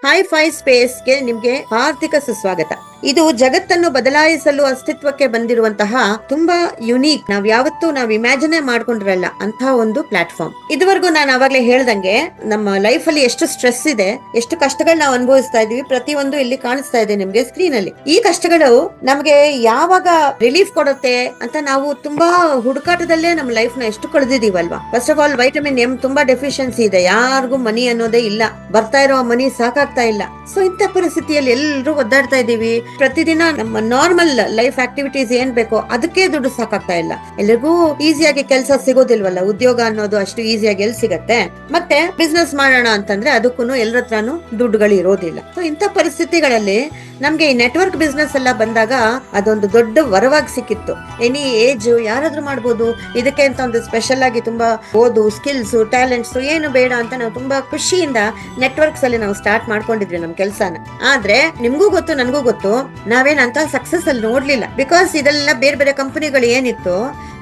Hi-fi ಸ್ಪೇಸ್ಗೆ ನಿಮ್ಗೆ ಹಾರ್ದಿಕ ಸುಸ್ವಾಗತ. ಇದು ಜಗತ್ತನ್ನು ಬದಲಾಯಿಸಲು ಅಸ್ತಿತ್ವಕ್ಕೆ ಬಂದಿರುವಂತಹ ತುಂಬಾ ಯುನೀಕ್, ನಾವ್ ಇಮ್ಯಾಜಿನೇ ಮಾಡ್ಕೊಂಡಿರಲ್ಲ ಅಂತ ಒಂದು ಪ್ಲಾಟ್ಫಾರ್ಮ್. ಇದುವರೆಗೂ ನಾನು ಅವಾಗ್ಲೇ ಹೇಳ್ದಂಗೆ ನಮ್ಮ ಲೈಫ್ ಅಲ್ಲಿ ಎಷ್ಟು ಸ್ಟ್ರೆಸ್ ಇದೆ, ಎಷ್ಟು ಕಷ್ಟಗಳು ನಾವು ಅನುಭವಿಸ್ತಾ ಇದೀವಿ, ಪ್ರತಿಯೊಂದು ಇಲ್ಲಿ ಕಾಣಿಸ್ತಾ ಇದೆ ನಿಮ್ಗೆ ಸ್ಕ್ರೀನ್ ಅಲ್ಲಿ. ಈ ಕಷ್ಟಗಳು ನಮ್ಗೆ ಯಾವಾಗ ರಿಲೀಫ್ ಕೊಡುತ್ತೆ ಅಂತ ನಾವು ತುಂಬಾ ಹುಡುಕಾಟದಲ್ಲೇ ನಮ್ಮ ಲೈಫ್ ನ ಎಷ್ಟು ಕಳೆದಿದೀವಲ್ವಾ. First of all vitamin M ತುಂಬಾ ಡೆಫಿಷಿಯನ್ಸಿ ಇದೆ, ಯಾರಿಗೂ ಮನಿ ಅನ್ನೋದೇ ಇಲ್ಲ, ಬರ್ತಾ ಇರೋ ಮನಿ ಸಾಕಾಗ್ತಾ ಇಲ್ಲ. ಸೊ ಇಂಥ ಪರಿಸ್ಥಿತಿಯಲ್ಲಿ ಎಲ್ಲರೂ ಒದ್ದಾಡ್ತಾ ಇದೀವಿ. ಪ್ರತಿದಿನ ನಮ್ಮ ನಾರ್ಮಲ್ ಲೈಫ್ ಆಕ್ಟಿವಿಟೀಸ್ ಏನ್ ಬೇಕೋ ಅದಕ್ಕೆ ದುಡ್ಡು ಸಾಕಾಗ್ತಾ ಇಲ್ಲ. ಎಲ್ರಿಗೂ ಈಸಿಯಾಗಿ ಕೆಲಸ ಸಿಗೋದಿಲ್ವಲ್ಲ, ಉದ್ಯೋಗ ಅನ್ನೋದು ಅಷ್ಟು ಈಸಿಯಾಗಿ ಎಲ್ಲಿ ಸಿಗತ್ತೆ. ಮತ್ತೆ ಬಿಸ್ನೆಸ್ ಮಾಡೋಣ ಅಂತಂದ್ರೆ ಅದಕ್ಕೂ ಎಲ್ಲರ ಹತ್ರನೂ ದುಡ್ಡುಗಳು ಇರೋದಿಲ್ಲ. ಸೊ ಇಂಥ ಪರಿಸ್ಥಿತಿಗಳಲ್ಲಿ ನಮ್ಗೆ ಈ ನೆಟ್ವರ್ಕ್ ಬಿಸ್ನೆಸ್ ಎಲ್ಲ ಬಂದಾಗ ಅದೊಂದು ದೊಡ್ಡ ವರವಾಗಿ ಸಿಕ್ಕಿತ್ತು. ಎನಿ ಏಜ್ ಯಾರಾದ್ರೂ ಮಾಡ್ಬೋದು, ಇದಕ್ಕೆ ಅಂತ ಒಂದು ಸ್ಪೆಷಲ್ ಆಗಿ ತುಂಬಾ ಓದು, ಸ್ಕಿಲ್ಸ್, ಟ್ಯಾಲೆಂಟ್ಸ್ ಏನು ಬೇಡ ಅಂತ ನಾವು ತುಂಬಾ ಖುಷಿಯಿಂದ ನೆಟ್ವರ್ಕ್ಸ್ ಅಲ್ಲಿ ನಾವು ಸ್ಟಾರ್ಟ್ ಮಾಡ್ಕೊಂಡಿದ್ವಿ ನಮ್ ಕೆಲ್ಸಾನ. ಆದ್ರೆ ನಿಮ್ಗೂ ಗೊತ್ತು, ನನ್ಗೂ ಗೊತ್ತು, ನಾವೇನಂತ ಸಕ್ಸಸ್ ಅಲ್ಲಿ ನೋಡ್ಲಿಲ್ಲ. ಬಿಕಾಸ್ ಇದೆಲ್ಲ ಬೇರೆ ಬೇರೆ ಕಂಪನಿಗಳು ಏನಿತ್ತು,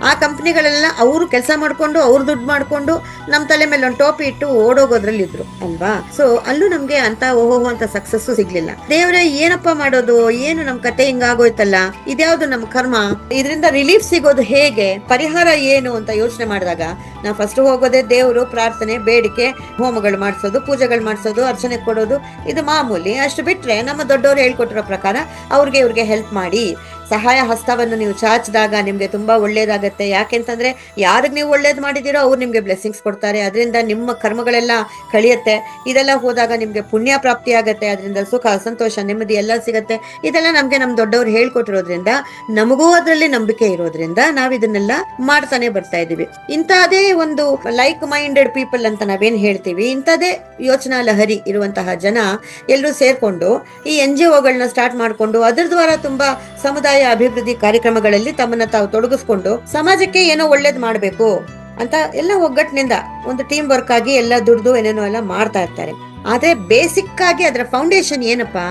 ಆ ಕಂಪನಿಗಳೆಲ್ಲ ಅವ್ರು ಕೆಲಸ ಮಾಡ್ಕೊಂಡು ಅವ್ರು ದುಡ್ಡು ಮಾಡ್ಕೊಂಡು ನಮ್ ತಲೆ ಮೇಲೆ ಒಂದು ಟೋಪಿ ಇಟ್ಟು ಓಡೋಗೋದ್ರಲ್ಲಿ ಇದ್ರು ಅಲ್ವಾ. ಸೊ ಅಲ್ಲೂ ನಮ್ಗೆ ಅಂತ ಓಹೋ ಅಂತ ಸಕ್ಸಸ್ ಸಿಗ್ಲಿಲ್ಲ. ದೇವ್ರೆ ಏನಪ್ಪ ಮಾಡೋದು, ಏನು ನಮ್ ಕತೆ ಹಿಂಗಾಗೋಯ್ತಲ್ಲ, ಇದ್ಯಾವ್ದು ನಮ್ ಕರ್ಮ, ಇದರಿಂದ ರಿಲೀಫ್ ಸಿಗೋದು ಹೇಗೆ, ಪರಿಹಾರ ಏನು ಅಂತ ಯೋಚನೆ ಮಾಡಿದಾಗ ನಾವು ಫಸ್ಟ್ ಹೋಗೋದೇ ದೇವ್ರು, ಪ್ರಾರ್ಥನೆ, ಬೇಡಿಕೆ, ಹೋಮಗಳು ಮಾಡಿಸೋದು, ಪೂಜೆಗಳು ಮಾಡಿಸೋದು, ಅರ್ಚನೆ ಕೊಡೋದು, ಇದು ಮಾಮೂಲಿ. ಅಷ್ಟು ಬಿಟ್ರೆ ನಮ್ಮ ದೊಡ್ಡವರು ಹೇಳ್ಕೊಟ್ಟಿರೋ ಪ್ರಕಾರ ಇವ್ರಿಗೆ ಹೆಲ್ಪ್ ಮಾಡಿ, ಸಹಾಯ ಹಸ್ತವನ್ನು ನೀವು ಚಾಚಿದಾಗ ನಿಮ್ಗೆ ತುಂಬಾ ಒಳ್ಳೇದಾಗತ್ತೆ. ಯಾಕೆಂತಂದ್ರೆ ಯಾರಿಗ್ ನೀವು ಒಳ್ಳೇದ್ ಮಾಡಿದಿರೋ ಅವ್ರು ನಿಮ್ಗೆ ಬ್ಲೆಸ್ಸಿಂಗ್ಸ್ ಕೊಡ್ತಾರೆ, ಅದರಿಂದ ನಿಮ್ಮ ಕರ್ಮಗಳೆಲ್ಲ ಕಳಿಯತ್ತೆ. ಇದೆಲ್ಲ ಹೋದಾಗ ನಿಮ್ಗೆ ಪುಣ್ಯ ಪ್ರಾಪ್ತಿ ಆಗತ್ತೆ, ಅದರಿಂದ ಸುಖ, ಸಂತೋಷ, ನೆಮ್ಮದಿ ಎಲ್ಲ ಸಿಗತ್ತೆ. ಇದೆಲ್ಲ ನಮ್ಗೆ ನಮ್ ದೊಡ್ಡವ್ರು ಹೇಳ್ಕೊಟ್ಟಿರೋದ್ರಿಂದ, ನಮಗೂ ಅದ್ರಲ್ಲಿ ನಂಬಿಕೆ ಇರೋದ್ರಿಂದ ನಾವ್ ಇದನ್ನೆಲ್ಲ ಮಾಡ್ತಾನೆ ಬರ್ತಾ ಇದೀವಿ. ಇಂತಹದೇ ಒಂದು ಲೈಕ್ ಮೈಂಡೆಡ್ ಪೀಪಲ್ ಅಂತ ನಾವೇನ್ ಹೇಳ್ತೀವಿ, ಇಂಥದೇ ಯೋಚನಾ ಲಹರಿ ಇರುವಂತಹ ಜನ ಎಲ್ಲರೂ ಸೇರ್ಕೊಂಡು ಈ NGOಗಳನ್ನ ಸ್ಟಾರ್ಟ್ ಮಾಡ್ಕೊಂಡು ಅದ್ರ ದ್ವಾರ ತುಂಬಾ ಸಮುದಾಯ ಅಭಿವೃದ್ಧಿ ಕಾರ್ಯಕ್ರಮಗಳಲ್ಲಿ ತಮ್ಮನ್ನ ತಾವು ತೊಡಗಿಸ್ಕೊಂಡು ಸಮಾಜಕ್ಕೆ ಏನೋ ಒಳ್ಳೇದ್ ಮಾಡ್ಬೇಕು ಅಂತ ಎಲ್ಲ ಒಗ್ಗಟ್ಟಿನಿಂದ ಒಂದು ಟೀಮ್ ವರ್ಕ್ ಆಗಿ ಎಲ್ಲ ದುಡ್ದು ಏನೇನೋ ಎಲ್ಲ ಮಾಡ್ತಾ ಇರ್ತಾರೆ. ಆದ್ರೆ ಬೇಸಿಕ್ ಆಗಿ ಅದರ ಫೌಂಡೇಶನ್ ಏನಪ್ಪಾ,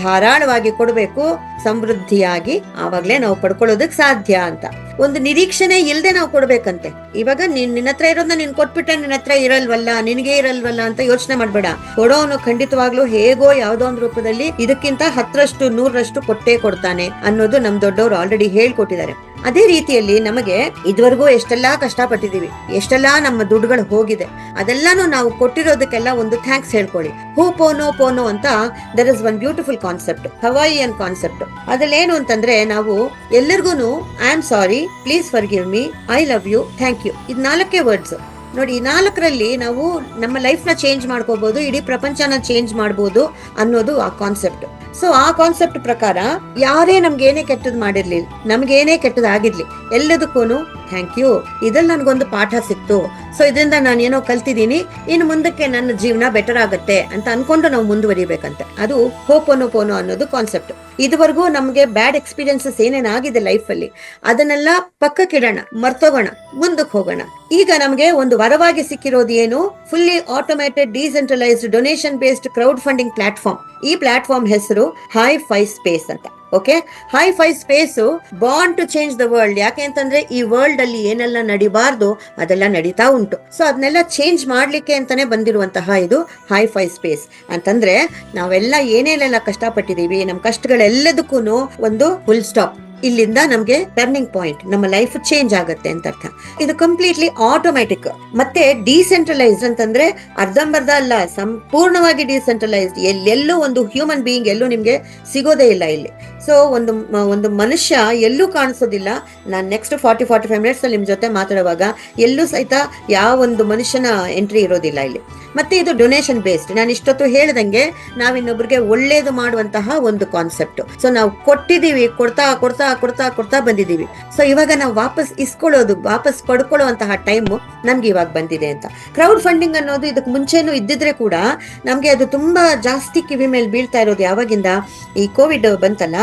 ಧಾರಾಳವಾಗಿ ಕೊಡ್ಬೇಕು, ಸಮೃದ್ಧಿಯಾಗಿ, ಆವಾಗ್ಲೇ ನಾವು ಪಡ್ಕೊಳ್ಳೋದಕ್ ಸಾಧ್ಯ ಅಂತ. ಒಂದು ನಿರೀಕ್ಷಣೆ ಇಲ್ದೆ ನಾವು ಕೊಡ್ಬೇಕಂತೆ. ಇವಾಗ ನಿನ್ನ ಹತ್ರ ಇರೋದನ್ನ ನೀನ್ ಕೊಟ್ಬಿಟ್ರೆ ನಿನ್ನ ಹತ್ರ ಇರಲ್ವಲ್ಲ, ನಿನಗೆ ಇರಲ್ವಲ್ಲ ಅಂತ ಯೋಚನೆ ಮಾಡ್ಬೇಡ. ಕೊಡೋನು ಖಂಡಿತವಾಗ್ಲೂ ಹೇಗೋ ಯಾವ್ದೋ ಒಂದು ರೂಪದಲ್ಲಿ ಇದಕ್ಕಿಂತ 10ರಷ್ಟು 100ರಷ್ಟು ಕೊಟ್ಟೇ ಕೊಡ್ತಾನೆ ಅನ್ನೋದು ನಮ್ ದೊಡ್ಡವರು ಆಲ್ರೆಡಿ ಹೇಳ್ಕೊಟ್ಟಿದ್ದಾರೆ. ಅದೇ ರೀತಿಯಲ್ಲಿ ನಮಗೆ ಇದುವರೆಗೂ ಎಷ್ಟೆಲ್ಲಾ ಕಷ್ಟಪಟ್ಟಿದೀವಿ, ಎಷ್ಟೆಲ್ಲಾ ನಮ್ಮ ದುಡ್ಡುಗಳು ಹೋಗಿದೆ, ಅದೆಲ್ಲಾನು ನಾವು ಕೊಟ್ಟಿರೋದಕ್ಕೆಲ್ಲ ಒಂದು ಥ್ಯಾಂಕ್ಸ್ ಹೇಳ್ಕೊಳ್ಳಿ. ಹೂ ಪೋನೋ ಪೋನೋ ಅಂತ there is one beautiful concept, Hawaiian concept. ಅದ್ರಲ್ಲೇನು ಅಂತಂದ್ರೆ ನಾವು ಎಲ್ಲರಿಗೂ I am sorry, please forgive me, I love you, thank you, ಇದು 4 ವರ್ಡ್ಸ್ ನೋಡಿ. ಈ 4ರಲ್ಲಿ ನಾವು ನಮ್ಮ ಲೈಫ್ ನ ಚೇಂಜ್ ಮಾಡ್ಕೋಬಹುದು, ಇಡೀ ಪ್ರಪಂಚನ ಚೇಂಜ್ ಮಾಡಬಹುದು ಅನ್ನೋದು ಆ ಕಾನ್ಸೆಪ್ಟ್. ಸೊ ಆ ಕಾನ್ಸೆಪ್ಟ್ ಪ್ರಕಾರ ಯಾರೇ ನಮ್ಗೆ ಏನೇ ಕೆಟ್ಟದ್ ಮಾಡಿರ್ಲಿಲ್ಲ, ನಮ್ಗೇನೇ ಕೆಟ್ಟದಾಗಿರ್ಲಿ, ಎಲ್ಲದಕ್ಕೂ ಥ್ಯಾಂಕ್ ಯು, ಇದ್ರಲ್ಲಿ ನನ್ಗೊಂದು ಪಾಠ ಸಿಕ್ತು, ಸೊ ಇದರಿಂದ ನಾನು ಏನೋ ಕಲ್ತಿದ್ದೀನಿ, ಇನ್ನು ಮುಂದಕ್ಕೆ ನನ್ನ ಜೀವನ ಬೆಟರ್ ಆಗತ್ತೆ ಅಂತ ಅನ್ಕೊಂಡು ನಾವು ಮುಂದುವರಿಬೇಕಂತೆ. ಅದು ಹೋಪೋನೋ ಪೋನೋ ಅನ್ನೋದು ಕಾನ್ಸೆಪ್ಟ್. ಇದುವರೆಗೂ ನಮ್ಗೆ ಬ್ಯಾಡ್ ಎಕ್ಸ್ಪೀರಿಯನ್ಸಸ್ ಏನೇನಾಗಿದೆ ಲೈಫ್ ಅಲ್ಲಿ ಅದನ್ನೆಲ್ಲ ಪಕ್ಕಕ್ಕಿಡೋಣ, ಮರ್ತೋಗೋಣ, ಮುಂದಕ್ಕೆ ಹೋಗೋಣ. ಈಗ ನಮ್ಗೆ ಒಂದು ವರವಾಗಿ ಸಿಕ್ಕಿರೋದು ಏನು, fully automated decentralised donation based crowdfunding platform. ಈ ಪ್ಲಾಟ್ಫಾರ್ಮ್ ಹೆಸರು ಹೈ-ಫೈ ಸ್ಪೇಸ್ ಅಂತ. Okay, hifi space born to change the world. ಯಾಕೆ ಅಂತಂದ್ರೆ ಈ ವರ್ಲ್ಡ್ ಅಲ್ಲಿ ಏನೆಲ್ಲ ನಡಿಬಾರ್ದು ಅದೆಲ್ಲ ನಡೀತಾ ಉಂಟು. ಸೊ ಅದನ್ನೆಲ್ಲ ಚೇಂಜ್ ಮಾಡ್ಲಿಕ್ಕೆ ಅಂತಾನೆ ಬಂದಿರುವಂತಹ ಇದು ಹೈ-ಫೈ ಸ್ಪೇಸ್. ಅಂತಂದ್ರೆ ನಾವೆಲ್ಲ ಏನೇನೆಲ್ಲ ಕಷ್ಟಪಟ್ಟಿದೀವಿ, ನಮ್ ಕಷ್ಟಗಳೆಲ್ಲದಕ್ಕೂ ಒಂದು ಫುಲ್ ಸ್ಟಾಪ್, ಇಲ್ಲಿಂದ ನಮ್ಗೆ ಟರ್ನಿಂಗ್ ಪಾಯಿಂಟ್, ನಮ್ಮ ಲೈಫ್ ಚೇಂಜ್ ಆಗುತ್ತೆ ಅಂತ ಅರ್ಥ. ಇದು ಕಂಪ್ಲೀಟ್ಲಿ ಆಟೋಮ್ಯಾಟಿಕ್ ಮತ್ತೆ ಡಿಸೆಂಟ್ರಲೈಸ್ಡ್ ಅಂತಂದ್ರೆ ಅರ್ಧಂಬರ್ಧ ಅಲ್ಲ, ಸಂಪೂರ್ಣವಾಗಿ ಡಿಸೆಂಟ್ರಲೈಸ್ಡ್. ಎಲ್ಲೆಲ್ಲೂ ಒಂದು ಹ್ಯೂಮನ್ ಬೀಯಿಂಗ್ ಎಲ್ಲೂ ನಿಮ್ಗೆ ಸಿಗೋದೇ ಇಲ್ಲ ಇಲ್ಲಿ. ಸೊ ಒಂದು ಮನುಷ್ಯ ಎಲ್ಲೂ ಕಾಣಿಸೋದಿಲ್ಲ. ನಾನು ನೆಕ್ಸ್ಟ್ 40-45 ಮಿನಿಟ್ಸ್ ಅಲ್ಲಿ ನಿಮ್ ಜೊತೆ ಮಾತಾಡುವಾಗ ಎಲ್ಲೂ ಸಹಿತ ಯಾವ ಒಂದು ಮನುಷ್ಯನ ಎಂಟ್ರಿ ಇರೋದಿಲ್ಲ ಇಲ್ಲಿ. ಮತ್ತೆ ಇದು ಡೊನೇಷನ್ ಬೇಸ್ಡ್. ನಾನು ಇಷ್ಟೊತ್ತು ಹೇಳ್ದಂಗೆ ನಾವಿನ್ನೊಬ್ರಿಗೆ ಒಳ್ಳೇದು ಮಾಡುವಂತಹ ಒಂದು ಕಾನ್ಸೆಪ್ಟ್. ಸೊ ನಾವು ಕೊಟ್ಟಿದೀವಿ, ಕೊಡ್ತಾ ಕೊಡ್ತಾ ಕೊಡ್ತಾ ಕೊಡ್ತಾ ಬಂದಿದೀವಿ. ಸೊ ಇವಾಗ ನಾವು ವಾಪಸ್ ಇಸ್ಕೊಳ್ಳೋದು, ವಾಪಸ್ ಪಡ್ಕೊಳ್ಳುವಂತಹ ಟೈಮ್ ನಮ್ಗೆ ಇವಾಗ ಬಂದಿದೆ ಅಂತ. ಕ್ರೌಡ್ ಫಂಡಿಂಗ್ ಅನ್ನೋದು ಇದಕ್ಕೆ ಮುಂಚೆನೂ ಇದ್ದಿದ್ರೆ ಕೂಡ ನಮ್ಗೆ ಅದು ತುಂಬಾ ಜಾಸ್ತಿ ಕಿವಿ ಮೇಲೆ ಬೀಳ್ತಾ ಇರೋದು ಯಾವಾಗಿಂದ ಈ ಕೋವಿಡ್ ಬಂತಲ್ಲ,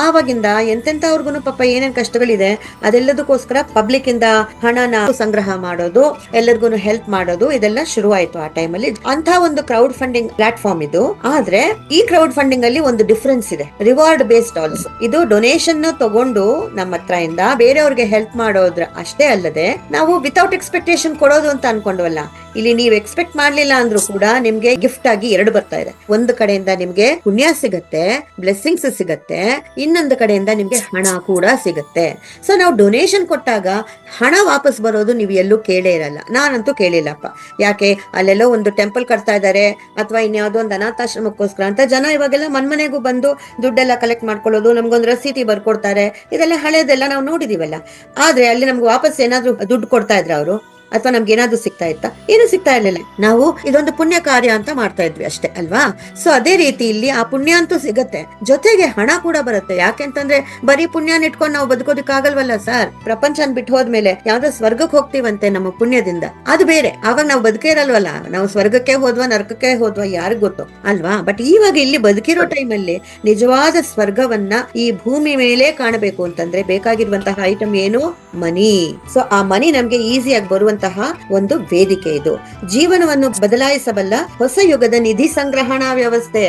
ಆವಾಗಿಂದ ಎಂತೆಂತವ್ರಿಗೂ ಪಾಪ ಏನೇನ್ ಕಷ್ಟಗಳಿದೆ ಅದೆಲ್ಲದಕ್ಕೋಸ್ಕರ ಪಬ್ಲಿಕ್ ಇಂದ ಹಣನ ಸಂಗ್ರಹ ಮಾಡೋದು, ಎಲ್ಲರಿಗೂ ಹೆಲ್ಪ್ ಮಾಡೋದು, ಇದೆಲ್ಲ ಶುರುವಾಯ್ತು ಆ ಟೈಮ್ ಅಲ್ಲಿ. ಅಂತ ಒಂದು ಕ್ರೌಡ್ ಫಂಡಿಂಗ್ ಪ್ಲಾಟ್ಫಾರ್ಮ್ ಇದು. ಆದ್ರೆ ಈ ಕ್ರೌಡ್ ಫಂಡಿಂಗ್ ಅಲ್ಲಿ ಒಂದು ಡಿಫರೆನ್ಸ್ ಇದೆ, ರಿವಾರ್ಡ್ ಬೇಸ್ಡ್ ಆಲ್ಸೋ. ಇದು ಡೊನೇಷನ್ ತಗೊಂಡು ನಮ್ಮ ಹತ್ರ ಇಂದ ಬೇರೆಯವ್ರಿಗೆ ಹೆಲ್ಪ್ ಮಾಡೋದ್ರ ಅಷ್ಟೇ ಅಲ್ಲದೆ ನಾವು ವಿತೌಟ್ ಎಕ್ಸ್ಪೆಕ್ಟೇಷನ್ ಕೊಡೋದು ಅಂತ ಅನ್ಕೊಂಡ್ವಲ್ಲ, ಇಲ್ಲಿ ನೀವು ಎಕ್ಸ್ಪೆಕ್ಟ್ ಮಾಡ್ಲಿಲ್ಲ ಅಂದ್ರೂ ಕೂಡ ನಿಮ್ಗೆ ಗಿಫ್ಟ್ ಆಗಿ 2 ಬರ್ತಾ ಇದೆ. ಒಂದು ಕಡೆಯಿಂದ ನಿಮ್ಗೆ ಪುಣ್ಯ ಸಿಗತ್ತೆ, ಬ್ಲೆಸ್ಸಿಂಗ್ಸ್ ಸಿಗತ್ತೆ, ಇನ್ನೊಂದು ಕಡೆಯಿಂದ ನಿಮ್ಗೆ ಹಣ ಕೂಡ ಸಿಗತ್ತೆ. ಸೊ ನಾವು ಡೊನೇಷನ್ ಕೊಟ್ಟಾಗ ಹಣ ವಾಪಸ್ ಬರೋದು ನೀವು ಎಲ್ಲೂ ಕೇಳೇ ಇರಲ್ಲ. ನಾನಂತೂ ಕೇಳಿಲ್ಲಪ್ಪ. ಯಾಕೆ, ಅಲ್ಲೆಲ್ಲೋ ಒಂದು ಟೆಂಪಲ್ ಕಟ್ತಾ ಇದ್ದಾರೆ ಅಥವಾ ಇನ್ಯಾವುದೋ ಒಂದು ಅನಾಥಾಶ್ರಮಕ್ಕೋಸ್ಕರ ಅಂತ ಜನ ಇವಾಗೆಲ್ಲ ಮನೆಗೂ ಬಂದು ದುಡ್ಡೆಲ್ಲ ಕಲೆಕ್ಟ್ ಮಾಡ್ಕೊಳ್ಳೋದು, ನಮ್ಗೊಂದು ರಸೀದಿ ಬರ್ಕೊಡ್ತಾರೆ. ಇದೆಲ್ಲ ಹಳೇದೆಲ್ಲ ನಾವು ನೋಡಿದೀವಲ್ಲ. ಆದ್ರೆ ಅಲ್ಲಿ ನಮ್ಗೆ ವಾಪಸ್ ಏನಾದ್ರು ದುಡ್ಡು ಕೊಡ್ತಾ ಇದ್ರ ಅವರು, ಅಥವಾ ನಮ್ಗೆ ಏನಾದ್ರು ಸಿಗ್ತಾ ಇತ್ತಾ? ಏನು ಸಿಗ್ತಾ ಇರ್ಲಿಲ್ಲ. ನಾವು ಇದೊಂದು ಪುಣ್ಯ ಕಾರ್ಯ ಅಂತ ಮಾಡ್ತಾ ಇದ್ವಿ ಅಷ್ಟೇ ಅಲ್ವಾ? ಸೊ ಅದೇ ರೀತಿ ಇಲ್ಲಿ ಆ ಪುಣ್ಯ ಅಂತೂ ಸಿಗತ್ತೆ, ಜೊತೆಗೆ ಹಣ ಕೂಡ ಬರುತ್ತೆ. ಯಾಕೆಂತಂದ್ರೆ ಬರೀ ಪುಣ್ಯನ ಇಟ್ಕೊಂಡು ನಾವು ಬದುಕೋದಕ್ಕಾಗಲ್ವಲ್ಲ ಸರ್. ಪ್ರಪಂಚನ ಬಿಟ್ಟು ಹೋದ್ಮೇಲೆ ಯಾವ್ದೋ ಸ್ವರ್ಗಕ್ಕೆ ಹೋಗ್ತೀವಂತೆ ನಮ್ಮ ಪುಣ್ಯದಿಂದ, ಅದು ಬೇರೆ. ಆವಾಗ ನಾವು ಬದುಕೇ ಇರಲ್ವಲ್ಲ. ನಾವು ಸ್ವರ್ಗಕ್ಕೆ ಹೋದ್ವಾ ನರಕಕ್ಕೆ ಹೋದ್ವಾ ಯಾರಿಗ್ ಗೊತ್ತು ಅಲ್ವಾ? ಬಟ್ ಇವಾಗ ಇಲ್ಲಿ ಬದುಕಿರೋ ಟೈಮಲ್ಲಿ ನಿಜವಾದ ಸ್ವರ್ಗವನ್ನ ಈ ಭೂಮಿ ಮೇಲೆ ಕಾಣಬೇಕು ಅಂತಂದ್ರೆ ಬೇಕಾಗಿರುವಂತಹ ಐಟಮ್ ಏನು? ಮನಿ. ಸೊ ಆ ಮನಿ ನಮ್ಗೆ ಈಸಿಯಾಗಿ ಬರುವಂತಹ ಒಂದು ವೇದಿಕೆ ಇದು. ಜೀವನವನ್ನು ಬದಲಾಯಿಸಬಲ್ಲ ಹೊಸ ಯುಗದ ನಿಧಿ ಸಂಗ್ರಹಣಾ ವ್ಯವಸ್ಥೆ.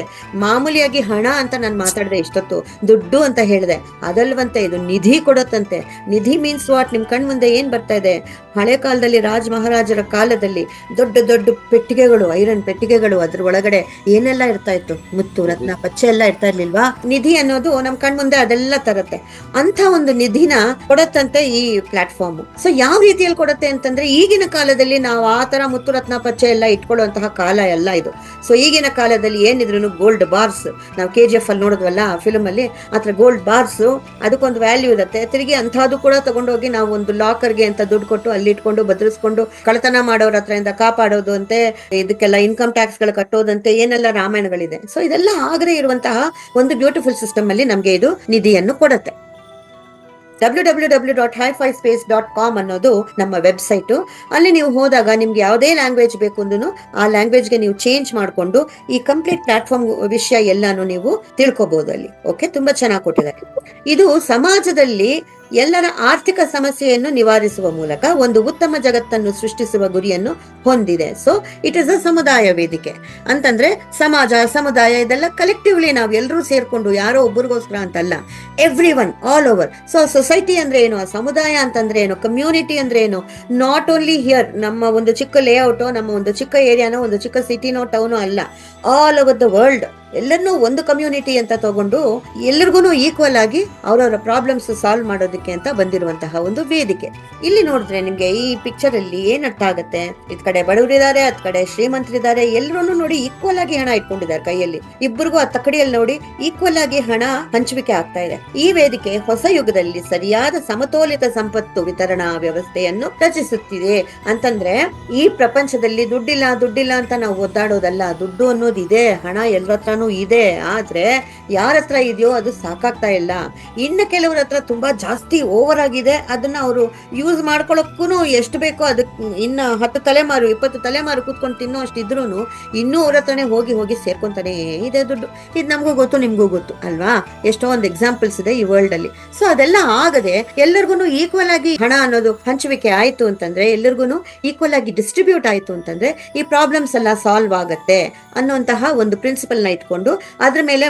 ಮಾಮೂಲಿಯಾಗಿ ಹಣ ಅಂತ ನಾನು ಮಾತಾಡಿದೆ ಇಷ್ಟೊತ್ತು, ದುಡ್ಡು ಅಂತ ಹೇಳಿದೆ, ಅದಲ್ವಂತೆ ಇದು ನಿಧಿ ಕೊಡತ್ತಂತೆ. ನಿಧಿ ಮೀನ್ಸ್ ವಾಟ್? ನಿಮ್ ಕಣ್ ಮುಂದೆ ಏನ್ ಬರ್ತಾ ಇದೆ? ಹಳೆ ಕಾಲದಲ್ಲಿ ರಾಜ ಮಹಾರಾಜರ ಕಾಲದಲ್ಲಿ ದೊಡ್ಡ ದೊಡ್ಡ ಪೆಟ್ಟಿಗೆಗಳು, ಐರನ್ ಪೆಟ್ಟಿಗೆಗಳು, ಅದ್ರ ಒಳಗಡೆ ಏನೆಲ್ಲ ಇರ್ತಾ ಇತ್ತು? ಮುತ್ತು ರತ್ನ ಪಚ್ಚೆ ಎಲ್ಲ ಇರ್ತಾ ಇರ್ಲಿಲ್ವಾ? ನಿಧಿ ಅನ್ನೋದು ನಮ್ ಕಣ್ ಮುಂದೆ ಅದೆಲ್ಲ ತರತ್ತೆ. ಅಂತ ಒಂದು ನಿಧಿನ ಕೊಡತ್ತಂತೆ ಈ ಪ್ಲಾಟ್ಫಾರ್ಮ್. ಸೊ ಯಾವ ರೀತಿಯಲ್ಲಿ ಕೊಡತ್ತೆ ಅಂತಂದ್ರೆ, ಈಗಿನ ಕಾಲದಲ್ಲಿ ನಾವು ಆ ತರ ಮುತ್ತು ರತ್ನ ಪಚ್ಚೆ ಎಲ್ಲ ಇಟ್ಕೊಳ್ಳುವಂತಹ ಕಾಲ ಎಲ್ಲ ಇದು. ಸೊ ಈಗಿನ ಕಾಲದಲ್ಲಿ ಏನಿದ್ರು ಗೋಲ್ಡ್ ಬಾರ್ಸ್, ನಾವು KGF ಅಲ್ಲಿ ನೋಡಿದ್ವಲ್ಲ ಫಿಲ್ಮ್ ಅಲ್ಲಿ, ಆತರ ಗೋಲ್ಡ್ ಬಾರ್ಸ್ ಅದಕ್ಕೊಂದು ವ್ಯಾಲ್ಯೂ ಇರುತ್ತೆ. ತಿರುಗಿ ಅಂತಹದ್ದು ಕೂಡ ತಗೊಂಡೋಗಿ ನಾವು ಒಂದು ಲಾಕರ್ಗೆ ಅಂತ ದುಡ್ಡು ಕೊಟ್ಟು ಅಲ್ಲಿ ಇಟ್ಕೊಂಡು ಭದ್ರಿಸ್ಕೊಂಡು ಕಳ್ಳತನ ಮಾಡೋರ ಹತ್ರದಿಂದ ಕಾಪಾಡೋದು ಅಂತೆ, ಇದಕ್ಕೆಲ್ಲ ಇನ್ಕಮ್ ಟ್ಯಾಕ್ಸ್ ಗಳು ಕಟ್ಟೋದಂತೆ, ಏನೆಲ್ಲ ರಾಮಾಯಣಗಳಿದೆ. ಸೊ ಇದೆಲ್ಲ ಆಗದೆ ಇರುವಂತಹ ಒಂದು ಬ್ಯೂಟಿಫುಲ್ ಸಿಸ್ಟಮ್ ಅಲ್ಲಿ ನಮ್ಗೆ ಇದು ನಿಧಿಯನ್ನು ಕೊಡುತ್ತೆ. www.highfispace.com ಅನ್ನೋದು ನಮ್ಮ ವೆಬ್ಸೈಟ್. ಅಲ್ಲಿ ನೀವು ಹೋದಾಗ ನಿಮ್ಗೆ ಯಾವುದೇ ಲ್ಯಾಂಗ್ವೇಜ್ ಬೇಕು ಅಂದ್ರೂ ಆ ಲ್ಯಾಂಗ್ವೇಜ್ಗೆ ನೀವು ಚೇಂಜ್ ಮಾಡಿಕೊಂಡು ಈ ಕಂಪ್ಲೀಟ್ ಪ್ಲಾಟ್ಫಾರ್ಮ್ ವಿಷಯ ಎಲ್ಲಾನು ನೀವು ತಿಳ್ಕೊಬಹುದು ಅಲ್ಲಿ. ಓಕೆ, ತುಂಬಾ ಚೆನ್ನಾಗಿ ಕೊಟ್ಟಿದ್ದಾರೆ. ಇದು ಸಮಾಜದಲ್ಲಿ ಎಲ್ಲರ ಆರ್ಥಿಕ ಸಮಸ್ಯೆಯನ್ನು ನಿವಾರಿಸುವ ಮೂಲಕ ಒಂದು ಉತ್ತಮ ಜಗತ್ತನ್ನು ಸೃಷ್ಟಿಸುವ ಗುರಿಯನ್ನು ಹೊಂದಿದೆ. ಸೊ ಇಟ್ ಇಸ್ ಅ ಸಮುದಾಯ ವೇದಿಕೆ ಅಂತಂದ್ರೆ ಸಮಾಜ, ಸಮುದಾಯ ಇದೆಲ್ಲ ಕಲೆಕ್ಟಿವ್ಲಿ ನಾವು ಎಲ್ಲರೂ ಸೇರ್ಕೊಂಡು, ಯಾರೋ ಒಬ್ಬರಿಗೋಸ್ಕರ ಅಂತಲ್ಲ, every one all over. So society ಅಂದ್ರೆ ಏನು, ಆ ಸಮುದಾಯ ಅಂತಂದ್ರೆ ಏನು, ಕಮ್ಯುನಿಟಿ ಅಂದ್ರೆ ಏನು? ನಾಟ್ ಓನ್ಲಿ ಹಿಯರ್ ನಮ್ಮ ಒಂದು ಚಿಕ್ಕ ಲೇಔಟೋ, ನಮ್ಮ ಒಂದು ಚಿಕ್ಕ ಏರಿಯಾನೋ, ಒಂದು ಚಿಕ್ಕ ಸಿಟಿನೋ ಟೌನೋ ಅಲ್ಲ, ಆಲ್ ಓವರ್ ದ ವರ್ಲ್ಡ್ ಎಲ್ಲರನ್ನೂ ಒಂದು ಕಮ್ಯುನಿಟಿ ಅಂತ ತಗೊಂಡು ಎಲ್ಲರಿಗೂ ಈಕ್ವಲ್ ಆಗಿ ಅವರವರ ಪ್ರಾಬ್ಲಮ್ಸ್ ಸಾಲ್ವ್ ಮಾಡೋದಕ್ಕೆ ಅಂತ ಬಂದಿರುವಂತಹ ಒಂದು ವೇದಿಕೆ. ಇಲ್ಲಿ ನೋಡಿದ್ರೆ ನಿಮ್ಗೆ ಈ ಪಿಕ್ಚರ್ ಅಲ್ಲಿ ಏನ್ ಅರ್ಥ ಆಗತ್ತೆ? ಇದ್ ಕಡೆ ಬಡವರಿದ್ದಾರೆ, ಅದ್ ಕಡೆ ಶ್ರೀಮಂತರಿದ್ದಾರೆ, ಎಲ್ಲರೂ ನೋಡಿ ಈಕ್ವಲ್ ಆಗಿ ಹಣ ಇಟ್ಕೊಂಡಿದ್ದಾರೆ ಕೈಯಲ್ಲಿ. ಇಬ್ಬರಿಗೂ ಆ ತಕಡಿಯಲ್ಲಿ ನೋಡಿ ಈಕ್ವಲ್ ಆಗಿ ಹಣ ಹಂಚುವಿಕೆ ಆಗ್ತಾ ಇದೆ. ಈ ವೇದಿಕೆ ಹೊಸ ಯುಗದಲ್ಲಿ ಸರಿಯಾದ ಸಮತೋಲಿತ ಸಂಪತ್ತು ವಿತರಣಾ ವ್ಯವಸ್ಥೆಯನ್ನು ರಚಿಸುತ್ತಿದೆ. ಅಂತಂದ್ರೆ ಈ ಪ್ರಪಂಚದಲ್ಲಿ ದುಡ್ಡಿಲ್ಲ ಅಂತ ನಾವು ಒದ್ದಾಡೋದಲ್ಲ. ದುಡ್ಡು ಅನ್ನೋದಿದೆ, ಹಣ ಎಲ್ಲರ ಹತ್ರನೂ ಇದೆ. ಆದ್ರೆ ಯಾರ ಹತ್ರ ಇದೆಯೋ ಅದು ಸಾಕಾಗ್ತಾ ಇಲ್ಲ. ಇನ್ನು ಕೆಲವ್ರ ಹತ್ರ ತುಂಬಾ ಜಾಸ್ತಿ ಓವರ್ ಆಗಿದೆ. ಅದನ್ನ ಅವರು ಯೂಸ್ ಮಾಡ್ಕೊಳಕ್ಕೂ ಎಷ್ಟು ಬೇಕೋ ಅದಕ್ಕೆ ಇನ್ನ 10 ತಲೆಮಾರು 20 ತಲೆಮಾರು ಕೂತ್ಕೊಂಡು ತಿನ್ನೋ ಅಷ್ಟಿದ್ರು ಇನ್ನೂ ಅವ್ರ ಹತ್ರನೇ ಹೋಗಿ ಸೇರ್ಕೊಂತಾನೆ ಇದೆ ದುಡ್ಡು. ಇದು ನಮಗೂ ಗೊತ್ತು, ನಿಮ್ಗೂ ಗೊತ್ತು ಅಲ್ವಾ? ಎಷ್ಟೋ ಒಂದು ಎಕ್ಸಾಂಪಲ್ಸ್ ಇದೆ ಈ ವರ್ಲ್ಡ್ ಅಲ್ಲಿ. ಸೊ ಅದೆಲ್ಲ ಆಗದೆ ಎಲ್ಲರಿಗೂ ಈಕ್ವಲ್ ಆಗಿ ಹಣ ಅನ್ನೋದು ಹಂಚುವಿಕೆ ಆಯ್ತು ಅಂತಂದ್ರೆ, ಎಲ್ಲರಿಗೂ ಈಕ್ವಲ್ ಆಗಿ ಡಿಸ್ಟ್ರಿಬ್ಯೂಟ್ ಆಯ್ತು ಅಂತಂದ್ರೆ ಈ ಪ್ರಾಬ್ಲಮ್ಸ್ ಎಲ್ಲ ಸಾಲ್ವ್ ಆಗತ್ತೆ ಅನ್ನುವಂತಹ ಒಂದು ಪ್ರಿನ್ಸಿಪಲ್ ನ ಇಟ್ಕೊಂಡು ಅದ್ರ ಮೇಲೆ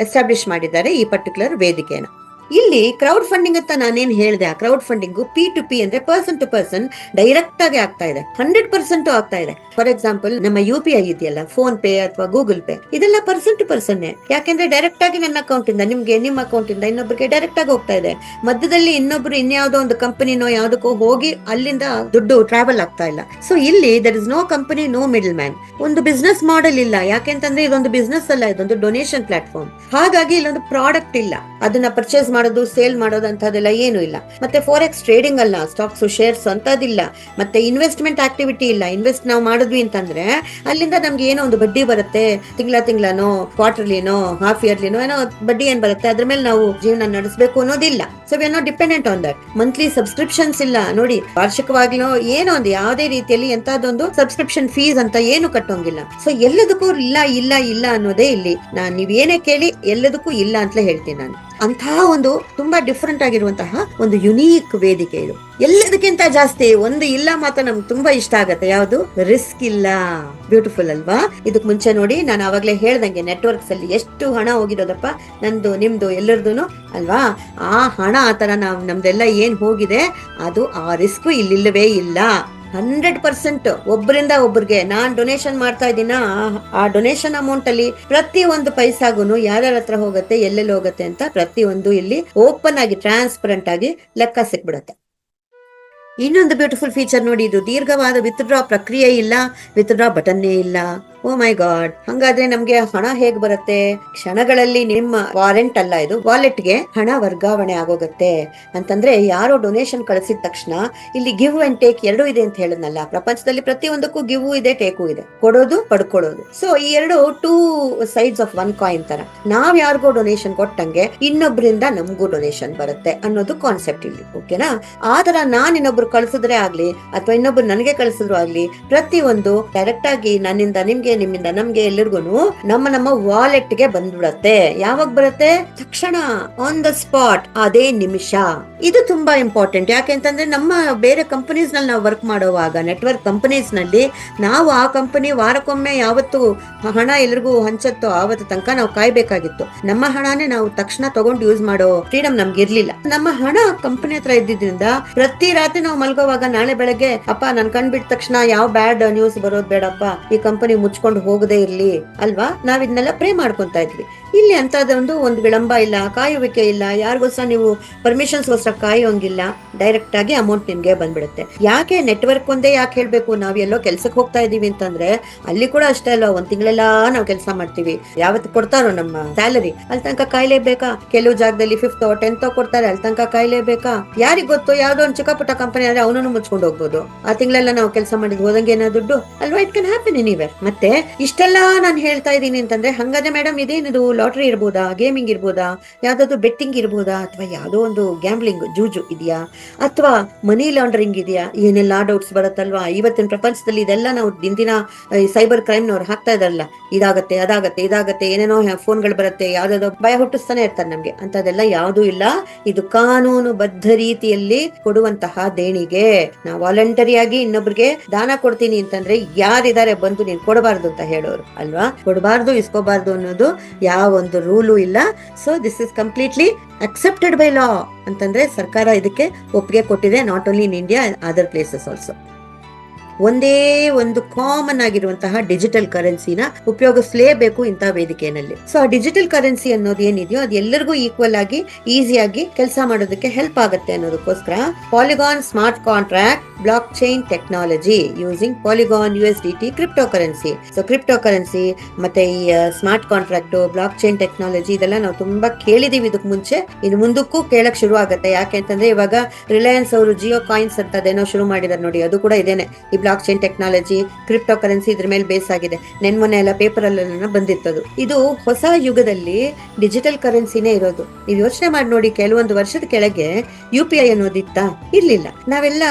ಎಸ್ಟಾಬ್ಲಿಷ್ ಮಾಡಿದ್ದಾರೆ ಈ ಪರ್ಟಿಕ್ಯುಲರ್ ವೇದಿಕೆನ. ಇಲ್ಲಿ ಕ್ರೌಡ್ ಫಂಡಿಂಗ್ ಅಂತ ನಾನೇನ್ ಹೇಳಿದೆ, ಆ ಕ್ರೌಡ್ ಫಂಡಿಂಗ್ P2P ಅಂದ್ರೆ ಪರ್ಸನ್ ಟು ಪರ್ಸನ್ ಡೈರೆಕ್ಟ್ ಆಗಿ ಆಗ್ತಾ ಇದೆ. 100% ಆಗ್ತಾ ಇದೆ. ಫಾರ್ ಎಕ್ಸಾಂಪಲ್ ನಮ್ಮ UPI ಇದೆಯಲ್ಲ, ಫೋನ್ ಪೇ ಅಥವಾ ಗೂಗಲ್ ಪೇ, ಇದೆಲ್ಲ ಪರ್ಸನ್ ಟು ಪರ್ಸನ್. ಯಾಕೆಂದ್ರೆ ಡೈರೆಕ್ಟ್ ಆಗಿ ನನ್ನ ಅಕೌಂಟ್ ಇಂದ ನಿಮ್ಗೆ, ನಿಮ್ಮ ಅಕೌಂಟ್ ಇಂದ ಇನ್ನೊಬ್ಬರಿಗೆ ಡೈರೆಕ್ಟ್ ಆಗಿ ಹೋಗ್ತಾ ಇದೆ. ಮಧ್ಯದಲ್ಲಿ ಇನ್ನೊಬ್ರು ಇನ್ಯಾವುದೋ ಒಂದು ಕಂಪನಿನೋ ಯಾವ್ದಕ್ಕೋ ಹೋಗಿ ಅಲ್ಲಿಂದ ದುಡ್ಡು ಟ್ರಾವೆಲ್ ಆಗ್ತಾ ಇಲ್ಲ. ಸೊ ಇಲ್ಲಿ there is no company, no middleman. ಒಂದು ಬಿಸ್ನೆಸ್ ಮಾಡೆಲ್ ಇಲ್ಲ. ಯಾಕೆಂತಂದ್ರೆ ಇದೊಂದು ಬಿಸ್ನೆಸ್ ಅಲ್ಲ, ಇದೊಂದು ಡೊನೇಷನ್ ಪ್ಲಾಟ್ಫಾರ್ಮ್. ಹಾಗಾಗಿ ಇಲ್ಲೊಂದು ಪ್ರಾಡಕ್ಟ್ ಇಲ್ಲ, ಅದನ್ನ ಪರ್ಚೇಸ್ ಮಾಡೋದು, ಸೇಲ್ ಮಾಡೋದು ಅಂತದೆಲ್ಲ ಏನು ಇಲ್ಲ. ಮತ್ತೆ ಫಾರೆಕ್ಸ್ ಟ್ರೇಡಿಂಗ್ ಅಲ್ಲ, ಸ್ಟಾಕ್ಸ್ ಶೇರ್ಸ್ ಅಂತದಿಲ್ಲ. ಮತ್ತೆ ಇನ್ವೆಸ್ಟ್ಮೆಂಟ್ ಆಕ್ಟಿವಿಟಿ ಇಲ್ಲ. ಇನ್ವೆಸ್ಟ್ ನಾವು ಮಾಡಿದ್ವಿ ಅಂತಂದ್ರೆ ಅಲ್ಲಿಂದ ನಮ್ಗೆ ಏನೋ ಒಂದು ಬಡ್ಡಿ ಬರುತ್ತೆ, ತಿಂಗಳನೋ ಕ್ವಾರ್ಟರ್ಲಿನೋ ಹಾಫ್ ಇಯರ್ಲಿನೋ ಏನೋ ಬಡ್ಡಿ ಏನ್ ಬರುತ್ತೆ, ಅದ್ರ ಮೇಲೆ ನಾವು ಜೀವನ ನಡೆಸಬೇಕು ಅನ್ನೋದಿಲ್ಲ. So we are not dependent on that. Monthly subscriptions ಇಲ್ಲ ನೋಡಿ, ವಾರ್ಷಿಕವಾಗ್ಲೂ ಏನೋ ಒಂದು ಯಾವುದೇ ರೀತಿಯಲ್ಲಿ ಎಂತದೊಂದು ಸಬ್ಸ್ಕ್ರಿಪ್ಷನ್ ಫೀಸ್ ಅಂತ ಏನು ಕಟ್ಟೋಂಗಿಲ್ಲ. ಸೊ ಎಲ್ಲದಕ್ಕೂ ಇಲ್ಲ ಅನ್ನೋದೇ ಇಲ್ಲಿ. ನೀವ್ ಏನೇ ಕೇಳಿ ಎಲ್ಲದಕ್ಕೂ ಇಲ್ಲ ಅಂತಲೇ ಹೇಳ್ತೀನಿ ನಾನು. ಅಂತಹ ಒಂದು ತುಂಬಾ ಡಿಫ್ರೆಂಟ್ ಆಗಿರುವಂತಹ ಒಂದು ಯುನೀಕ್ ವೇದಿಕೆ ಇದು. ಎಲ್ಲದಕ್ಕಿಂತ ಜಾಸ್ತಿ ಒಂದು ಇಲ್ಲ ಮಾತ್ರ ನಮ್ಗೆ ತುಂಬಾ ಇಷ್ಟ ಆಗತ್ತೆ, ಯಾವುದು? ರಿಸ್ಕ್ ಇಲ್ಲ. ಬ್ಯೂಟಿಫುಲ್ ಅಲ್ವಾ? ಇದಕ್ ಮುಂಚೆ ನೋಡಿ ನಾನು ಅವಾಗ್ಲೇ ಹೇಳ್ದಂಗೆ ನೆಟ್ವರ್ಕ್ಸ್ ಅಲ್ಲಿ ಎಷ್ಟು ಹಣ ಹೋಗಿರೋದಪ್ಪ, ನಂದು ನಿಮ್ದು ಎಲ್ಲರದು ಅಲ್ವಾ? ಆ ಹಣ ಆತರ ನಮ್ದೆಲ್ಲ ಏನ್ ಹೋಗಿದೆ ಅದು ಆ ರಿಸ್ಕ್ ಇಲ್ಲಿಲ್ಲವೇ ಇಲ್ಲ. 100% ಒಬ್ಬರಿಂದ ಒಬ್ಬರಿಗೆ ನಾನ್ ಡೊನೇಷನ್ ಮಾಡ್ತಾ ಇದ್ದೀನ, ಆ ಡೊನೇಷನ್ ಅಮೌಂಟ್ ಅಲ್ಲಿ ಪ್ರತಿ ಒಂದು ಪೈಸಾಗುನು ಯಾರ್ಯಾರ ಹತ್ರ ಹೋಗುತ್ತೆ, ಎಲ್ಲೆಲ್ಲಿ ಹೋಗುತ್ತೆ ಅಂತ ಪ್ರತಿಯೊಂದು ಇಲ್ಲಿ ಓಪನ್ ಆಗಿ ಟ್ರಾನ್ಸ್ಪರೆಂಟ್ ಆಗಿ ಲೆಕ್ಕ ಸಿಕ್ಬಿಡುತ್ತೆ. ಇನ್ನೊಂದು ಬ್ಯೂಟಿಫುಲ್ ಫೀಚರ್ ನೋಡಿ, ಇದು ದೀರ್ಘವಾದ ವಿತ್ಡ್ರಾ ಪ್ರಕ್ರಿಯೆ ಇಲ್ಲ, ವಿತ್ಡ್ರಾ ಬಟನ್ನೇ ಇಲ್ಲ. ಓ ಮೈ ಗಾಡ್, ಹಂಗಾದ್ರೆ ನಮ್ಗೆ ಹಣ ಹೇಗ್ ಬರುತ್ತೆ? ಕ್ಷಣಗಳಲ್ಲಿ ನಿಮ್ಮ ವಾರೆಂಟ್ ಅಲ್ಲ, ಇದು ವಾಲೆಟ್ಗೆ ಹಣ ವರ್ಗಾವಣೆ ಆಗೋಗುತ್ತೆ. ಅಂತಂದ್ರೆ ಯಾರೋ ಡೊನೇಷನ್ ಕಳಿಸಿದ ತಕ್ಷಣ ಇಲ್ಲಿ ಗಿವ್ ಅಂಡ್ ಟೇಕ್ ಎರಡೂ ಇದೆ ಅಂತ ಹೇಳದ್ನಲ್ಲ. ಪ್ರಪಂಚದಲ್ಲಿ ಪ್ರತಿಯೊಂದಕ್ಕೂ ಗಿವ್ ಇದೆ, ಟೇಕು ಇದೆ, ಕೊಡೋದು ಪಡ್ಕೊಳ್ಳೋದು. ಸೊ ಈ ಎರಡು two sides of one coin ತರ. ನಾವ್ ಯಾರಿಗೋ ಡೊನೇಷನ್ ಕೊಟ್ಟಂಗೆ ಇನ್ನೊಬ್ರಿಂದ ನಮಗೂ ಡೊನೇಷನ್ ಬರುತ್ತೆ ಅನ್ನೋದು ಕಾನ್ಸೆಪ್ಟ್ ಇಲ್ಲಿ. ಓಕೆನಾ? ಆತರ ನಾನ್ ಇನ್ನೊಬ್ರು ಕಳ್ಸಿದ್ರೆ ಆಗ್ಲಿ ಅಥವಾ ಇನ್ನೊಬ್ರು ನನಗೆ ಕಳ್ಸಿದ್ರು ಆಗ್ಲಿ, ಪ್ರತಿಯೊಂದು ಡೈರೆಕ್ಟ್ ಆಗಿ ನನ್ನಿಂದ ನಿಮ್ಗೆ, ನಿಮ್ಮಿಂದ ನಮ್ಗೆ, ಎಲ್ಲರಿಗೂ ನಮ್ಮ ವಾಲೆಟ್ ಗೆ ಬಂದ್ಬಿಡತ್ತೆ. ಯಾವಾಗ ಬರುತ್ತೆ? ತಕ್ಷಣ, ಆನ್ ದ ಸ್ಪಾಟ್, ಅದೇ ನಿಮಿಷ. ಇದು ತುಂಬಾ ಇಂಪಾರ್ಟೆಂಟ್. ಯಾಕೆಂತಂದ್ರೆ ನಮ್ಮ ಬೇರೆ ಕಂಪನೀಸ್ ನಲ್ಲಿ ನಾವು ವರ್ಕ್ ಮಾಡುವಾಗ, ನೆಟ್ವರ್ಕ್ ಕಂಪನೀಸ್ ನಲ್ಲಿ ನಾವು ಆ ಕಂಪನಿ ವಾರಕ್ಕೊಮ್ಮೆ ಯಾವತ್ತು ಹಣ ಎಲ್ರಿಗೂ ಹಂಚತ್ತೋ ಆವತ್ತು ತನಕ ನಾವು ಕಾಯ್ಬೇಕಾಗಿತ್ತು. ನಮ್ಮ ಹಣನೇ ನಾವು ತಕ್ಷಣ ತಗೊಂಡು ಯೂಸ್ ಮಾಡೋ ಫ್ರೀಡಮ್ ನಮ್ಗೆ ಇರ್ಲಿಲ್ಲ. ನಮ್ಮ ಹಣ ಕಂಪನಿ ಹತ್ರ ಇದ್ದಿದ್ರಿಂದ ಪ್ರತಿ ರಾತ್ರಿ ನಾವು ಮಲ್ಗೋವಾಗ ನಾಳೆ ಬೆಳಗ್ಗೆ ಅಪ್ಪ ನನ್ ಕಂಡ್ಬಿಟ್ಟ ತಕ್ಷಣ ಯಾವ ಬ್ಯಾಡ್ ನ್ಯೂಸ್ ಬರೋದ್ ಬೇಡಪ್ಪ, ಈ ಕಂಪನಿ ಮುಚ್ಕೊಂಡು ಹೋಗದೆ ಇರ್ಲಿ ಅಲ್ವಾ, ನಾವ್ ಇದನ್ನೆಲ್ಲ ಪ್ರೇ ಮಾಡ್ಕೊಂತ ಇದ್ವಿ. ಇಲ್ಲಿ ಅಂತದೊಂದು ಒಂದು ವಿಳಂಬ ಇಲ್ಲ, ಕಾಯುವಿಕೆ ಇಲ್ಲ, ಯಾರಿಗೋಸ್ಕರ ನೀವು ಪರ್ಮಿಷನ್ಸ್ಗೋಸ್ಕರ ಕಾಯೋಂಗಿಲ್ಲ. ಡೈರೆಕ್ಟ್ ಆಗಿ ಅಮೌಂಟ್ ನಿಮ್ಗೆ ಬಂದ್ಬಿಡುತ್ತೆ. ಯಾಕೆ ನೆಟ್ವರ್ಕ್ ಒಂದೇ ಯಾಕೆ ಹೇಳ್ಬೇಕು? ನಾವ್ ಎಲ್ಲೋ ಕೆಲ್ಸಕ್ಕೆ ಹೋಗ್ತಾ ಇದೀವಿ ಅಂತಂದ್ರೆ ಅಲ್ಲಿ ಕೂಡ ಅಷ್ಟೇ ಅಲ್ವಾ, ಒಂದ್ ತಿಂಗಳೆಲ್ಲ ನಾವು ಕೆಲಸ ಮಾಡ್ತೀವಿ, ಯಾವತ್ತು ಕೊಡ್ತಾರೋ ನಮ್ಮ ಸ್ಯಾಲರಿ ಅಲ್ಲಿ ತನಕ ಕಾಯ್ಲೇಬೇಕಾ? ಕೆಲವು ಜಾಗದಲ್ಲಿ 5th or 10th ಕೊಡ್ತಾರೆ, ಅಲ್ಲಿ ತನಕ ಕಾಯ್ಲೇಬೇಕಾ? ಯಾರಿಗ್ ಗೊತ್ತು, ಯಾವ್ದೋ ಒಂದು ಚಿಕ್ಕ ಪುಟ್ಟ ಕಂಪನಿ ಆದ್ರೆ ಅವನನ್ನು ಮುಚ್ಕೊಂಡು ಹೋಗ್ಬೋದು. ಆ ತಿಂಗಳೆಲ್ಲ ನಾವು ಕೆಲಸ ಮಾಡಿದ್ ಹೋದಂಗೆ ಏನೋ ದುಡ್ಡು ಅಲ್ವಾ? It can happen anywhere. ಮತ್ತೆ ಇಷ್ಟೆಲ್ಲ ನಾನು ಹೇಳ್ತಾ ಇದ್ದೀನಿ ಅಂತಂದ್ರೆ, ಹಂಗಾದ್ರೆ ಮೇಡಮ್ ಇದೇನಿದು ಲಾಟ್ರಿ ಇರ್ಬೋದಾ, ಗೇಮಿಂಗ್ ಇರ್ಬೋದಾ, ಯಾವ್ದಾದ್ರು ಬೆಟ್ಟಿಂಗ್ ಇರ್ಬೋದಾ, ಅಥವಾ ಯಾವ್ದೋ ಒಂದು ಗ್ಯಾಂಬ್ಲಿಂಗ್ ಜೂಜು ಇದೆಯಾ, ಅಥವಾ ಮನಿ ಲಾಂಡ್ರಿಂಗ್ ಇದೆಯಾ? ಏನೆಲ್ಲಾ ಡೌಟ್ಸ್ ಬರುತ್ತಲ್ವಾ. ಇವತ್ತಿನ ಪ್ರಪಂಚದಲ್ಲಿ ಇದೆಲ್ಲ ನಾವು ದಿನ ಸೈಬರ್ ಕ್ರೈಮ್ ನವ್ರು ಹಾಕ್ತಾ ಇದಾರಲ್ಲ, ಇದಾಗತ್ತೆ ಅದಾಗತ್ತೆ ಇದಾಗತ್ತೆ, ಏನೇನೋ ಫೋನ್ಗಳು ಬರುತ್ತೆ, ಯಾವ್ದಾದ್ರು ಭಯ ಹುಟ್ಟಿಸ್ತಾನೆ ಇರ್ತಾರೆ ನಮ್ಗೆ. ಅಂತದೆಲ್ಲ ಯಾವ್ದೂ ಇಲ್ಲ. ಇದು ಕಾನೂನು ಬದ್ಧ ರೀತಿಯಲ್ಲಿ ಕೊಡುವಂತಹ ದೇಣಿಗೆ. ನಾವು ವಾಲಂಟರಿಯಾಗಿ ಇನ್ನೊಬ್ರಿಗೆ ದಾನ ಕೊಡ್ತೀನಿ ಅಂತಂದ್ರೆ ಯಾರಿದ್ದಾರೆ ಬಂದು ನೀನ್ ಕೊಡಬಾರ್ದು ಅಂತ ಹೇಳೋರು ಅಲ್ವಾ? ಕೊಡಬಾರ್ದು, ಇಸ್ಕೋಬಾರ್ದು ಅನ್ನೋದು ಯಾವ ಒಂದು ರೂಲು ಇಲ್ಲ. So this is completely accepted by ಲಾ ಅಂತಂದ್ರೆ ಸರ್ಕಾರ ಇದಕ್ಕೆ ಒಪ್ಪಿಗೆ ಕೊಟ್ಟಿದೆ. Not only in India, other places also. ಒಂದೇ ಒಂದು ಕಾಮನ್ ಆಗಿರುವಂತಹ ಡಿಜಿಟಲ್ ಕರೆನ್ಸಿನ ಉಪಯೋಗಿಸಲೇಬೇಕು ಇಂತಹ ವೇದಿಕೆಯಲ್ಲಿ. ಸೊ ಆ ಡಿಜಿಟಲ್ ಕರೆನ್ಸಿ ಅನ್ನೋದು ಏನಿದೆಯೋ ಅದು ಎಲ್ಲರಿಗೂ ಈಕ್ವಲ್ ಆಗಿ ಈಸಿಯಾಗಿ ಕೆಲಸ ಮಾಡೋದಕ್ಕೆ ಹೆಲ್ಪ್ ಆಗುತ್ತೆ ಅನ್ನೋದಕ್ಕೋಸ್ಕರ Polygon smart contract blockchain technology using Polygon USDT cryptocurrency. So cryptocurrency ಮತ್ತೆ ಈ smart contract, blockchain technology ಇದೆಲ್ಲ ನಾವು ತುಂಬಾ ಕೇಳಿದೀವಿ ಇದಕ್ ಮುಂಚೆ, ಇನ್ನು ಮುಂದಕ್ಕೂ ಕೇಳಕ್ ಶುರು ಆಗುತ್ತೆ. ಯಾಕೆ ಅಂತಂದ್ರೆ ಇವಾಗ ರಿಲಯನ್ಸ್ ಅವರು ಜಿಯೋ ಕಾಯಿನ್ಸ್ ಅಂತ ಅದೇನೋ ಶುರು ಮಾಡಿದಾರೆ ನೋಡಿ, ಅದು ಕೂಡ ಇದೇನೆ. ಈ blockchain technology, cryptocurrency ಇದ್ರ ಮೇಲೆ ಬೇಸ್ ಆಗಿದೆ. ನೆನ್ಮೊನ್ನೆ ಎಲ್ಲ ಪೇಪರ್ ಅಲ್ಲೆಲ್ಲ ಬಂದಿತ್ತದು. ಇದು ಹೊಸ ಯುಗದಲ್ಲಿ ಡಿಜಿಟಲ್ ಕರೆನ್ಸಿನೇ ಇರೋದು. ನೀವು ಯೋಚನೆ ಮಾಡಿ ನೋಡಿ, ಕೆಲವೊಂದು ವರ್ಷದ ಕೆಳಗೆ UPI ಅನ್ನೋದಿತ್ತಾ? ಇರ್ಲಿಲ್ಲ. ನಾವೆಲ್ಲ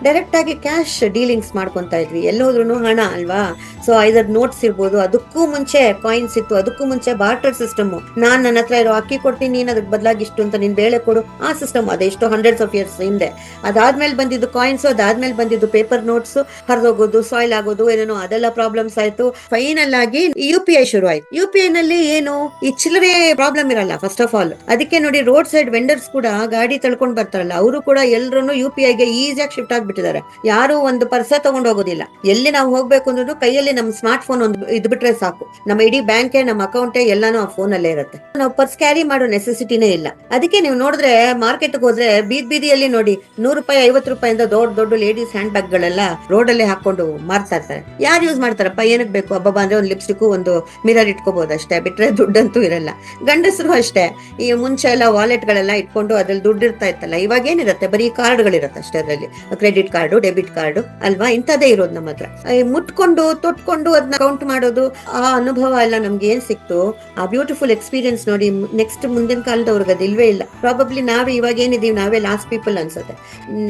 ಡೈರೆಕ್ಟ್ ಆಗಿ ಕ್ಯಾಶ್ ಡೀಲಿಂಗ್ಸ್ ಮಾಡ್ಕೊಂತ ಇದ್ವಿ, ಎಲ್ಲೋದ್ರೂ ಹಣ ಅಲ್ವಾ? ಸೊ ಐದರ್ ನೋಟ್ಸ್ ಇರ್ಬೋದು, ಅದಕ್ಕೂ ಮುಂಚೆ ಕಾಯಿನ್ಸ್ ಇತ್ತು, ಅದಕ್ಕೂ ಮುಂಚೆ ಬಾರ್ಟರ್ ಸಿಸ್ಟಮ್. ನಾನ್ ನನ್ನ ಹತ್ರ ಇರೋ ಅಕ್ಕಿ ಕೊಡ್ತೀನಿ, ನೀನ್ ಅದಕ್ಕೆ ಬದಲಾಗಿ ಇಷ್ಟು ಅಂತ ನಿನ್ ಬೇಳೆ ಕೊಡು, ಆ ಸಿಸ್ಟಮ್ ಅದೆಷ್ಟೋ ಹಂಡ್ರೆಡ್ಸ್ ಆಫ್ ಇಯರ್ಸ್ ಹಿಂದೆ. ಅದಾದ್ಮೇಲೆ ಬಂದಿದ್ದು ಕಾಯಿನ್ಸ್, ಅದಾದ್ಮೇಲೆ ಬಂದಿದ್ದು ಪೇಪರ್ ನೋಟ್ಸ್, ಹರಿದೋಗೋದು, ಸಾಯಿಲ್ ಆಗೋದು, ಏನೇನೋ ಅದೆಲ್ಲ ಪ್ರಾಬ್ಲಮ್ಸ್ ಆಯ್ತು. ಫೈನಲ್ ಆಗಿ UPI ಶುರು ಆಯ್ತು. UPI ನಲ್ಲಿ ಏನು ಈ ಚಿಲ್ಲರೆ ಪ್ರಾಬ್ಲಮ್ ಇರಲ್ಲ ಫಸ್ಟ್ ಆಫ್ ಆಲ್. ಅದಕ್ಕೆ ನೋಡಿ ರೋಡ್ ಸೈಡ್ ವೆಂಡರ್ಸ್ ಕೂಡ ಗಾಡಿ ತಳ್ಕೊಂಡ್ ಬರ್ತಾರಲ್ಲ, ಅವರು ಕೂಡ ಎಲ್ರು UPI ಗೆ ಈಸಿಯಾಗಿ ಶಿಫ್ಟ್ ಆಗ್ಬಿಟ್ಟಿದ್ದಾರೆ. ಯಾರು ಒಂದು ಪರ್ಸ ತಗೊಂಡ್ ಹೋಗೋದಿಲ್ಲ. ಎಲ್ಲಿ ನಾವು ಹೋಗ್ಬೇಕು ಅಂದ್ರೂ ಕೈಯಲ್ಲಿ ನಮ್ಮ ಸ್ಮಾರ್ಟ್ ಫೋನ್ ಒಂದು ಇದ್ಬಿಟ್ರೆ ಸಾಕು, ನಮ್ಮ ಇಡೀ ಬ್ಯಾಂಕ್ ನಮ್ಮ ಅಕೌಂಟ್ ಎಲ್ಲಾನು ಆ ಫೋನ್ ಅಲ್ಲೇ ಇರುತ್ತೆ. ನಾವು ಪರ್ಸ್ ಕ್ಯಾರಿ ಮಾಡೋ ನೆಸೆಸಿಟಿನೇ ಇಲ್ಲ. ಅದಕ್ಕೆ ನೀವು ನೋಡಿದ್ರೆ ಮಾರ್ಕೆಟ್ ಹೋದ್ರೆ ಬೀದಿಯಲ್ಲಿ ನೋಡಿ ₹100 ₹50 ದೊಡ್ಡ ದೊಡ್ಡ ಲೇಡೀಸ್ ಹ್ಯಾಂಡ್ ಬ್ಯಾಗ್ ಗಳೆಲ್ಲ ರೋಡ್ ಅಲ್ಲೇ ಹಾಕೊಂಡು ಮಾರ್ತಾ ಇರ್ತಾರೆ. ಯಾರು ಯೂಸ್ ಮಾಡ್ತಾರಪ್ಪ? ಏನಕ್ಕೆ ಬೇಕು? ಹಬ್ಬ ಅಂದ್ರೆ ಒಂದು ಲಿಪ್ಸ್ಟಿಕ್, ಒಂದು ಮಿರರ್ ಇಟ್ಕೋಬಹುದು ಅಷ್ಟೇ, ಬಿಟ್ರೆ ದುಡ್ಡಂತೂ ಇರಲ್ಲ. ಗಂಡಸರು ಅಷ್ಟೇ. ಈ ಮುಂಚೆ ಎಲ್ಲ ವಾಲೆಟ್ ಗಳೆಲ್ಲ ಇಟ್ಕೊಂಡು ಅದ್ರಲ್ಲಿ ದುಡ್ಡು ಇರ್ತಾ ಇತ್ತಲ್ಲ, ಇವಾಗ ಏನಿರುತ್ತೆ? ಬರೀ ಕಾರ್ಡ್ಗಳಿರತ್ತೆ ಅಷ್ಟೇ. ಅದರಲ್ಲಿ ಕ್ರೆಡಿಟ್ ಕಾರ್ಡು, ಡೆಬಿಟ್ ಕಾರ್ಡು ಅಲ್ವಾ, ಇಂಥದ್ದೇ ಇರೋದು ನಮ್ಮ ಹತ್ರ. ಮುಟ್ಕೊಂಡು ತೊಟ್ಕೊಂಡು ಅದನ್ನ ಕೌಂಟ್ ಮಾಡೋದು, ಆ ಅನುಭವ ಎಲ್ಲ ನಮ್ಗೆ ಏನ್ ಸಿಕ್ತು, ಆ ಬ್ಯೂಟಿಫುಲ್ ಎಕ್ಸ್ಪೀರಿಯನ್ಸ್ ನೋಡಿ ನೆಕ್ಸ್ಟ್ ಮುಂದಿನ ಕಾಲದವ್ರಿಗೆ ಅದು ಇಲ್ವೇ ಇಲ್ಲ. ಪ್ರಾಬಬ್ಲಿ ನಾವೇ ಇವಾಗ ಏನಿದೀವಿ, ನಾವೇ ಲಾಸ್ಟ್ ಪೀಪಲ್ ಅನ್ಸುತ್ತೆ.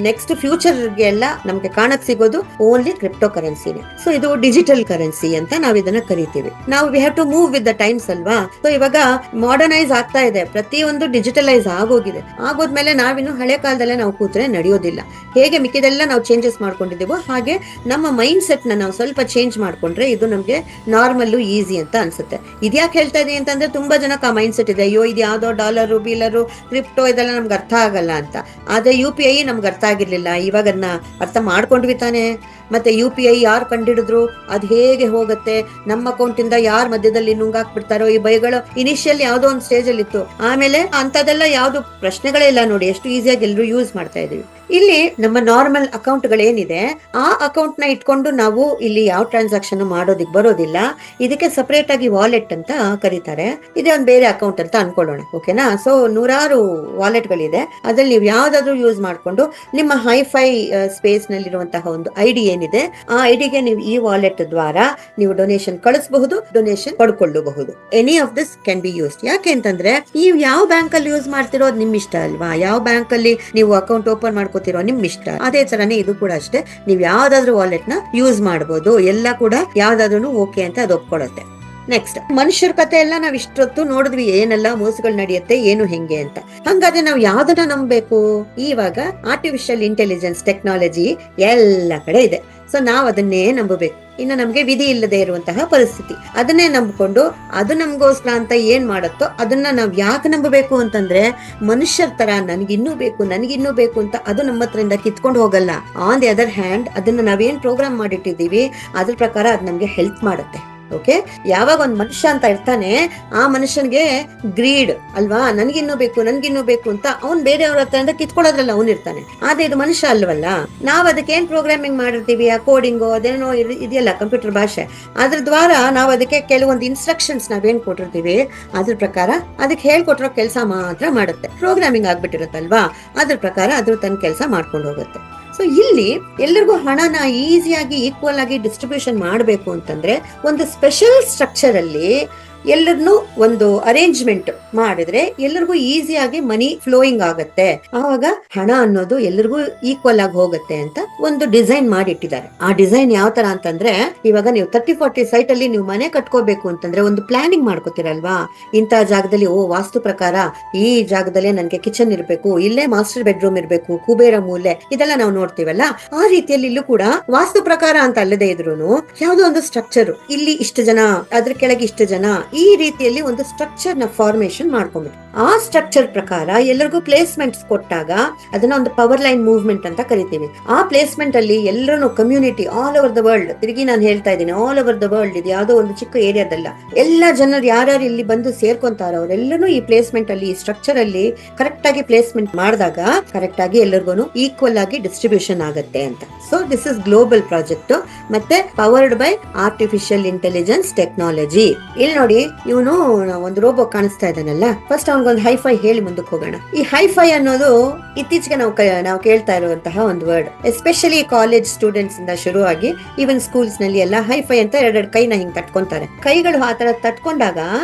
ನೆಕ್ಸ್ಟ್ ಫ್ಯೂಚರ್ಗೆ ಎಲ್ಲ ನಮ್ಗೆ ಕಾಣಕ್ ಸಿಗೋದು ಓನ್ಲಿ ಕ್ರಿಪ್ಟೋ ಕರೆನ್ಸಿನೇ. ಸೊ ಇದು ಡಿಜಿಟಲ್ ಕರೆನ್ಸಿ ಅಂತ ನಾವ್ ಇದನ್ನ ಕರಿತೀವಿ. ನಾವು we have to move with the times ಅಲ್ವಾ? ಸೊ ಇವಾಗ ಮಾಡರ್ನೈಸ್ ಆಗ್ತಾ ಇದೆ, ಪ್ರತಿಯೊಂದು ಡಿಜಿಟಲೈಸ್ ಆಗೋಗಿದೆ. ಆಗೋದ್ಮೇಲೆ ನಾವಿನ್ನು ಹಳೆ ಕಾಲದಲ್ಲೇ ನಾವು ಕೂತ್ರೆ ನಡೆಯೋದಿಲ್ಲ. ಹೇಗೆ ಮಿಕ್ಕಿದೆಲ್ಲ ನಾವು ಚೇಂಜಸ್ ಮಾಡ್ಕೊಂಡಿದ್ದೀವೋ ಹಾಗೆ ನಮ್ಮ ಮೈಂಡ್ ಸೆಟ್ ನ ನಾವು ಸ್ವಲ್ಪ ಚೇಂಜ್ ಮಾಡ್ಕೊಂಡ್ರೆ ಇದು ನಮ್ಗೆ ನಾರ್ಮಲ್ ಈಸಿ ಅಂತ ಅನ್ಸುತ್ತೆ. ಇದ್ಯಾಕೆ ಹೇಳ್ತಾ ಇದೀನಿ ಅಂತಂದ್ರೆ, ತುಂಬಾ ಜನಕ್ಕೆ ಆ ಮೈಂಡ್ ಸೆಟ್ ಇದೆ, ಅಯ್ಯೋ ಇದು ಯಾವ್ದೋ ಡಾಲರು, ಬೀಲರು, ಕ್ರಿಪ್ಟೋ ಇದೆಲ್ಲ ನಮ್ಗೆ ಅರ್ಥ ಆಗಲ್ಲ ಅಂತ. ಆದ್ರೆ UPI ನಮ್ಗೆ ಅರ್ಥ ಆಗಿರ್ಲಿಲ್ಲ, ಇವಾಗ ಅದನ್ನ ಅರ್ಥ ಮಾಡ್ಕೊಂಡ್ವಿ ತಾನೆ. ಮತ್ತೆ UPI ಯಾರು ಕಂಡಿಡಿದ್ರು, ಅದ್ ಹೇಗೆ ಹೋಗುತ್ತೆ, ನಮ್ಮ ಅಕೌಂಟ್ ಇಂದ ಯಾರ್ ಮಧ್ಯದಲ್ಲಿ ನುಂಗಾಕ್ಬಿಡ್ತಾರೋ, ಈ ಭಯಗಳು ಇನಿಷಿಯಲ್ ಯಾವ್ದೋ ಒಂದು ಸ್ಟೇಜ್ ಅಲ್ಲಿ ಇತ್ತು. ಆಮೇಲೆ ಅಂತದೆಲ್ಲ ಯಾವ್ದು ಪ್ರಶ್ನೆಗಳೇ ಇಲ್ಲ ನೋಡಿ, ಎಷ್ಟು ಈಸಿಯಾಗಿ ಎಲ್ಲರೂ ಯೂಸ್ ಮಾಡ್ತಾ ಇದೀವಿ. ಇಲ್ಲಿ ನಮ್ಮ ನಾರ್ಮಲ್ ಅಕೌಂಟ್ ಗಳೇನಿದೆ, ಆ ಅಕೌಂಟ್ ನ ಇಟ್ಕೊಂಡು ನಾವು ಇಲ್ಲಿ ಯಾವ ಟ್ರಾನ್ಸಾಕ್ಷನ್ ಮಾಡೋದಿಕ್ ಬರೋದಿಲ್ಲ. ಇದಕ್ಕೆ ಸಪರೇಟ್ ಆಗಿ ವಾಲೆಟ್ ಅಂತ ಕರೀತಾರೆ. ಇದೇ ಒಂದು ಬೇರೆ ಅಕೌಂಟ್ ಅಂತ ಅನ್ಕೊಳ್ಳೋಣ, ಓಕೆನಾ. ಸೊ ನೂರಾರು ವಾಲೆಟ್ ಗಳಿದೆ, ಅದ್ರಲ್ಲಿ ನೀವು ಯಾವ್ದಾದ್ರು ಯೂಸ್ ಮಾಡ್ಕೊಂಡು ನಿಮ್ಮ ಹೈಫೈ ಸ್ಪೇಸ್ ನಲ್ಲಿರುವಂತಹ ಒಂದು ID ಏನಿದೆ, ಆ ಐಡಿಗೆ ನೀವು ಈ ವಾಲೆಟ್ ದ್ವಾರ ನೀವು ಡೊನೇಷನ್ ಕಳಿಸಬಹುದು, ಡೊನೇಷನ್ ಪಡ್ಕೊಳ್ಳಬಹುದು. Any of this can be used. ಯಾಕೆ ಅಂತಂದ್ರೆ ನೀವು ಯಾವ ಬ್ಯಾಂಕ್ ಅಲ್ಲಿ ಯೂಸ್ ಮಾಡ್ತಿರೋದು ನಿಮ್ ಇಷ್ಟ ಅಲ್ವಾ, ಯಾವ ಬ್ಯಾಂಕ್ ಅಲ್ಲಿ ನೀವು ಅಕೌಂಟ್ ಓಪನ್ ಮಾಡ್ಕೋತಿರೋ ನಿಮ್ ಇಷ್ಟ. ಅದೇ ತರನೇ ಇದು ಕೂಡ ಅಷ್ಟೇ, ನೀವು ಯಾವ್ದಾದ್ರು ವಾಲೆಟ್ ನ ಯೂಸ್ ಮಾಡಬಹುದು. ಎಲ್ಲ ಕೂಡ ಯಾವ್ದಾದ್ರು ಓಕೆ ಅಂತ ಅದು ಒಪ್ಕೊಳ್ಳುತ್ತೆ. ನೆಕ್ಸ್ಟ್, ಮನುಷ್ಯರ ಕತೆ ಎಲ್ಲ ನಾವ್ ಇಷ್ಟೊತ್ತು ನೋಡಿದ್ವಿ, ಏನೆಲ್ಲ ಮೋಸಗಳು ನಡೆಯುತ್ತೆ, ಏನು ಹೆಂಗೆ ಅಂತ. ಹಂಗಾದ್ರೆ ನಾವು ಯಾವ್ದನ್ನ ನಂಬಬೇಕು? ಇವಾಗ ಆರ್ಟಿಫಿಷಿಯಲ್ ಇಂಟೆಲಿಜೆನ್ಸ್ ಟೆಕ್ನಾಲಜಿ ಎಲ್ಲ ಕಡೆ ಇದೆ. ಸೊ ನಾವ್ ಅದನ್ನೇ ನಂಬಬೇಕು. ಇನ್ನು ನಮ್ಗೆ ವಿಧಿ ಇಲ್ಲದೆ ಇರುವಂತಹ ಪರಿಸ್ಥಿತಿ, ಅದನ್ನೇ ನಂಬಿಕೊಂಡು ಅದು ನಮ್ಗೋಸ್ಕರ ಅಂತ ಏನ್ ಮಾಡುತ್ತೋ ಅದನ್ನ ನಾವ್ ಯಾಕೆ ನಂಬಬೇಕು ಅಂತಂದ್ರೆ, ಮನುಷ್ಯರ ತರ ನನ್ಗಿನ್ನೂ ಬೇಕು ಅಂತ ಅದು ನಮ್ಮ ಹತ್ರದಿಂದ ಕಿತ್ಕೊಂಡು ಹೋಗಲ್ಲ. ಆನ್ ದಿ ಅದರ್ ಹ್ಯಾಂಡ್, ಅದನ್ನ ನಾವೇನ್ ಪ್ರೋಗ್ರಾಮ್ ಮಾಡಿಟ್ಟಿದ್ದೀವಿ ಅದ್ರ ಪ್ರಕಾರ ಅದ್ ನಮ್ಗೆ ಹೆಲ್ಪ್ ಮಾಡುತ್ತೆ. ಓಕೆ, ಯಾವಾಗ ಒಂದ್ ಮನುಷ್ಯ ಅಂತ ಇರ್ತಾನೆ, ಆ ಮನುಷ್ಯನ್ಗೆ ಗ್ರೀಡ್ ಅಲ್ವಾ, ನನ್ಗಿನ್ನೂ ಬೇಕು ಅಂತ ಅವ್ನ್ ಬೇರೆಯವ್ರ ಹತ್ರ ಕಿತ್ಕೊಳ್ಳೋದ್ರಲ್ಲ ಅವ್ನ್ ಇರ್ತಾನೆ. ಆದ್ರೆ ಇದು ಮನುಷ್ಯ ಅಲ್ವಲ್ಲ. ನಾವ್ ಅದಕ್ಕೆ ಏನ್ ಪ್ರೋಗ್ರಾಮಿಂಗ್ ಮಾಡಿರ್ತೀವಿ, ಆ ಕೋಡಿಂಗು ಅದೇನೋ ಇದೆಯಲ್ಲ ಕಂಪ್ಯೂಟರ್ ಭಾಷೆ, ಅದ್ರ ದ್ವಾರ ನಾವ್ ಅದಕ್ಕೆ ಕೆಲವೊಂದು ಇನ್ಸ್ಟ್ರಕ್ಷನ್ಸ್ ನಾವೇನ್ ಕೊಟ್ಟಿರ್ತೀವಿ ಅದ್ರ ಪ್ರಕಾರ ಅದಕ್ಕೆ ಹೇಳ್ಕೊಟ್ಟಿರೋ ಕೆಲಸ ಮಾತ್ರ ಮಾಡುತ್ತೆ. ಪ್ರೋಗ್ರಾಮಿಂಗ್ ಆಗ್ಬಿಟ್ಟಿರುತ್ತಲ್ವಾ, ಅದ್ರ ಪ್ರಕಾರ ಅದ್ರ ತನ್ನ ಕೆಲಸ ಮಾಡ್ಕೊಂಡು ಹೋಗುತ್ತೆ. ಸೊ ಇಲ್ಲಿ ಎಲ್ಲರಿಗೂ ಹಣನ ಈಸಿಯಾಗಿ ಈಕ್ವಲ್ ಆಗಿ ಡಿಸ್ಟ್ರಿಬ್ಯೂಷನ್ ಮಾಡಬೇಕು ಅಂತಂದ್ರೆ, ಒಂದು ಸ್ಪೆಷಲ್ ಸ್ಟ್ರಕ್ಚರ್ ಅಲ್ಲಿ ಎಲ್ಲರನ್ನು ಒಂದು ಅರೇಂಜ್ಮೆಂಟ್ ಮಾಡಿದ್ರೆ ಎಲ್ಲರಿಗೂ ಈಸಿಯಾಗಿ ಮನಿ ಫ್ಲೋಯಿಂಗ್ ಆಗತ್ತೆ. ಆವಾಗ ಹಣ ಅನ್ನೋದು ಎಲ್ಲರಿಗೂ ಈಕ್ವಲ್ ಆಗಿ ಹೋಗುತ್ತೆ ಅಂತ ಒಂದು ಡಿಸೈನ್ ಮಾಡಿಟ್ಟಿದ್ದಾರೆ. ಆ ಡಿಸೈನ್ ಯಾವ ತರ ಅಂತಂದ್ರೆ, ಇವಾಗ ನೀವು 30-40 ಸೈಟ್ ಅಲ್ಲಿ ನೀವು ಮನೆ ಕಟ್ಕೋಬೇಕು ಅಂತಂದ್ರೆ ಒಂದು ಪ್ಲಾನಿಂಗ್ ಮಾಡ್ಕೋತಿರಲ್ವಾ. ಇಂತ ಜಾಗದಲ್ಲಿ ವಾಸ್ತು ಪ್ರಕಾರ ಈ ಜಾಗದಲ್ಲೇ ನನ್ಗೆ ಕಿಚನ್ ಇರ್ಬೇಕು, ಇಲ್ಲೇ ಮಾಸ್ಟರ್ ಬೆಡ್ರೂಮ್ ಇರ್ಬೇಕು, ಕುಬೇರ ಮೂಲೆ, ಇದೆಲ್ಲ ನಾವು ನೋಡ್ತೀವಲ್ಲ. ಆ ರೀತಿಯಲ್ಲಿ ಇಲ್ಲೂ ಕೂಡ ವಾಸ್ತು ಪ್ರಕಾರ ಅಂತ ಅಲ್ಲದೆ ಇದ್ರೂನು ಯಾವ್ದೋ ಒಂದು ಸ್ಟ್ರಕ್ಚರ್, ಇಲ್ಲಿ ಇಷ್ಟು ಜನ, ಅದ್ರ ಕೆಳಗೆ ಇಷ್ಟು ಜನ, ಈ ರೀತಿಯಲ್ಲಿ ಒಂದು ಸ್ಟ್ರಕ್ಚರ್ ನ ಫಾರ್ಮೇಶನ್ ಮಾಡ್ಕೊಂಡ್ಬಿಟ್ಟು ಆ ಸ್ಟ್ರಕ್ಚರ್ ಪ್ರಕಾರ ಎಲ್ಲರಿಗೂ ಪ್ಲೇಸ್ಮೆಂಟ್ಸ್ ಕೊಟ್ಟಾಗ ಅದನ್ನ ಒಂದು ಪವರ್ ಲೈನ್ ಮೂವ್ಮೆಂಟ್ ಅಂತ ಕರಿತೀವಿ. ಆ ಪ್ಲೇಸ್ಮೆಂಟ್ ಅಲ್ಲಿ ಎಲ್ಲರೂ community all over the world, ತಿರುಗಿ ನಾನು ಹೇಳ್ತಾ ಇದ್ದೀನಿ ಆಲ್ ಓವರ್ ದ ವರ್ಲ್ಡ್, ಇದು ಯಾವುದೋ ಒಂದು ಚಿಕ್ಕ ಏರಿಯಾದಲ್ಲ, ಎಲ್ಲ ಜನರು ಯಾರ್ಯಾರು ಇಲ್ಲಿ ಬಂದು ಸೇರ್ಕೊಂತಾರೋ ಅವರೆಲ್ಲರೂ ಈ ಪ್ಲೇಸ್ಮೆಂಟ್ ಅಲ್ಲಿ, ಈ ಸ್ಟ್ರಕ್ಚರ್ ಅಲ್ಲಿ ಕರೆಕ್ಟ್ ಆಗಿ ಪ್ಲೇಸ್ಮೆಂಟ್ ಮಾಡಿದಾಗ ಕರೆಕ್ಟ್ ಆಗಿ ಎಲ್ಲರಿಗೂ ಈಕ್ವಲ್ ಆಗಿ ಡಿಸ್ಟ್ರಿಬ್ಯೂಷನ್ ಆಗುತ್ತೆ ಅಂತ. So this is global project, ಮತ್ತೆ powered by artificial intelligence technology. ಇಲ್ಲಿ ನೋಡಿ, ಇವನು ಒಂದು ರೋಬೋ ಕಾಣಿಸ್ತಾ ಇದ್ದಾನಲ್ಲ, ಫಸ್ಟ್ ಅವ್ನಿಗೊಂದು ಹೈಫೈ ಹೇಳಿ ಮುಂದಕ್ಕೆ ಹೋಗೋಣ. ಈ ಹೈಫೈ ಅನ್ನೋದು ಇತ್ತೀಚೆಗೆ ನಾವು ಕೇಳ್ತಾ ಇರುವಂತಹ ಒಂದು ವರ್ಡ್, ಎಸ್ಪೆಷಲಿ ಕಾಲೇಜ್ ಸ್ಟೂಡೆಂಟ್ಸ್ ಇಂದ ಶುರುವಾಗಿ ಈವನ್ ಸ್ಕೂಲ್ಸ್ ನಲ್ಲಿ ಎಲ್ಲ ಹೈಫೈ ಅಂತ ಎರಡೆರಡು ಕೈನ ಹಿಂಗ್ ತಟ್ಕೊಂತಾರೆ. ಕೈಗಳು ಆ ತರ ತಟ್ಕೊಂಡಾಗ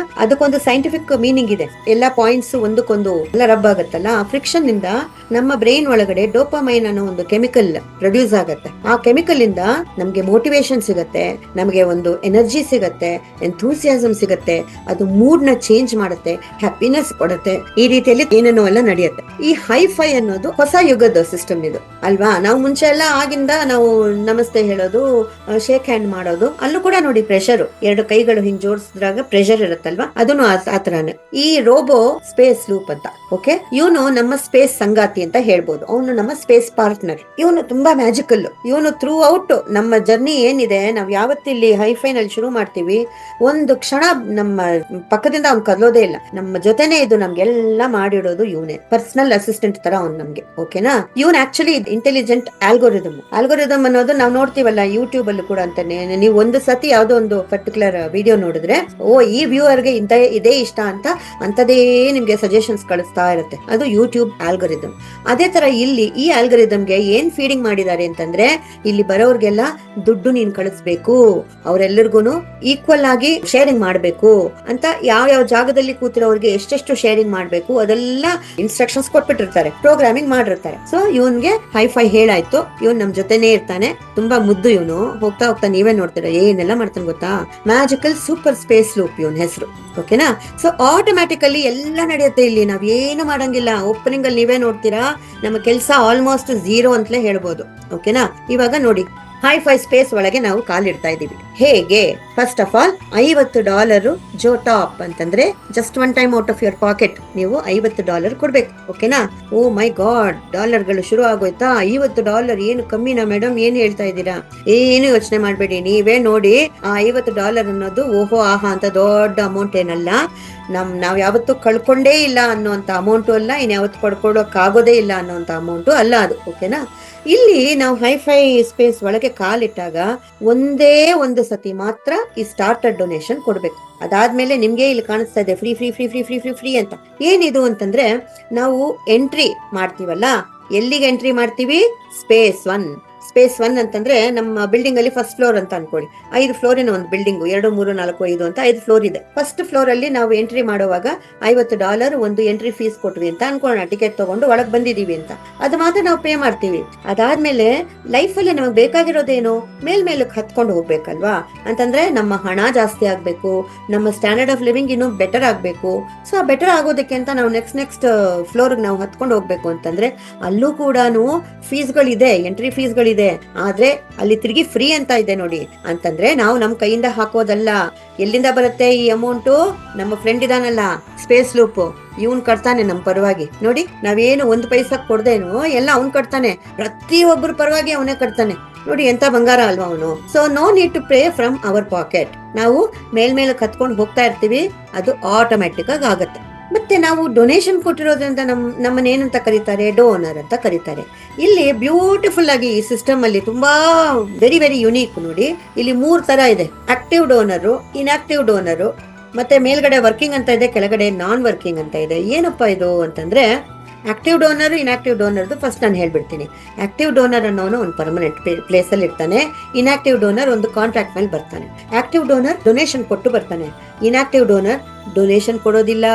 ಅದಕ್ಕೊಂದು ಸೈಂಟಿಫಿಕ್ ಮೀನಿಂಗ್ ಇದೆ. ಎಲ್ಲ ಪಾಯಿಂಟ್ಸ್ ಒಂದಕ್ಕೊಂದು ಎಲ್ಲ ರಬ್ ಆಗುತ್ತಲ್ಲ, ಆ ಫ್ರಿಕ್ಷನ್ ಇಂದ ನಮ್ಮ ಬ್ರೈನ್ ಒಳಗಡೆ ಡೋಪಾಮೈನ್ ಅನ್ನೋ ಒಂದು ಕೆಮಿಕಲ್ ಪ್ರೊಡ್ಯೂಸ್ ಆಗುತ್ತೆ. ಆ ಕೆಮಿಕಲ್ ಇಂದ ನಮ್ಗೆ ಮೋಟಿವೇಶನ್ ಸಿಗತ್ತೆ, ನಮಗೆ ಒಂದು ಎನರ್ಜಿ ಸಿಗತ್ತೆ, ಎಂಥೂಸಿಯಾಸಮ್ ಸಿಗತ್ತೆ, ಅದು ಮೂಡ್ ನ ಚೇಂಜ್ ಮಾಡುತ್ತೆ, ಹ್ಯಾಪಿನೆಸ್ ಕೊಡುತ್ತೆ. ಈ ರೀತಿಯಲ್ಲಿ ಏನೇನೋ ಎಲ್ಲ ನಡೆಯುತ್ತೆ. ಈ ಹೈಫೈ ಅನ್ನೋದು ಹೊಸ ಯುಗದ ಸಿಸ್ಟಮ್ ಇದು ಅಲ್ವಾ. ನಾವು ಮುಂಚೆ ಎಲ್ಲ ಆಗಿಂದ ನಾವು ನಮಸ್ತೆ ಹೇಳೋದು, ಶೇಕ್ ಹ್ಯಾಂಡ್ ಮಾಡೋದು, ಅಲ್ಲೂ ಕೂಡ ನೋಡಿ ಪ್ರೆಷರ್, ಎರಡು ಕೈಗಳು ಹಿಂಗ್ ಜೋಡಿಸಿದಾಗ ಪ್ರೆಷರ್ ಇರುತ್ತಲ್ವಾ, ಅದನ್ನು ಆತರಾನೆ. ಈ ರೋಬೋ ಸ್ಪೇಸ್ ಲೂಪ್ ಅಂತ, ಓಕೆ, ಇವನು ನಮ್ಮ ಸ್ಪೇಸ್ ಸಂಗಾತಿ ಅಂತ ಹೇಳ್ಬೋದು. ಅವನು ನಮ್ಮ ಸ್ಪೇಸ್ ಪಾರ್ಟ್ನರ್. ಇವನು ತುಂಬಾ ಮ್ಯಾಜಿಕಲ್. ಇವನು ಥ್ರೂ ಔಟ್ ನಮ್ಮ ಜರ್ನಿ ಏನಿದೆ, ನಾವ್ ಯಾವತ್ತಿಲ್ಲಿ ಹೈಫೈ ನಲ್ಲಿ ಶುರು ಮಾಡ್ತೀವಿ, ಒಂದು ಕ್ಷಣ ನಮ್ಮ ಪಕ್ಕದಿಂದ ಅವ್ನು ಕದಲೋದೇ ಇಲ್ಲ, ನಮ್ಮ ಜೊತೆನೆ ಇದು ನಮ್ಗೆಲ್ಲ ಮಾಡಿಡೋದು ಇವನೇ. ಪರ್ಸನಲ್ ಅಸಿಸ್ಟೆಂಟ್ ತರ ಅವ್ನು ನಮ್ಗೆ, ಓಕೆನಾ. ಇವನ್ ಆಕ್ಚುಲಿ ಇಂಟೆಲಿಜೆಂಟ್ ಆಲ್ಗೋರಿದಮ್ ಅನ್ನೋದು ನಾವು ನೋಡ್ತೀವಲ್ಲ ಯೂಟ್ಯೂಬ್ ಅಲ್ಲೂ ಕೂಡ ಅಂತಾನೆ. ನೀವು ಒಂದು ಸತಿ ಯಾವ್ದೋ ಒಂದು ಪರ್ಟಿಕ್ಯುಲರ್ ವಿಡಿಯೋ ನೋಡಿದ್ರೆ, ಈ ವ್ಯೂವರ್ಗೆ ಇದೇ ಇಷ್ಟ ಅಂತ ಅಂತದೇ ನಿಮ್ಗೆ ಸಜೆಷನ್ಸ್ ಕಳಿಸ್ತಾ ಇರುತ್ತೆ. ಅದು ಯೂಟ್ಯೂಬ್ ಆಲ್ಗೋರಿದಮ್. ಅದೇ ತರ ಇಲ್ಲಿ ಈ ಆಲ್ಗೋರಿದಮ್ಗೆ ಏನ್ ಫೀಡಿಂಗ್ ಮಾಡಿದ್ದಾರೆ ಅಂತಂದ್ರೆ, ಇಲ್ಲಿ ಬರೋರ್ಗೆಲ್ಲ ದುಡ್ಡು ನೀನ್ ಕಳಿಸ್ಬೇಕು, ಅವರೆಲ್ಲರಿಗೂ ಈಕ್ವಲ್ ಆಗಿ ಶೇರಿಂಗ್ ಮಾಡ್ಬೇಕು ಅಂತ, ಯಾವ ಜಾಗದಲ್ಲಿ ಕೂತಿರೋರ್ಗೆ ಎಷ್ಟೆಷ್ಟು ಶೇರಿಂಗ್ ಮಾಡ್ಬೇಕು ಅದೆಲ್ಲ ಇನ್ಸ್ಟ್ರಕ್ಷನ್ಸ್ ಕೊಟ್ಬಿಟ್ಟಿರ್ತಾರೆ, ಪ್ರೋಗ್ರಾಮಿಂಗ್ ಮಾಡಿರ್ತಾರೆ. ಸೊ ಇವನ್ಗೆ ಹೈಫೈ ಹೇಳಾಯ್ತು, ಇವನ್ ನಮ್ ಜೊತೆನೇ ಇರ್ತಾನೆ, ತುಂಬಾ ಮುದ್ದು ಇವನು. ಹೋಗ್ತಾ ಹೋಗ್ತಾ ನೀವೇ ನೋಡ್ತೀರಾ ಏನೆಲ್ಲ ಮಾಡ್ತಾನೆ ಗೊತ್ತಾ, ಮ್ಯಾಜಿಕಲ್ ಸೂಪರ್ ಸ್ಪೇಸ್ ಲೂಪ್ ಇವನ್ ಹೆಸರು, ಓಕೆನಾ. ಸೊ ಆಟೋಮ್ಯಾಟಿಕಲಿ ಎಲ್ಲ ನಡೆಯುತ್ತೆ ಇಲ್ಲಿ, ನಾವ್ ಏನು ಮಾಡಂಗಿಲ್ಲ. ಓಪನಿಂಗ್ ಅಲ್ಲಿ ನೀವೇ ನೋಡ್ತೀರಾ, ನಮ್ಮ ಕೆಲಸ ಆಲ್ಮೋಸ್ಟ್ 0 ಅಂತಲೇ ಹೇಳ್ಬೋದು, ಓಕೆನಾ. ಇವಾಗ ನೋಡಿ, ಹೈ-ಫೈ ಸ್ಪೇಸ್ ಒಳಗೆ ನಾವು ಕಾಲಿಡ್ತಾ ಇದೀವಿ. ಹೇಗೆ? ಫಸ್ಟ್ ಆಫ್ ಆಲ್ $50 ಜೋ ಟಾಪ್ ಅಂತಂದ್ರೆ just one time out of your pocket ನೀವು $50 ಕೊಡ್ಬೇಕು. ಓಕೆನಾ? ಓ ಮೈ ಗಾಡ್, ಡಾಲರ್ಗಳು ಶುರು ಆಗೋಯ್ತಾ? $50 ಏನು ಕಮ್ಮಿನಾ ಮೇಡಮ್? ಏನ್ ಹೇಳ್ತಾ ಇದ್ದೀರಾ? ಏನು ಯೋಚನೆ ಮಾಡ್ಬೇಡಿ, ನೀವೇ ನೋಡಿ. ಆ $50 ಅನ್ನೋದು ಓಹೋ ಆಹಾ ಅಂತ ದೊಡ್ಡ ಅಮೌಂಟ್ ಏನಲ್ಲ. ನಾವ್ ಯಾವತ್ತೂ ಕಳ್ಕೊಂಡೇ ಇಲ್ಲ ಅನ್ನೋಂತ ಅಮೌಂಟು ಅಲ್ಲ, ಇನ್ ಯಾವತ್ತು ಪಡ್ಕೊಡೋಕ್ ಆಗೋದೇ ಇಲ್ಲ ಅನ್ನೋಂತ ಅಮೌಂಟು ಅಲ್ಲ ಅದು. ಓಕೆನಾ? ಇಲ್ಲಿ ನಾವು ಹೈ-ಫೈ ಸ್ಪೇಸ್ ಒಳಗೆ ಕಾಲಿಟ್ಟಾಗ ಒಂದೇ ಒಂದು ಸತಿ ಮಾತ್ರ ಈ ಸ್ಟಾರ್ಟರ್ ಡೊನೇಷನ್ ಕೊಡ್ಬೇಕು. ಅದಾದ್ಮೇಲೆ ನಿಮ್ಗೆ ಇಲ್ಲಿ ಕಾಣಿಸ್ತಾ ಇದೆ free free free free free free free ಅಂತ. ಏನಿದು ಅಂತಂದ್ರೆ, ನಾವು ಎಂಟ್ರಿ ಮಾಡ್ತೀವಲ್ಲ, ಎಲ್ಲಿಗೆ ಎಂಟ್ರಿ ಮಾಡ್ತೀವಿ? ಸ್ಪೇಸ್ 1. ಸ್ಪೇಸ್ 1 ಅಂತಂದ್ರೆ ನಮ್ಮ ಬಿಲ್ಡಿಂಗ್ ಅಲ್ಲಿ ಫಸ್ಟ್ ಫ್ಲೋರ್ ಅಂತ ಅನ್ಕೊಳ್ಳಿ. 5 ಫ್ಲೋರಿನ ಒಂದು ಬಿಲ್ಡಿಂಗ್, 2, 3, 4, 5 ಅಂತ 5 ಫ್ಲೋರ್ ಇದೆ. ಫಸ್ಟ್ ಫ್ಲೋರ್ ಅಲ್ಲಿ ನಾವು ಎಂಟ್ರಿ ಮಾಡುವಾಗ $50 ಒಂದು ಎಂಟ್ರಿ ಫೀಸ್ ಕೊಟ್ವಿ ಅಂತ ಅನ್ಕೊಳ್ಳೋಣ. ಟಿಕೆಟ್ ತಗೊಂಡು ಒಳಗ್ ಬಂದಿದೀವಿ ಅಂತ, ಅದು ಮಾತ್ರ ನಾವು ಪೇ ಮಾಡ್ತೀವಿ. ಅದಾದ್ಮೇಲೆ ಲೈಫ್ ಅಲ್ಲಿ ನಮಗೆ ಬೇಕಾಗಿರೋದೇನು? ಮೇಲ್ಮೇಲಕ್ಕೆ ಹತ್ಕೊಂಡು ಹೋಗ್ಬೇಕಲ್ವಾ? ಅಂತಂದ್ರೆ ನಮ್ಮ ಹಣ ಜಾಸ್ತಿ ಆಗ್ಬೇಕು, ನಮ್ಮ ಸ್ಟ್ಯಾಂಡರ್ಡ್ ಆಫ್ ಲಿವಿಂಗ್ ಇನ್ನೂ ಬೆಟರ್ ಆಗ್ಬೇಕು. ಸೊ ಆ ಬೆಟರ್ ಆಗೋದಕ್ಕೆ ಅಂತ ನಾವು ನೆಕ್ಸ್ಟ್ ಫ್ಲೋರ್ ನಾವು ಹತ್ಕೊಂಡು ಹೋಗ್ಬೇಕು ಅಂತಂದ್ರೆ ಅಲ್ಲೂ ಕೂಡ ಫೀಸ್ಗಳಿದೆ, ಎಂಟ್ರಿ ಫೀಸ್ಗಳಿದೆ. ಆದ್ರೆ ಅಲ್ಲಿ ತಿರುಗಿ ಫ್ರೀ ಅಂತ ಇದೆ ನೋಡಿ. ಅಂತಂದ್ರೆ ನಾವು ನಮ್ ಕೈಯಿಂದ ಹಾಕೋದಲ್ಲ. ಎಲ್ಲಿಂದ ಬರುತ್ತೆ ಈ ಅಮೌಂಟು? ನಮ್ಮ ಫ್ರೆಂಡ್ ಇದಾನಲ್ಲ ಸ್ಪೇಸ್ ಲೂಪ್, ಇವನ್ ಕಟ್ತಾನೆ ನಮ್ ಪರವಾಗಿ. ನೋಡಿ, ನಾವೇನು ಒಂದು ಪೈಸಾ ಕೊಡ್ದೇನು ಎಲ್ಲ ಅವ್ನ್ ಕಟ್ತಾನೆ, ಪ್ರತಿಯೊಬ್ಬರ ಪರವಾಗಿ ಅವನೇ ಕಟ್ತಾನೆ. ನೋಡಿ ಎಂತ ಬಂಗಾರ ಅಲ್ವಾ ಅವನು. So no need to pay from our pocket. ನಾವು ಮೇಲ್ಮೇಲೆ ಕತ್ಕೊಂಡು ಹೋಗ್ತಾ ಇರ್ತೀವಿ, ಅದು ಆಟೋಮ್ಯಾಟಿಕ್ ಆಗಿ ಆಗತ್ತೆ. ಮತ್ತೆ ನಾವು ಡೊನೇಷನ್ ಕೊಟ್ಟಿರೋದ್ರಿಂದ ನಮ್ಮನ್ನ ಏನಂತ ಕರೀತಾರೆ? ಡೋನರ್ ಅಂತ ಕರೀತಾರೆ. ಇಲ್ಲಿ ಬ್ಯೂಟಿಫುಲ್ ಆಗಿ ಈ ಸಿಸ್ಟಮ್ ಅಲ್ಲಿ ತುಂಬಾ ವೆರಿ ವೆರಿ ಯುನೀಕ್ ನೋಡಿ. ಇಲ್ಲಿ 3 ತರ ಇದೆ: ಆಕ್ಟಿವ್ ಡೋನರು, ಇನ್ಆಕ್ಟಿವ್ ಡೋನರು, ಮತ್ತೆ ಮೇಲ್ಗಡೆ ವರ್ಕಿಂಗ್ ಅಂತ ಇದೆ, ಕೆಳಗಡೆ ನಾನ್ ವರ್ಕಿಂಗ್ ಅಂತ ಇದೆ. ಏನಪ್ಪಾ ಇದು ಅಂತಂದ್ರೆ, ಆಕ್ಟಿವ್ ಡೋನರ್, ಇನ್ಆಕ್ಟಿವ್ ಡೋನರ್ದು ಫಸ್ಟ್ ನಾನು ಹೇಳ್ಬಿಡ್ತೀನಿ. ಆಕ್ಟಿವ್ ಡೋನರ್ ಅನ್ನೋನು ಒಂದು ಪರ್ಮನೆಂಟ್ ಪ್ಲೇಸ್ ಅಲ್ಲಿ ಇರ್ತಾನೆ. ಇನ್ಆಕ್ಟಿವ್ ಡೋನರ್ ಒಂದು ಕಾಂಟ್ರಾಕ್ಟ್ ಮೇಲೆ ಬರ್ತಾನೆ. ಆಕ್ಟಿವ್ ಡೋನರ್ ಡೊನೇಷನ್ ಕೊಟ್ಟು ಬರ್ತಾನೆ. ಇನ್ಆಕ್ಟಿವ್ ಡೋನರ್ ಡೊನೇಷನ್ ಕೊಡೋದಿಲ್ಲ,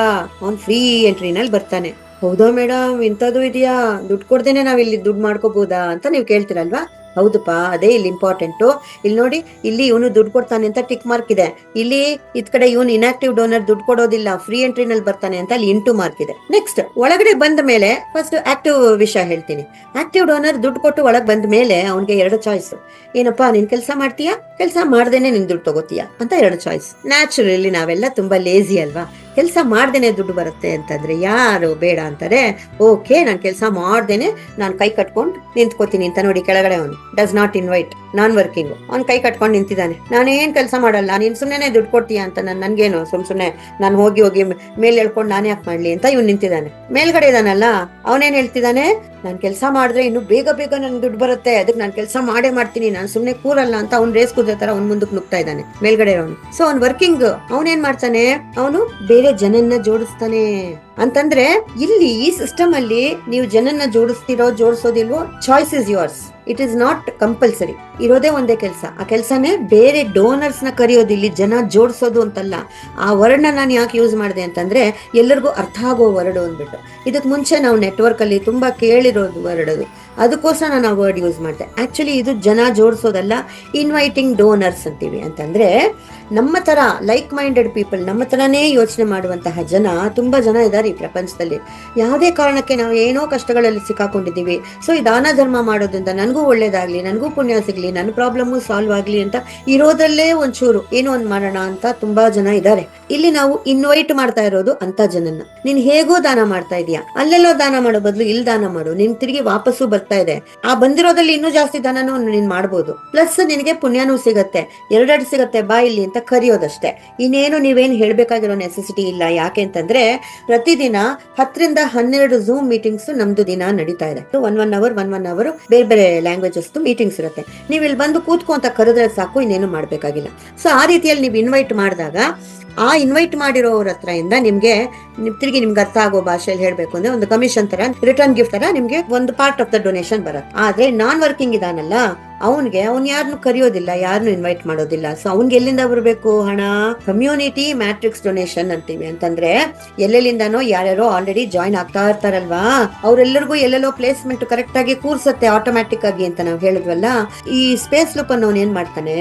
ಅವ್ನು ಫ್ರೀ ಎಂಟ್ರಿನಲ್ಲಿ ಬರ್ತಾನೆ. ಹೌದಾ ಮೇಡಮ್, ಇಂಥದ್ದು ಇದೆಯಾ? ದುಡ್ಡು ಕೊಡ್ದೇನೆ ನಾವ್ ಇಲ್ಲಿ ದುಡ್ಡು ಮಾಡ್ಕೋಬಹುದಾ ಅಂತ ನೀವು ಕೇಳ್ತೀರಲ್ವಾ? ಹೌದಪ್ಪ, ಅದೇ ಇಲ್ಲಿ ಇಂಪಾರ್ಟೆಂಟು. ಇಲ್ಲಿ ನೋಡಿ, ಇಲ್ಲಿ ಇವನು ದುಡ್ಡು ಕೊಡ್ತಾನೆ ಅಂತ ಟಿಕ್ ಮಾರ್ಕ್ ಇದೆ. ಇಲ್ಲಿ ಇದ್ ಕಡೆ ಇವನು ಇನ್ಆಕ್ಟಿವ್ ಡೋನರ್ ದುಡ್ಡು ಕೊಡೋದಿಲ್ಲ, ಫ್ರೀ ಎಂಟ್ರಿನಲ್ಲಿ ಬರ್ತಾನೆ ಅಂತ ಅಲ್ಲಿ ಇಂಟು ಮಾರ್ಕ್ ಇದೆ. ನೆಕ್ಸ್ಟ್ ಒಳಗಡೆ ಬಂದ ಮೇಲೆ ಫಸ್ಟ್ ಆಕ್ಟಿವ್ ವಿಷಯ ಹೇಳ್ತೀನಿ. ಆಕ್ಟಿವ್ ಡೋನರ್ ದುಡ್ಡು ಕೊಟ್ಟು ಒಳಗ್ ಬಂದ ಮೇಲೆ ಅವನಿಗೆ 2 ಚಾಯ್ಸ್. ಏನಪ್ಪಾ, ನೀನ್ ಕೆಲಸ ಮಾಡ್ತೀಯಾ, ಕೆಲಸ ಮಾಡ್ದೇನೆ ನಿನ್ ದುಡ್ಡು ತಗೋತೀಯಾ ಅಂತ 2 ಚಾಯ್ಸ್. ನ್ಯಾಚುರಲಿ ನಾವೆಲ್ಲ ತುಂಬಾ ಲೇಜಿ ಅಲ್ವಾ? ಕೆಲಸ ಮಾಡ್ದೇನೆ ದುಡ್ಡು ಬರುತ್ತೆ ಅಂತಂದ್ರೆ ಯಾರು ಬೇಡ ಅಂತಾರೆ. ಓಕೆ, ನಾನು ಕೆಲಸ ಮಾಡ್ದೇನೆ ನಾನು ಕೈ ಕಟ್ಕೊಂಡು ನಿಂತ್ಕೋತೀನಿ ಅಂತ. ನೋಡಿ ಕೆಳಗಡೆ ಅವನು does not invite, non working. ಅವ್ನು ಕೈ ಕಟ್ಕೊಂಡು ನಿಂತಿದ್ದಾನೆ. ನಾನೇನ್ ಕೆಲಸ ಮಾಡಲ್ಲ, ನೀನ್ ಸುಮ್ನೆ ದುಡ್ಡು ಕೊಡ್ತೀಯ ಅಂತ ನನ್ಗೇನು, ಸುಮ್ನೆ ನಾನು ಹೋಗಿ ಮೇಲೆ ಹೇಳ್ಕೊಂಡು ನಾನೇ ಯಾಕೆ ಮಾಡ್ಲಿ ಅಂತ ಇವ್ನು ನಿಂತಿದ್ದಾನೆ. ಮೇಲ್ಗಡೆ ಇದಾನಲ್ಲ, ಅವನೇನ್ ಹೇಳ್ತಿದ್ದಾನೆ? ನಾನ್ ಕೆಲಸ ಮಾಡಿದ್ರೆ ಇನ್ನು ಬೇಗ ಬೇಗ ನನ್ ದುಡ್ಡು ಬರುತ್ತೆ, ಅದಕ್ಕೆ ನಾನು ಕೆಲಸ ಮಾಡೇ ಮಾಡ್ತೀನಿ, ನಾನು ಸುಮ್ನೆ ಕೂರಲ್ಲ ಅಂತ ಅವ್ನು ರೇಸ್ ಕುದ್ರೆ ತರ ಅವ್ನ್ ಮುಂದಕ್ಕೆ ನುಗ್ತಾ ಇದ್ದಾನೆ ಮೇಲ್ಗಡೆ ಅವನು. ಸೊ ಅವ್ನ್ ವರ್ಕಿಂಗ್, ಅವನೇನ್ ಮಾಡ್ತಾನೆ? ಅವನು ಬೇರೆ ಜನನ್ನ ಜೋಡಿಸ್ತಾನೆ. ಅಂತಂದ್ರೆ ಇಲ್ಲಿ ಈ ಸಿಸ್ಟಮ್ ಅಲ್ಲಿ ನೀವು ಜನನ್ನ ಜೋಡಿಸೋದಿಲ್ವೋ, choice is yours. It is not compulsory. ಇರೋದೇ ಒಂದೇ ಕೆಲಸ. ಆ ಕೆಲಸನೇ ಬೇರೆ ಡೋನರ್ಸ್ ನ ಕರೆಯೋದು, ಇಲ್ಲಿ ಜನ ಜೋಡಿಸೋದು ಅಂತಲ್ಲ. ಆ ವರ್ಡ್ನ ನಾನು ಯಾಕೆ ಯೂಸ್ ಮಾಡಿದೆ ಅಂತಂದ್ರೆ, ಎಲ್ಲರಿಗೂ ಅರ್ಥ ಆಗೋ ವರ್ಡ್ ಅಂದ್ಬಿಟ್ಟು. ಇದಕ್ ಮುಂಚೆ ನಾವು ನೆಟ್ವರ್ಕ್ ಅಲ್ಲಿ ತುಂಬಾ ಕೇಳಿರೋದು ವರ್ಡ್ ಅದು, ಅದಕ್ಕೋಸ್ಕರ ನಾನು ಆ ವರ್ಡ್ ಯೂಸ್ ಮಾಡಿದೆ. ಆಕ್ಚುಲಿ ಇದು ಜನ ಜೋಡಿಸೋದಲ್ಲ, ಇನ್ವೈಟಿಂಗ್ ಡೋನರ್ಸ್ ಅಂತೀವಿ. ಅಂತಂದ್ರೆ ನಮ್ಮ ತರ ಲೈಕ್ ಮೈಂಡೆಡ್ ಪೀಪಲ್, ನಮ್ಮ ತರನೇ ಯೋಚನೆ ಮಾಡುವಂತಹ ಜನ ತುಂಬಾ ಜನ ಇದ್ದಾರೆ ಈ ಪ್ರಪಂಚದಲ್ಲಿ. ಯಾವುದೇ ಕಾರಣಕ್ಕೆ ನಾವು ಏನೋ ಕಷ್ಟಗಳಲ್ಲಿ ಸಿಕ್ಕಾಕೊಂಡಿದ್ದೀವಿ. ಸೊ ಈ ದಾನ ಧರ್ಮ ಮಾಡೋದ್ರಿಂದ ನನಗೂ ಒಳ್ಳೇದಾಗ್ಲಿ, ನನಗೂ ಪುಣ್ಯ ಸಿಗ್ಲಿ, ನನ್ನ ಪ್ರಾಬ್ಲಮ್ಮು ಸಾಲ್ವ್ ಆಗ್ಲಿ ಅಂತ ಇರೋದ್ರಲ್ಲೇ ಒಂಚೂರು ಏನೋ ಒಂದ್ ಮಾಡೋಣ ಅಂತ ತುಂಬಾ ಜನ ಇದ್ದಾರೆ. ಇಲ್ಲಿ ನಾವು ಇನ್ವೈಟ್ ಮಾಡ್ತಾ ಇರೋದು ಅಂತ ಜನನ್ನ. ನೀನ್ ಹೇಗೋ ದಾನ ಮಾಡ್ತಾ ಇದೀಯಾ, ಅಲ್ಲೆಲ್ಲೋ ದಾನ ಮಾಡೋ ಬದಲು ಇಲ್ಲಿ ದಾನ ಮಾಡು, ನಿನ್ ತಿರುಗಿ ವಾಪಸ್ಸು ಬರ್ತಾ ಇದೆ. ಆ ಬಂದಿರೋದಲ್ಲಿ ಇನ್ನೂ ಜಾಸ್ತಿ ದಾನನೂ ನೀನ್ ಮಾಡ್ಬೋದು, ಪ್ಲಸ್ ನಿನಗೆ ಪುಣ್ಯನೂ ಸಿಗತ್ತೆ, 2 ಸಿಗತ್ತೆ, ಬಾ ಇಲ್ಲಿ ಅಂತ ಕರಿಯೋದಷ್ಟೇ. ಇನ್ನೇನು ನೀವೇನ್ ಹೇಳ್ಬೇಕಾಗಿರೋ ನೆಸೆಸಿಟಿ ಇಲ್ಲ. ಯಾಕೆ ಅಂತಂದ್ರೆ ಪ್ರತಿದಿನ 10 ರಿಂದ 12 ಝೂಮ್ ಮೀಟಿಂಗ್ಸ್ ನಮ್ದು ದಿನ ನಡೀತಾ ಇದೆ. 1 ಅವರ್ ಬೇರೆ ಬೇರೆ ಲ್ಯಾಂಗ್ವೇಜಸ್ ಮೀಟಿಂಗ್ಸ್ ಇರುತ್ತೆ. ನೀವ್ ಇಲ್ಲಿ ಬಂದು ಕೂತ್ಕೊ ಅಂತ ಕರೆದ್ರೆ ಸಾಕು, ಇನ್ನೇನು ಮಾಡ್ಬೇಕಾಗಿಲ್ಲ. ಸೊ ಆ ರೀತಿಯಲ್ಲಿ ನೀವು ಇನ್ವೈಟ್ ಮಾಡಿದಾಗ ಆ ಇನ್ವೈಟ್ ಮಾಡಿರೋರ ಹತ್ರ ಇಂದ ನಿಮ್ಗೆ ತಿರುಗಿ ನಿಮ್ಗೆ ಅರ್ಥ ಆಗೋ ಭಾಷೆಯಲ್ಲಿ ಹೇಳ್ಬೇಕು ಅಂದ್ರೆ ಒಂದು ಕಮಿಷನ್ ತರ, ರಿಟರ್ನ್ ಗಿಫ್ಟ್ ತರ ನಿಮ್ಗೆ ಒಂದು ಪಾರ್ಟ್ ಆಫ್ ದ ಡೊನೇಷನ್ ಬರುತ್ತೆ. ಆದ್ರೆ ನಾನ್ ವರ್ಕಿಂಗ್ ಇದಾನಲ್ಲ, ಅವ್ನ್ ಯಾರನ್ನು ಕರೆಯೋದಿಲ್ಲ, ಯಾರನ್ನು ಇನ್ವೈಟ್ ಮಾಡೋದಿಲ್ಲ. ಸೊ ಅವ್ನ್ಗೆ ಎಲ್ಲಿಂದ ಬರ್ಬೇಕು ಹಣ? ಕಮ್ಯುನಿಟಿ ಮ್ಯಾಟ್ರಿಕ್ಸ್ ಡೊನೇಷನ್ ಅಂತೀವಿ. ಅಂತಂದ್ರೆ ಎಲ್ಲೆಲ್ಲಿಂದಾನೋ ಯಾರ್ಯಾರೋ ಆಲ್ರೆಡಿ ಜಾಯಿನ್ ಆಗ್ತಾ ಇರ್ತಾರಲ್ವಾ, ಅವ್ರೆಲ್ಲರಿಗೂ ಎಲ್ಲೆಲ್ಲೋ ಪ್ಲೇಸ್ಮೆಂಟ್ ಕರೆಕ್ಟ್ ಆಗಿ ಕೂರ್ಸತ್ತೆ ಆಟೋಮ್ಯಾಟಿಕ್ ಆಗಿ ಅಂತ ನಾವ್ ಹೇಳಿದ್ವಲ್ಲ. ಈ ಸ್ಪೇಸ್ ಲೂಪ್ ಅನ್ನೋನ್ ಏನ್ ಮಾಡ್ತಾನೆ,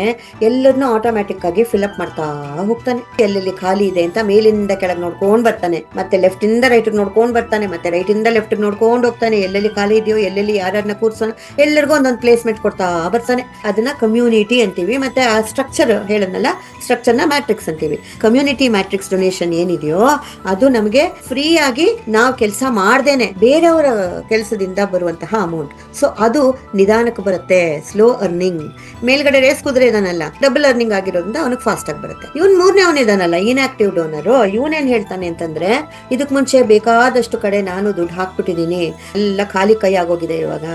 ಎಲ್ಲರನ್ನೂ ಆಟೋಮ್ಯಾಟಿಕ್ ಆಗಿ ಫಿಲ್ಅಪ್ ಮಾಡ್ತಾ ಹೋಗ್ತಾನೆ. ಎಲ್ಲೆಲ್ಲಿ ಖಾಲಿ ಇದೆ ಅಂತ ಮೇಲಿಂದ ಕೆಳಗೆ ನೋಡ್ಕೊಂಡ್ ಬರ್ತಾನೆ, ಮತ್ತೆ ಲೆಫ್ಟ್ ಇಂದ ರೈಟ್ ನೋಡ್ಕೊಂಡ್ ಬರ್ತಾನೆ, ಮತ್ತೆ ರೈಟ್ ಇಂದ ಲೆಫ್ಟ್ ನೋಡ್ಕೊಂಡ್ ಹೋಗ್ತಾನೆ. ಎಲ್ಲೆಲ್ಲಿ ಖಾಲಿ ಇದೆಯೋ, ಎಲ್ಲೆಲ್ಲಿ ಯಾರನ್ನ ಕೂರ್ಸೋಣ, ಎಲ್ಲರಿಗೂ ಒಂದೊಂದು ಪ್ಲೇಸ್ಮೆಂಟ್ ಕೊಡ್ತಾ ಬರ್ತಾನೆ. ಅದನ್ನ ಕಮ್ಯುನಿಟಿ ಅಂತೀವಿ. ಮತ್ತೆ ಆ ಸ್ಟ್ರಕ್ಚರ್ ಹೇಳದ್ನಲ್ಲ, ಸ್ಟ್ರಕ್ಚರ್ನ ಮ್ಯಾಟ್ರಿಕ್ಸ್ ಅಂತೀವಿ. ಕಮ್ಯುನಿಟಿ ಮ್ಯಾಟ್ರಿಕ್ಸ್ ಡೊನೇಷನ್ ಏನಿದೆಯೋ ಅದು ನಮಗೆ ಫ್ರೀ ಆಗಿ ನಾವು ಕೆಲಸ ಮಾಡ್ದೇನೆ ಬೇರೆಯವರ ಕೆಲಸದಿಂದ ಬರುವಂತಹ ಅಮೌಂಟ್. ಸೊ ಅದು ನಿಧಾನಕ್ಕೆ ಬರುತ್ತೆ, ಸ್ಲೋ ಅರ್ನಿಂಗ್. ಮೇಲ್ಗಡೆ ರೇಸ್ ಕುದುರೆ ಇದಾನಲ್ಲ, ಡಬಲ್ ಅರ್ನಿಂಗ್ ಆಗಿರೋದ್ರಿಂದ ಅವನಿಗೆ ಫಾಸ್ಟ್ ಆಗಿ ಬರುತ್ತೆ. ಇವನ್ ಮೂರನೇ ಅವನಿದಾನಲ್ಲ, ಇನ್ಆಕ್ಟಿವ್ ಡೋನರ್, ಇವನೇನ್ ಹೇಳ್ತಾನೆ ಅಂತಂದ್ರೆ, ಇದಕ್ ಮುಂಚೆ ಬೇಕಾದಷ್ಟು ಕಡೆ ನಾನು ದುಡ್ಡು ಹಾಕ್ಬಿಟ್ಟಿದೀನಿ, ಎಲ್ಲ ಖಾಲಿ ಕೈ ಆಗೋಗಿದೆ ಇವಾಗ,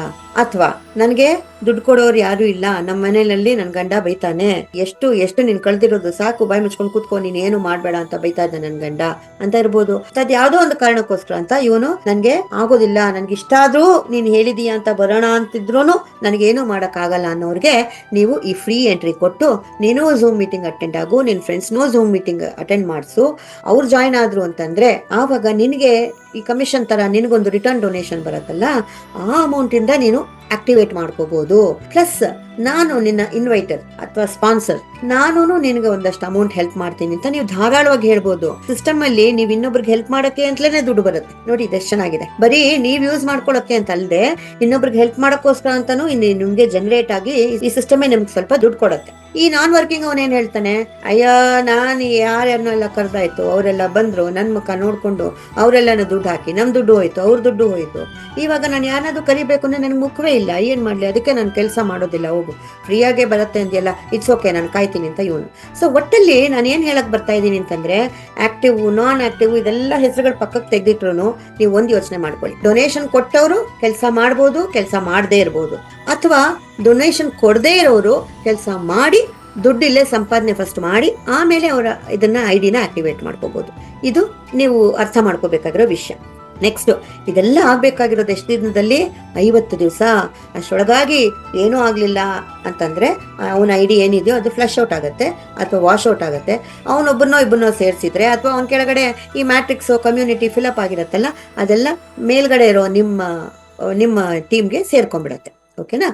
ಅಥವಾ ನನ್ಗೆ ದುಡ್ಡು ಕೊಡೋರು ಯಾರು ಇಲ್ಲ, ನಮ್ಮ ಮನೆಯಲ್ಲಿ ನನ್ ಗಂಡ ಬೈತಾನೆ, ಎಷ್ಟು ಎಷ್ಟು ನೀನ್ ಕಳ್ದಿರೋದು ಸಾಕು, ಬಾಯಿ ಮುಚ್ಕೊಂಡು ಕೂತ್ಕೊ, ನೀನ್ ಏನು ಮಾಡ್ಬೇಡ ಅಂತ ಬೈತಾ ಇದ್ದ ನನ್ ಗಂಡ ಅಂತ ಇರ್ಬೋದು. ಅದ್ ಯಾವ್ದೋ ಒಂದು ಕಾರಣಕ್ಕೋಸ್ಕರ ಅಂತ ಇವನು ನನ್ಗೆ ಆಗೋದಿಲ್ಲ, ನನ್ಗೆ ಇಷ್ಟ ಆದ್ರೂ ನೀನ್ ಹೇಳಿದೀಯ ಅಂತ ಬರೋಣ ಅಂತಿದ್ರೂನು ನನ್ಗೇನು ಮಾಡಕ್ ಆಗಲ್ಲ ಅನ್ನೋರ್ಗೆ ನೀವು ಈ ಫ್ರೀ ಎಂಟ್ರಿ ಕೊಟ್ಟು ನೀನು ಝೂಮ್ ಮೀಟಿಂಗ್ ಅಟೆಂಡ್ ಆಗು, ನಿನ್ ಫ್ರೆಂಡ್ಸ್ನೂ ಝೂಮ್ ಮೀಟಿಂಗ್ ಅಟೆಂಡ್ ಮಾಡಿಸು. ಅವ್ರು ಜಾಯ್ನ್ ಆದ್ರು ಅಂತಂದ್ರೆ ಆವಾಗ ನಿನ್ಗೆ ಈ ಕಮಿಷನ್ ತರ ನಿನ್ಗೊಂದು ರಿಟರ್ನ್ ಡೊನೇಷನ್ ಬರುತ್ತಲ್ಲ, ಆ ಅಮೌಂಟ್ ಇಂದ ನೀನು ಆಕ್ಟಿವೇಟ್ ಮಾಡ್ಕೋಬಹುದು. ಪ್ಲಸ್ ನಾನು ನಿನ್ನ ಇನ್ವೈಟರ್ ಅಥವಾ ಸ್ಪಾನ್ಸರ್, ನಾನು ನಿನ್ಗೆ ಒಂದಷ್ಟು ಅಮೌಂಟ್ ಹೆಲ್ಪ್ ಮಾಡ್ತೀನಿ ಅಂತ ನೀವು ಧಾರಾಳವಾಗಿ ಹೇಳ್ಬೋದು. ಸಿಸ್ಟಮ್ ಅಲ್ಲಿ ನೀವು ಇನ್ನೊಬ್ರಿಗೆ ಹೆಲ್ಪ್ ಮಾಡಕ್ಕೆ ಅಂತಲೇ ದುಡ್ಡು ಬರುತ್ತೆ ನೋಡಿ, ಇದೆಷ್ಟು ಚೆನ್ನಾಗಿದೆ. ಬರೀ ನೀವ್ ಯೂಸ್ ಮಾಡ್ಕೊಳಕ್ಕೆ ಅಂತ ಅಲ್ಲದೆ ಇನ್ನೊಬ್ರಿಗೆ ಹೆಲ್ಪ್ ಮಾಡಕ್ಕೋಸ್ಕರ ಅಂತಾನು ನಿಮ್ಗೆ ಜನರೇಟ್ ಆಗಿ ಈ ಸಿಸ್ಟಮ್ ನಿಮ್ಗೆ ಸ್ವಲ್ಪ ದುಡ್ಡು ಕೊಡುತ್ತೆ. ಈ ನಾನ್ ವರ್ಕಿಂಗ್ ಅವನ್ ಏನ್ ಹೇಳ್ತಾನೆ, ಅಯ್ಯ ನಾನು ಯಾರ್ಯಾರನ್ನೆಲ್ಲ ಕರ್ದಾಯ್ತು, ಅವರೆಲ್ಲ ಬಂದ್ರು, ನನ್ ಮುಖ ನೋಡ್ಕೊಂಡು ಅವರೆಲ್ಲ ದುಡ್ಡು ಹಾಕಿ ನಮ್ ದುಡ್ಡು ಹೋಯ್ತು, ಅವ್ರ ದುಡ್ಡು ಹೋಯ್ತು, ಇವಾಗ ನಾನು ಯಾರಾದ್ರೂ ಕರಿಬೇಕು ಅಂದ್ರೆ ನನ್ಗೆ ಮುಖವೇ ಇಲ್ಲ, ಏನ್ ಮಾಡ್ಲಿ, ಅದಕ್ಕೆ ನಾನು ಕೆಲಸ ಮಾಡೋದಿಲ್ಲ, ಹೋಗು ಫ್ರೀಯಾಗೆ ಬರುತ್ತೆ ಅಂದ್ಯಲ್ಲ, ಇಟ್ಸ್ ಓಕೆ ನಾನು ಕಾಯ್ತೀನಿ ಅಂತ ಇವನು. ಸೊ ಒಟ್ಟಲ್ಲಿ ನಾನು ಏನ್ ಹೇಳಕ್ ಬರ್ತಾ ಇದ್ದೀನಿ ಅಂತಂದ್ರೆ, ಆಕ್ಟಿವ್ ನಾನ್ ಆಕ್ಟಿವ್ ಇದೆಲ್ಲ ಹೆಸರುಗಳ ಪಕ್ಕಕ್ಕೆ ತೆಗೆದಿಟ್ರು ನೀವು ಒಂದ್ ಯೋಚನೆ ಮಾಡ್ಕೊಳ್ಳಿ, ಡೊನೇಷನ್ ಕೊಟ್ಟವರು ಕೆಲಸ ಮಾಡ್ಬೋದು, ಕೆಲಸ ಮಾಡದೇ ಇರ್ಬೋದು, ಅಥವಾ ಡೊನೇಷನ್ ಕೊಡದೇ ಇರೋರು ಕೆಲಸ ಮಾಡಿ ದುಡ್ಡಿಲ್ಲೇ ಸಂಪಾದನೆ ಫಸ್ಟ್ ಮಾಡಿ ಆಮೇಲೆ ಅವರ ಇದನ್ನ ಐಡಿನ ಆಕ್ಟಿವೇಟ್ ಮಾಡ್ಕೋಬಹುದು. ಇದು ನೀವು ಅರ್ಥ ಮಾಡ್ಕೋಬೇಕಾಗಿರೋ ವಿಷಯ. ನೆಕ್ಸ್ಟ್, ಇದೆಲ್ಲ ಆಗ್ಬೇಕಾಗಿರೋದು ಎಷ್ಟು ದಿನದಲ್ಲಿ? 50 ದಿವಸ. ಅಷ್ಟೊಳಗಾಗಿ ಏನೂ ಆಗ್ಲಿಲ್ಲ ಅಂತಂದ್ರೆ ಅವನ ಐಡಿ ಏನಿದೆಯೋ ಅದು ಫ್ಲಶ್ ಔಟ್ ಆಗುತ್ತೆ ಅಥವಾ ವಾಶ್ ಔಟ್ ಆಗುತ್ತೆ. ಅವನೊಬ್ಬನೋ ಇಬ್ಬನೋ ಸೇರಿಸಿದ್ರೆ ಅಥವಾ ಅವನ ಕೆಳಗಡೆ ಈ ಮ್ಯಾಟ್ರಿಕ್ಸ್ ಕಮ್ಯುನಿಟಿ ಫಿಲಪ್ ಆಗಿರತ್ತಲ್ಲ, ಅದೆಲ್ಲ ಮೇಲ್ಗಡೆ ಇರೋ ನಿಮ್ಮ ಟೀಮ್ಗೆ ಸೇರ್ಕೊಂಡ್ಬಿಡತ್ತೆ. ಓಕೆನಾ?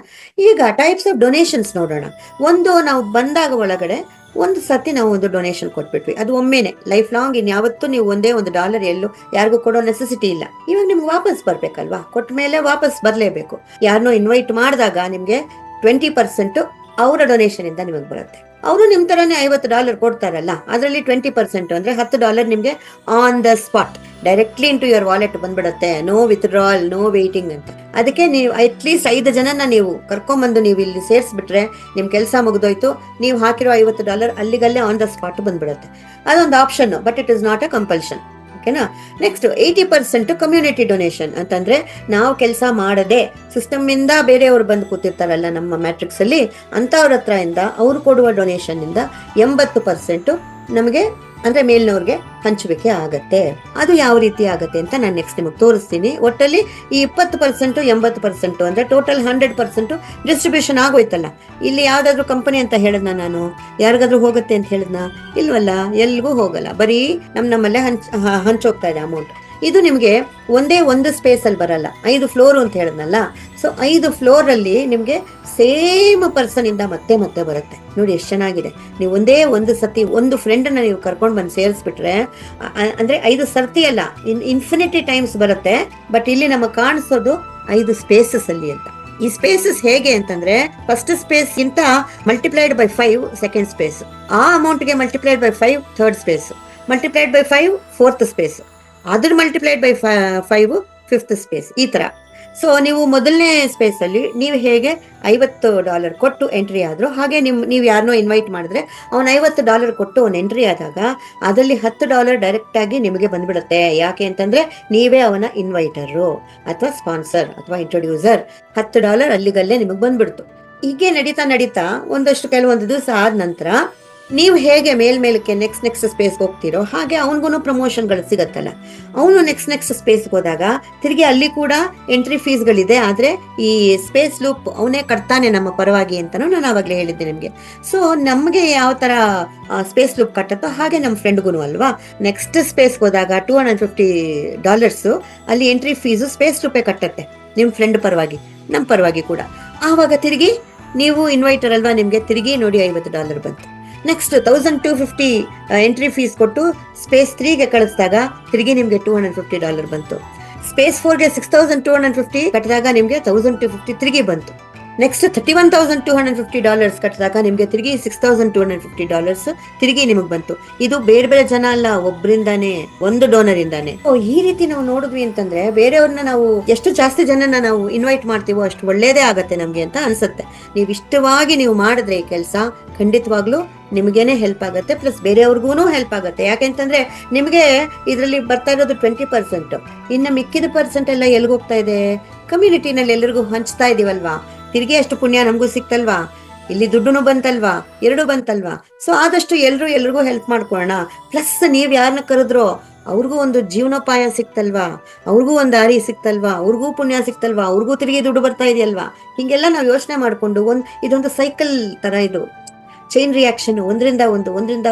ಈಗ ಟೈಪ್ಸ್ ಆಫ್ ಡೊನೇಷನ್ಸ್ ನೋಡೋಣ. ಒಂದು, ನಾವು ಬಂದಾಗ ಒಳಗಡೆ ಒಂದು ಸತಿ ನಾವು ಒಂದು ಡೊನೇಷನ್ ಕೊಟ್ಬಿಟ್ವಿ, ಅದು ಒಮ್ಮೆನೆ ಲೈಫ್ ಲಾಂಗ್, ಇನ್ಯಾವತ್ತೂ ನೀವು ಒಂದೇ $1 ಎಲ್ಲೂ ಯಾರಿಗೂ ಕೊಡೋ ನೆಸೆಸಿಟಿ ಇಲ್ಲ. ಇವಾಗ ನಿಮ್ಗೆ ವಾಪಸ್ ಬರ್ಬೇಕಲ್ವಾ, ಕೊಟ್ಟ ಮೇಲೆ ವಾಪಸ್ ಬರ್ಲೇಬೇಕು. ಯಾರನ್ನೋ ಇನ್ವೈಟ್ ಮಾಡಿದಾಗ ನಿಮ್ಗೆ 20% ಅವರ ಡೊನೇಷನ್ ಇಂದ ನಿಮಗೆ ಬರುತ್ತೆ. ಅವರು ನಿಮ್ ತರಾನೇ $50 ಕೊಡ್ತಾರಲ್ಲ, ಅದರಲ್ಲಿ 20% ಅಂದ್ರೆ $10 ನಿಮ್ಗೆ on the spot directly into your wallet ಬಂದ್ಬಿಡುತ್ತೆ. ನೋ ವಿತ್ಡ್ರಾಲ್, ನೋ ವೇಟಿಂಗ್ ಅಂತ. ಅದಕ್ಕೆ ನೀವು ಅಟ್ಲೀಸ್ಟ್ 5 ಜನನ ನೀವು ಕರ್ಕೊಂಡ್ಬಂದು ನೀವು ಇಲ್ಲಿ ಸೇರಿಸ್ಬಿಟ್ರೆ ನಿಮ್ ಕೆಲಸ ಮುಗಿದೋಯ್ತು. ನೀವು ಹಾಕಿರೋ $50 ಅಲ್ಲಿಗಲ್ಲೇ ಆನ್ ದ ಸ್ಪಾಟ್ ಬಂದ್ಬಿಡುತ್ತೆ. ಅದೊಂದು option, but it is not a compulsion. ಓಕೆನಾ? ನೆಕ್ಸ್ಟ್ 80% ಕಮ್ಯುನಿಟಿ ಡೊನೇಷನ್ ಅಂತಂದ್ರೆ, ನಾವು ಕೆಲಸ ಮಾಡದೆ ಸಿಸ್ಟಮ್ ಇಂದ ಬೇರೆಯವರು ಬಂದು ಕೂತಿರ್ತಾರಲ್ಲ ನಮ್ಮ ಮ್ಯಾಟ್ರಿಕ್ಸ್ ಅಲ್ಲಿ, ಅಂತವ್ರ ಹತ್ರ ಇಂದ ಅವ್ರು ಕೊಡುವ ಡೊನೇಷನ್ ಇಂದ 80% ನಮಗೆ ಅಂದ್ರೆ ಮೇಲ್ನವ್ರಿಗೆ ಹಂಚುವಿಕೆ ಆಗತ್ತೆ. ಅದು ಯಾವ ರೀತಿ ಆಗತ್ತೆ ಅಂತ ನಾನು ನೆಕ್ಸ್ಟ್ ನಿಮಗೆ ತೋರಿಸ್ತೀನಿ. ಒಟ್ಟಲ್ಲಿ ಈ 20% 80% ಅಂದ್ರೆ ಟೋಟಲ್ 100% ಡಿಸ್ಟ್ರಿಬ್ಯೂಷನ್ ಆಗೋಯ್ತಲ್ಲ. ಇಲ್ಲಿ ಯಾವ್ದಾದ್ರು ಕಂಪನಿ ಅಂತ ಹೇಳಿದ್ನ ನಾನು, ಯಾರಿಗಾದ್ರೂ ಹೋಗುತ್ತೆ ಅಂತ ಹೇಳಿದ್ನ? ಇಲ್ವಲ್ಲ, ಎಲ್ಗೂ ಹೋಗಲ್ಲ, ಬರೀ ನಮ್ಮಲ್ಲೇ ಹಂಚೋಗ್ತಾ ಇದೆ ಅಮೌಂಟ್. ಇದು ನಿಮ್ಗೆ ಒಂದೇ ಒಂದು ಸ್ಪೇಸ್ ಅಲ್ಲಿ ಬರಲ್ಲ, 5 ಫ್ಲೋರ್ ಅಂತ ಹೇಳಿದ್ನಲ್ಲ. ಸೊ 5 ಫ್ಲೋರ್ ಅಲ್ಲಿ ನಿಮ್ಗೆ ಸೇಮ್ ಪರ್ಸನ್ ಇಂದ ಮತ್ತೆ ಮತ್ತೆ ಬರುತ್ತೆ. ನೋಡಿ ಎಷ್ಟು ಚೆನ್ನಾಗಿದೆ. ನೀವು ಒಂದೇ ಒಂದು ಸತಿ ಒಂದು ಫ್ರೆಂಡ್ ನ ನೀವು ಕರ್ಕೊಂಡ್ ಬಂದು ಸೇರಿಸ್ಬಿಟ್ರೆ, ಅಂದ್ರೆ 5 ಸರ್ತಿ ಅಲ್ಲ, ಇನ್ಫಿನಿಟಿ ಟೈಮ್ಸ್ ಬರುತ್ತೆ. ಬಟ್ ಇಲ್ಲಿ ನಮಗೆ ಕಾಣಿಸೋದು 5 ಸ್ಪೇಸಸ್ ಅಲ್ಲಿ ಅಂತ. ಈ ಸ್ಪೇಸಸ್ ಹೇಗೆ ಅಂತಂದ್ರೆ, ಫಸ್ಟ್ ಸ್ಪೇಸ್ ಗಿಂತ ಮಲ್ಟಿಪ್ಲೈಡ್ ಬೈ 5 ಸೆಕೆಂಡ್ ಸ್ಪೇಸ್, ಆ ಅಮೌಂಟ್ ಗೆ multiplied by 5 third space, multiplied by 5 fourth space, ಅದ್ರ ಮಲ್ಟಿಪ್ಲೈಡ್ ಬೈ 5 ಫಿಫ್ತ್ ಸ್ಪೇಸ್, ಈ ತರ. ಸೊ ನೀವು ಮೊದಲನೇ ಸ್ಪೇಸ್ ಅಲ್ಲಿ ನೀವು ಹೇಗೆ $50 ಕೊಟ್ಟು ಎಂಟ್ರಿ ಆದ್ರು, ಹಾಗೆ ನೀವು ಯಾರನ್ನೋ ಇನ್ವೈಟ್ ಮಾಡಿದ್ರೆ ಅವನು $50 ಕೊಟ್ಟು ಅವನು ಎಂಟ್ರಿ ಆದಾಗ ಅದರಲ್ಲಿ $10 ಡೈರೆಕ್ಟ್ ಆಗಿ ನಿಮಗೆ ಬಂದ್ಬಿಡುತ್ತೆ. ಯಾಕೆ ಅಂತಂದ್ರೆ ನೀವೇ ಅವನ ಇನ್ವೈಟರು ಅಥವಾ ಸ್ಪಾನ್ಸರ್ ಅಥವಾ ಇಂಟ್ರೊಡ್ಯೂಸರ್. $10 ಅಲ್ಲಿಗಲ್ಲೇ ನಿಮಗೆ ಬಂದ್ಬಿಡ್ತು. ಹೀಗೆ ನಡೀತಾ ಒಂದಷ್ಟು ಕೆಲವೊಂದು ದಿವಸ ಆದ ನಂತರ ನೀವು ಹೇಗೆ ಮೇಲ್ಮೇಲಕ್ಕೆ ನೆಕ್ಸ್ಟ್ ಸ್ಪೇಸ್ ಹೋಗ್ತಿರೋ ಹಾಗೆ ಅವನಿಗೂ ಪ್ರಮೋಷನ್ಗಳು ಸಿಗತ್ತಲ್ಲ. ಅವನು ನೆಕ್ಸ್ಟ್ ಸ್ಪೇಸ್ ಹೋದಾಗ ತಿರುಗಿ ಅಲ್ಲಿ ಕೂಡ ಎಂಟ್ರಿ ಫೀಸ್ಗಳಿದೆ, ಆದ್ರೆ ಈ ಸ್ಪೇಸ್ ಲೂಪ್ ಅವನೇ ಕಟ್ತಾನೆ ನಮ್ಮ ಪರವಾಗಿ ಅಂತಾನು ನಾನು ಆವಾಗಲೇ ಹೇಳಿದ್ದೆ ನಿಮ್ಗೆ. ಸೊ ನಮ್ಗೆ ಯಾವ ತರ ಸ್ಪೇಸ್ ಲೂಪ್ ಕಟ್ಟತ್ತೋ ಹಾಗೆ ನಮ್ಮ ಫ್ರೆಂಡ್ಗೂ ಅಲ್ವಾ. ನೆಕ್ಸ್ಟ್ ಸ್ಪೇಸ್ ಹೋದಾಗ $250 ಅಲ್ಲಿ ಎಂಟ್ರಿ ಫೀಸು ಸ್ಪೇಸ್ ಲೂಪೇ ಕಟ್ಟತ್ತೆ, ನಿಮ್ ಫ್ರೆಂಡ್ ಪರವಾಗಿ ನಮ್ಮ ಪರವಾಗಿ ಕೂಡ. ಆವಾಗ ತಿರುಗಿ ನೀವು ಇನ್ವೈಟರ್ ಅಲ್ವಾ, ನಿಮ್ಗೆ ತಿರುಗಿ ನೋಡಿ $50 ಬಂತು. ನೆಕ್ಸ್ಟ್ 1250 ಎಂಟ್ರಿ ಫೀಸ್ ಕೊಟ್ಟು ಸ್ಪೇಸ್ 3ಗೆ ಕಳಿಸಿದಾಗ ತಿರುಗಿ ನಿಮ್ಗೆ $250 ಬಂತು. ಸ್ಪೇಸ್ 4ಗೆ 6250 ಕಟ್ಟಿದಾಗ ನಿಮ್ಗೆ 1250 ತಿರುಗಿ ಬಂತು. ನೆಕ್ಸ್ಟ್ $31,250 ಕಟ್ಟಿದಾಗ ನಿಮ್ಗೆ ತಿರುಗಿ $6,250 ತಿರುಗಿ ನಿಮಗ್ ಬಂತು. ಇದು ಬೇರೆ ಬೇರೆ ಜನ ಅಲ್ಲ, ಒಬ್ರಿಂದಾನೆ, ಒಂದು ಡೋನರ್ ಇಂದಾನೆ. ಈ ರೀತಿ ನಾವು ನೋಡಿದ್ವಿ ಅಂತಂದ್ರೆ ಬೇರೆಯವ್ರನ್ನ ನಾವು ಎಷ್ಟು ಜಾಸ್ತಿ ಜನನ ನಾವು ಇನ್ವೈಟ್ ಮಾಡ್ತೀವೋ ಅಷ್ಟು ಒಳ್ಳೇದೇ ಆಗತ್ತೆ ನಮ್ಗೆ ಅಂತ ಅನ್ಸುತ್ತೆ. ನೀವು ಇಷ್ಟವಾಗಿ ನೀವು ಮಾಡಿದ್ರೆ ಈ ಕೆಲಸ ಖಂಡಿತವಾಗ್ಲೂ ನಿಮ್ಗೇನೆ ಹೆಲ್ಪ್ ಆಗುತ್ತೆ, ಪ್ಲಸ್ ಬೇರೆಯವ್ರಿಗೂ ಹೆಲ್ಪ್ ಆಗುತ್ತೆ. ಯಾಕೆಂತಂದ್ರೆ ನಿಮ್ಗೆ ಇದರಲ್ಲಿ ಬರ್ತಾ ಇರೋದು 20%, ಇನ್ನು ಮಿಕ್ಕಿದ ಪರ್ಸೆಂಟ್ ಎಲ್ಲ ಎಲ್ಗೋಗ್ತಾ ಇದೆ? ಕಮ್ಯುನಿಟಿನಲ್ಲಿ ಎಲ್ಲರಿಗೂ ಹಂಚ್ತಾ ಇದೀವಲ್ವಾ, ತಿರ್ಗಿ ಅಷ್ಟು ಪುಣ್ಯ ನಮಗೂ ಸಿಕ್ತಲ್ವಾ, ಇಲ್ಲಿ ದುಡ್ಡುನು ಬಂತಲ್ವಾ, ಎರಡೂ ಬಂತಲ್ವಾ. ಸೊ ಆದಷ್ಟು ಎಲ್ರಿಗೂ ಹೆಲ್ಪ್ ಮಾಡ್ಕೊಳ್ಳೋಣ. ಪ್ಲಸ್ ನೀವ್ ಯಾರನ್ನ ಕರೆದ್ರೋ ಅವ್ರಿಗೂ ಒಂದು ಜೀವನೋಪಾಯ ಸಿಕ್ತಲ್ವಾ, ಅವ್ರಿಗೂ ಒಂದು ದಾರಿ ಸಿಕ್ತಲ್ವಾ, ಅವ್ರಿಗೂ ಪುಣ್ಯ ಸಿಕ್ತಲ್ವಾ, ಅವ್ರಿಗೂ ತಿರುಗಿ ದುಡ್ಡು ಬರ್ತಾ ಇದೆಯಲ್ವಾ. ಹಿಂಗೆಲ್ಲ ನಾವು ಯೋಚನೆ ಮಾಡ್ಕೊಂಡು ಇದೊಂದು ಸೈಕಲ್ ತರ, ಇದು ಚೈನ್ ರಿಯಾಕ್ಷನ್, ಒಂದರಿಂದ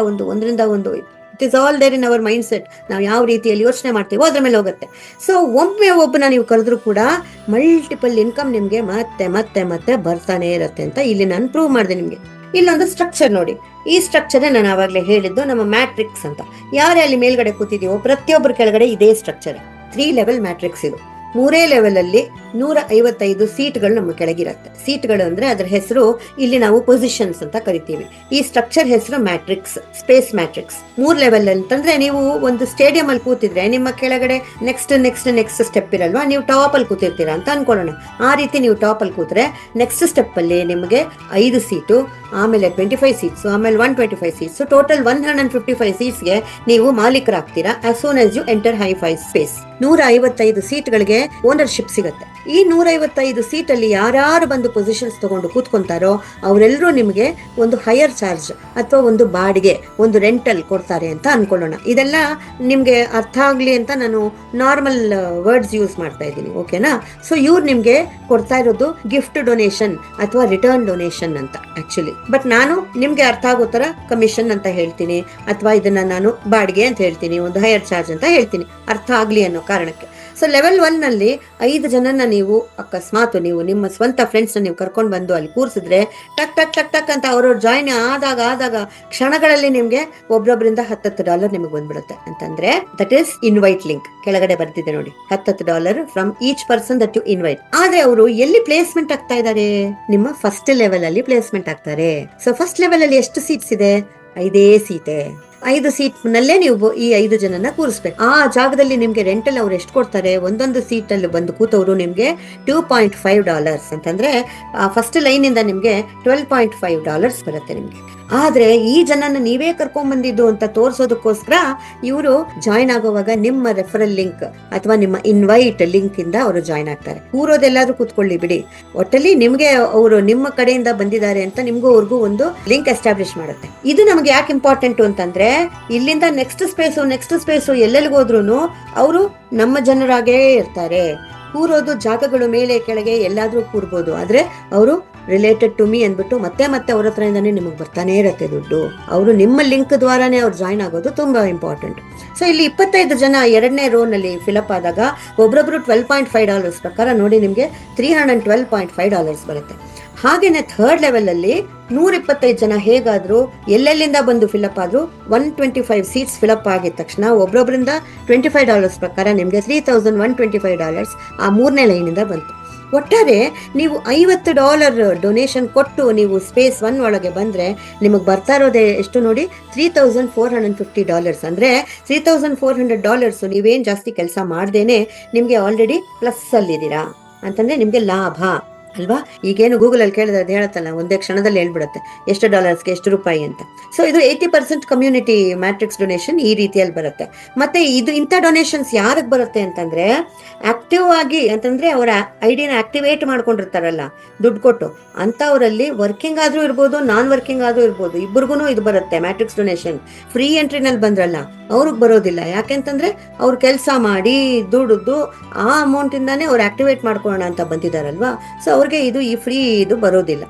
ಒಂದು it is all there in our mindset. ನಾವು ಯಾವ ರೀತಿಯಲ್ಲಿ ಯೋಚನೆ ಮಾಡ್ತೀವೋ ಅದ್ರ ಮೇಲೆ ಹೋಗುತ್ತೆ. ಸೊ ಒಬ್ಬನ ನೀವು ಕರೆದ್ರು ಕೂಡ ಮಲ್ಟಿಪಲ್ ಇನ್ಕಮ್ ನಿಮ್ಗೆ ಮತ್ತೆ ಮತ್ತೆ ಮತ್ತೆ ಬರ್ತಾನೆ ಇರುತ್ತೆ ಅಂತ ಇಲ್ಲಿ ನಾನು ಪ್ರೂವ್ ಮಾಡಿದೆ ನಿಮ್ಗೆ. ಇಲ್ಲೊಂದು ಸ್ಟ್ರಕ್ಚರ್ ನೋಡಿ, ಈ ಸ್ಟ್ರಕ್ಚರ್ ನಾನು ಆವಾಗಲೇ ಹೇಳಿದ್ದು ನಮ್ಮ ಮ್ಯಾಟ್ರಿಕ್ಸ್ ಅಂತ. ಯಾರೇ ಅಲ್ಲಿ ಮೇಲ್ಗಡೆ ಕೂತಿದೀವೋ ಪ್ರತಿಯೊಬ್ಬರ ಕೆಳಗಡೆ ಇದೇ ಸ್ಟ್ರಕ್ಚರ್. 3 ಲೆವೆಲ್ ಮ್ಯಾಟ್ರಿಕ್ಸ್ ಇದು. 3 ಲೆವೆಲ್ ಅಲ್ಲಿ 155 ಸೀಟ್ಗಳು ನಮ್ಮ ಕೆಳಗಿರುತ್ತೆ. ಸೀಟ್ಗಳು ಅಂದ್ರೆ ಅದ್ರ ಹೆಸರು ಇಲ್ಲಿ ನಾವು ಪೊಸಿಷನ್ಸ್ ಅಂತ ಕರಿತೀವಿ. ಈ ಸ್ಟ್ರಕ್ಚರ್ ಹೆಸರು ಮ್ಯಾಟ್ರಿಕ್ಸ್, ಸ್ಪೇಸ್ ಮ್ಯಾಟ್ರಿಕ್ಸ್. 3 ಲೆವೆಲ್ ಅಂತಂದ್ರೆ ನೀವು ಒಂದು ಸ್ಟೇಡಿಯಂ ಅಲ್ಲಿ ಕೂತಿದ್ರೆ ನಿಮ್ಮ ಕೆಳಗಡೆ ನೆಕ್ಸ್ಟ್ ಸ್ಟೆಪ್ ಇರಲ್ವಾ, ನೀವು ಟಾಪ್ ಅಲ್ಲಿ ಕೂತಿರ್ತೀರಾ ಅಂತ ಅನ್ಕೊಳ್ಳೋಣ. ಆ ರೀತಿ ನೀವು ಟಾಪ್ ಅಲ್ಲಿ ಕೂತ್ರೆ ನೆಕ್ಸ್ಟ್ ಸ್ಟೆಪ್ ಅಲ್ಲಿ ನಿಮಗೆ 5 ಸೀಟು, ಆಮೇಲೆ 25 ಸೀಟ್ಸ್, ಆಮೇಲೆ 125 ಸೀಟ್ಸ್, ಟೋಟಲ್ 155 ಸೀಟ್ಸ್ಗೆ ನೀವು ಮಾಲೀಕರಾಗ್ತೀರಾ as soon as you enter hi-fi space. 155 ಸೀಟ್ಗಳಿಗೆ ಓನರ್ಶಿಪ್ ಸಿಗುತ್ತೆ. ಈ 155 ಸೀಟಲ್ಲಿ ಯಾರ್ಯಾರು ಬಂದು ಪೊಸಿಷನ್ಸ್ ತಗೊಂಡು ಕೂತ್ಕೊಂತಾರೋ ಅವರೆಲ್ಲರೂ ನಿಮಗೆ ಒಂದು ಹೈಯರ್ ಚಾರ್ಜ್ ಅಥವಾ ಒಂದು ಬಾಡಿಗೆ, ಒಂದು ರೆಂಟಲ್ ಕೊಡ್ತಾರೆ ಅಂತ ಅನ್ಕೊಳ್ಳೋಣ. ಇದೆಲ್ಲ ನಿಮ್ಗೆ ಅರ್ಥ ಆಗ್ಲಿ ಅಂತ ನಾನು ನಾರ್ಮಲ್ ವರ್ಡ್ಸ್ ಯೂಸ್ ಮಾಡ್ತಾ ಇದ್ದೀನಿ, ಓಕೆನಾ? ಸೊ ಇವ್ರು ನಿಮ್ಗೆ ಕೊಡ್ತಾ ಇರೋದು ಗಿಫ್ಟ್ ಡೊನೇಷನ್ ಅಥವಾ ರಿಟರ್ನ್ ಡೊನೇಷನ್ ಅಂತ ಆಕ್ಚುಲಿ. ಬಟ್ ನಾನು ನಿಮ್ಗೆ ಅರ್ಥ ಆಗೋ ತರ ಕಮಿಷನ್ ಅಂತ ಹೇಳ್ತೀನಿ, ಅಥವಾ ಇದನ್ನ ನಾನು ಬಾಡಿಗೆ ಅಂತ ಹೇಳ್ತೀನಿ, ಒಂದು ಹೈಯರ್ ಚಾರ್ಜ್ ಅಂತ ಹೇಳ್ತೀನಿ, ಅರ್ಥ ಆಗ್ಲಿ ಅನ್ನೋ ಕಾರಣಕ್ಕೆ. ಸೊ ಲೆವೆಲ್ 1 ನಲ್ಲಿ 5 ಜನನ ನೀವು ಅಕಸ್ಮಾತ್ ನೀವು ನಿಮ್ಮ ಸ್ವಂತ ಫ್ರೆಂಡ್ಸ್ ನೀವು ಕರ್ಕೊಂಡು ಬಂದು ಅಲ್ಲಿ ಕೂರಿಸಿದ್ರೆ ಟಕ್ ಟಕ್ ಟಕ್ ಟಕ್ ಅಂತ ಅವ್ರವ್ರು ಜಾಯಿನ್ ಆದಾಗ ಕ್ಷಣಗಳಲ್ಲಿ ನಿಮ್ಗೆ ಒಬ್ರೊಬ್ಬರಿಂದ $10 ನಿಮಗೆ ಬಂದ್ಬಿಡುತ್ತೆ. ಅಂತಂದ್ರೆ ದಟ್ ಈಸ್ ಇನ್ವೈಟ್ ಲಿಂಕ್. ಕೆಳಗಡೆ ಬರ್ತಿದೆ ನೋಡಿ, $10 from each person that you invite. ಆದ್ರೆ ಅವರು ಎಲ್ಲಿ ಪ್ಲೇಸ್ಮೆಂಟ್ ಆಗ್ತಾ ಇದ್ದಾರೆ? ನಿಮ್ಮ ಫಸ್ಟ್ ಲೆವೆಲ್ ಅಲ್ಲಿ ಪ್ಲೇಸ್ಮೆಂಟ್ ಆಗ್ತಾರೆ. ಸೊ ಫಸ್ಟ್ ಲೆವೆಲ್ ಅಲ್ಲಿ ಎಷ್ಟು ಸೀಟ್ಸ್ ಇದೆ? 5 ಸೀಟೆ. 5 ಸೀಟ್ ನಲ್ಲೇ ನೀವು ಈ 5 ಜನನ ಕೂರಿಸ್ಬೇಕು. ಆ ಜಾಗದಲ್ಲಿ ನಿಮ್ಗೆ ರೆಂಟಲ್ ಅವ್ರು ಎಷ್ಟು ಕೊಡ್ತಾರೆ? ಒಂದೊಂದು ಸೀಟ್ ಅಲ್ಲಿ ಬಂದು ಕೂತವ್ರು ನಿಮ್ಗೆ $2.5 ಅಂತಂದ್ರೆ ಫಸ್ಟ್ ಲೈನ್ ಇಂದ ನಿಮ್ಗೆ $12.5 ಬರುತ್ತೆ ನಿಮ್ಗೆ. ಆದ್ರೆ ಈ ಜನನ ನೀವೇ ಕರ್ಕೊಂಡ್ ಬಂದಿದ್ದು ಅಂತ ತೋರ್ಸೋದಕ್ಕೋಸ್ಕರ ಇವರು ಜಾಯ್ನ್ ಆಗುವಾಗ ನಿಮ್ಮ ರೆಫರಲ್ ಲಿಂಕ್ ಅಥವಾ ನಿಮ್ಮ ಇನ್ವೈಟ್ ಲಿಂಕ್ ಇಂದ ಅವರು ಜಾಯ್ನ್ ಆಗ್ತಾರೆ. ಕೂರೋದೆಲ್ಲಾದ್ರೂ ಕೂತ್ಕೊಳ್ಳಿ ಬಿಡಿ, ಒಟ್ಟಲ್ಲಿ ನಿಮ್ಗೆ ಅವರು ನಿಮ್ಮ ಕಡೆಯಿಂದ ಬಂದಿದ್ದಾರೆ ಅಂತ ನಿಮ್ಗೂ ಅವ್ರಿಗೂ ಒಂದು ಲಿಂಕ್ ಎಸ್ಟಾಬ್ಲಿಷ್ ಮಾಡುತ್ತೆ. ಇದು ನಮ್ಗೆ ಯಾಕೆ ಇಂಪಾರ್ಟೆಂಟ್ ಅಂತಂದ್ರೆ ಇಲ್ಲಿಂದ ನೆಕ್ಸ್ಟ್ ಸ್ಪೇಸು ಎಲ್ಲೆಲ್ಗೋದ್ರೂ ಅವರು ನಮ್ಮ ಜನರಾಗೇ ಇರ್ತಾರೆ. ಕೂರೋದು ಜಾಗಗಳು ಮೇಲೆ ಕೆಳಗೆ ಎಲ್ಲಾದ್ರೂ ಕೂರ್ಬೋದು, ಆದ್ರೆ ಅವರು ರಿಲೇಟೆಡ್ ಟು ಮೀ ಅಂದ್ಬಿಟ್ಟು ಮತ್ತೆ ಅವ್ರ ಹತ್ರದಿಂದಾನೇ ನಿಮಗೆ ಬರ್ತಾನೆ ಇರುತ್ತೆ ದುಡ್ಡು. ಅವರು ನಿಮ್ಮ ಲಿಂಕ್ ದ್ವಾರಾನೇ ಅವ್ರು ಜಾಯ್ನ್ ಆಗೋದು ತುಂಬಾ ಇಂಪಾರ್ಟೆಂಟ್. ಸೊ ಇಲ್ಲಿ 25 ಜನ 2ನೇ ರೋ ನಲ್ಲಿ ಫಿಲಪ್ ಆದಾಗ ಒಬ್ರೊಬ್ರು $12.5 ಪ್ರಕಾರ ನೋಡಿ ನಿಮ್ಗೆ $312.5 ಬರುತ್ತೆ. ಹಾಗೇನೆ ಥರ್ಡ್ ಲೆವೆಲ್ ಅಲ್ಲಿ 125 ಜನ ಹೇಗಾದ್ರು ಎಲ್ಲೆಲ್ಲಿಂದ ಬಂದು ಫಿಲಪ್ ಆದ್ರು 125 ಸೀಟ್ಸ್ ಫಿಲಪ್ ಆಗಿದ ತಕ್ಷಣ ಒಬ್ರೊಬ್ರಿಂದ $25 ಪ್ರಕಾರ ನಿಮ್ಗೆ $3,125 ಆ 3ನೇ ಲೈನ್ ಇಂದ ಬಂತು. ಒಟ್ಟಾರೆ ನೀವು $50 ಡೊನೇಷನ್ ಕೊಟ್ಟು ನೀವು ಸ್ಪೇಸ್ 1 ಒಳಗೆ ಬಂದ್ರೆ ನಿಮಗೆ ಬರ್ತಾ ಇರೋದೇ ಎಷ್ಟು ನೋಡಿ? $3,450. ಅಂದ್ರೆ $3,400 ನೀವೇನ್ ಜಾಸ್ತಿ ಕೆಲಸ ಮಾಡ್ದೇನೆ ನಿಮ್ಗೆ ಆಲ್ರೆಡಿ ಪ್ಲಸ್ ಅಲ್ಲಿದ್ದೀರಾ ಅಂತಂದ್ರೆ ನಿಮ್ಗೆ ಲಾಭ ಅಲ್ವಾ? ಈಗೇನು ಗೂಗಲ್ ಅಲ್ಲಿ ಕೇಳಿದ್ರೆ ಅದು ಹೇಳತ್ತಲ್ಲ, ಒಂದೇ ಕ್ಷಣದಲ್ಲಿ ಹೇಳ್ಬಿಡುತ್ತೆ ಎಷ್ಟು ಡಾಲರ್ಸ್ಗೆ ಎಷ್ಟು ರೂಪಾಯಿ ಅಂತ. ಸೊ ಇದು 80% ಕಮ್ಯುನಿಟಿ ಮ್ಯಾಟ್ರಿಕ್ಸ್ ಡೊನೇಷನ್ ಈ ರೀತಿಯಲ್ಲಿ ಬರುತ್ತೆ. ಮತ್ತೆ ಇಂಥ ಡೊನೇಷನ್ಸ್ ಯಾರಿಗೆ ಬರುತ್ತೆ ಅಂತಂದ್ರೆ ಆಕ್ಟಿವ್ ಆಗಿ, ಅಂತಂದ್ರೆ ಅವರ ಐಡಿನ ಆಕ್ಟಿವೇಟ್ ಮಾಡ್ಕೊಂಡಿರ್ತಾರಲ್ಲ ದುಡ್ಡು ಕೊಟ್ಟು, ಅಂತವರಲ್ಲಿ ವರ್ಕಿಂಗ್ ಆದ್ರೂ ಇರ್ಬೋದು, ನಾನ್ ವರ್ಕಿಂಗ್ ಆದ್ರೂ ಇರ್ಬೋದು, ಇಬ್ಬರಿಗೂ ಇದು ಬರುತ್ತೆ ಮ್ಯಾಟ್ರಿಕ್ಸ್ ಡೊನೇಷನ್. ಫ್ರೀ ಎಂಟ್ರಿನಲ್ಲಿ ಬಂದ್ರಲ್ಲ ಅವ್ರಿಗೆ ಬರೋದಿಲ್ಲ. ಯಾಕೆಂತಂದ್ರೆ ಅವ್ರು ಕೆಲಸ ಮಾಡಿ ದುಡ್ದು ಆ ಅಮೌಂಟ್ ಇಂದಾನೇ ಅವ್ರು ಆಕ್ಟಿವೇಟ್ ಮಾಡ್ಕೊಳ್ಳೋಣ ಅಂತ ಬಂದಿದಾರಲ್ವಾ. ಸೊ ಅವ್ರಿಗೆ ಈ ಫ್ರೀ ಇದು ಬರೋದಿಲ್ಲ.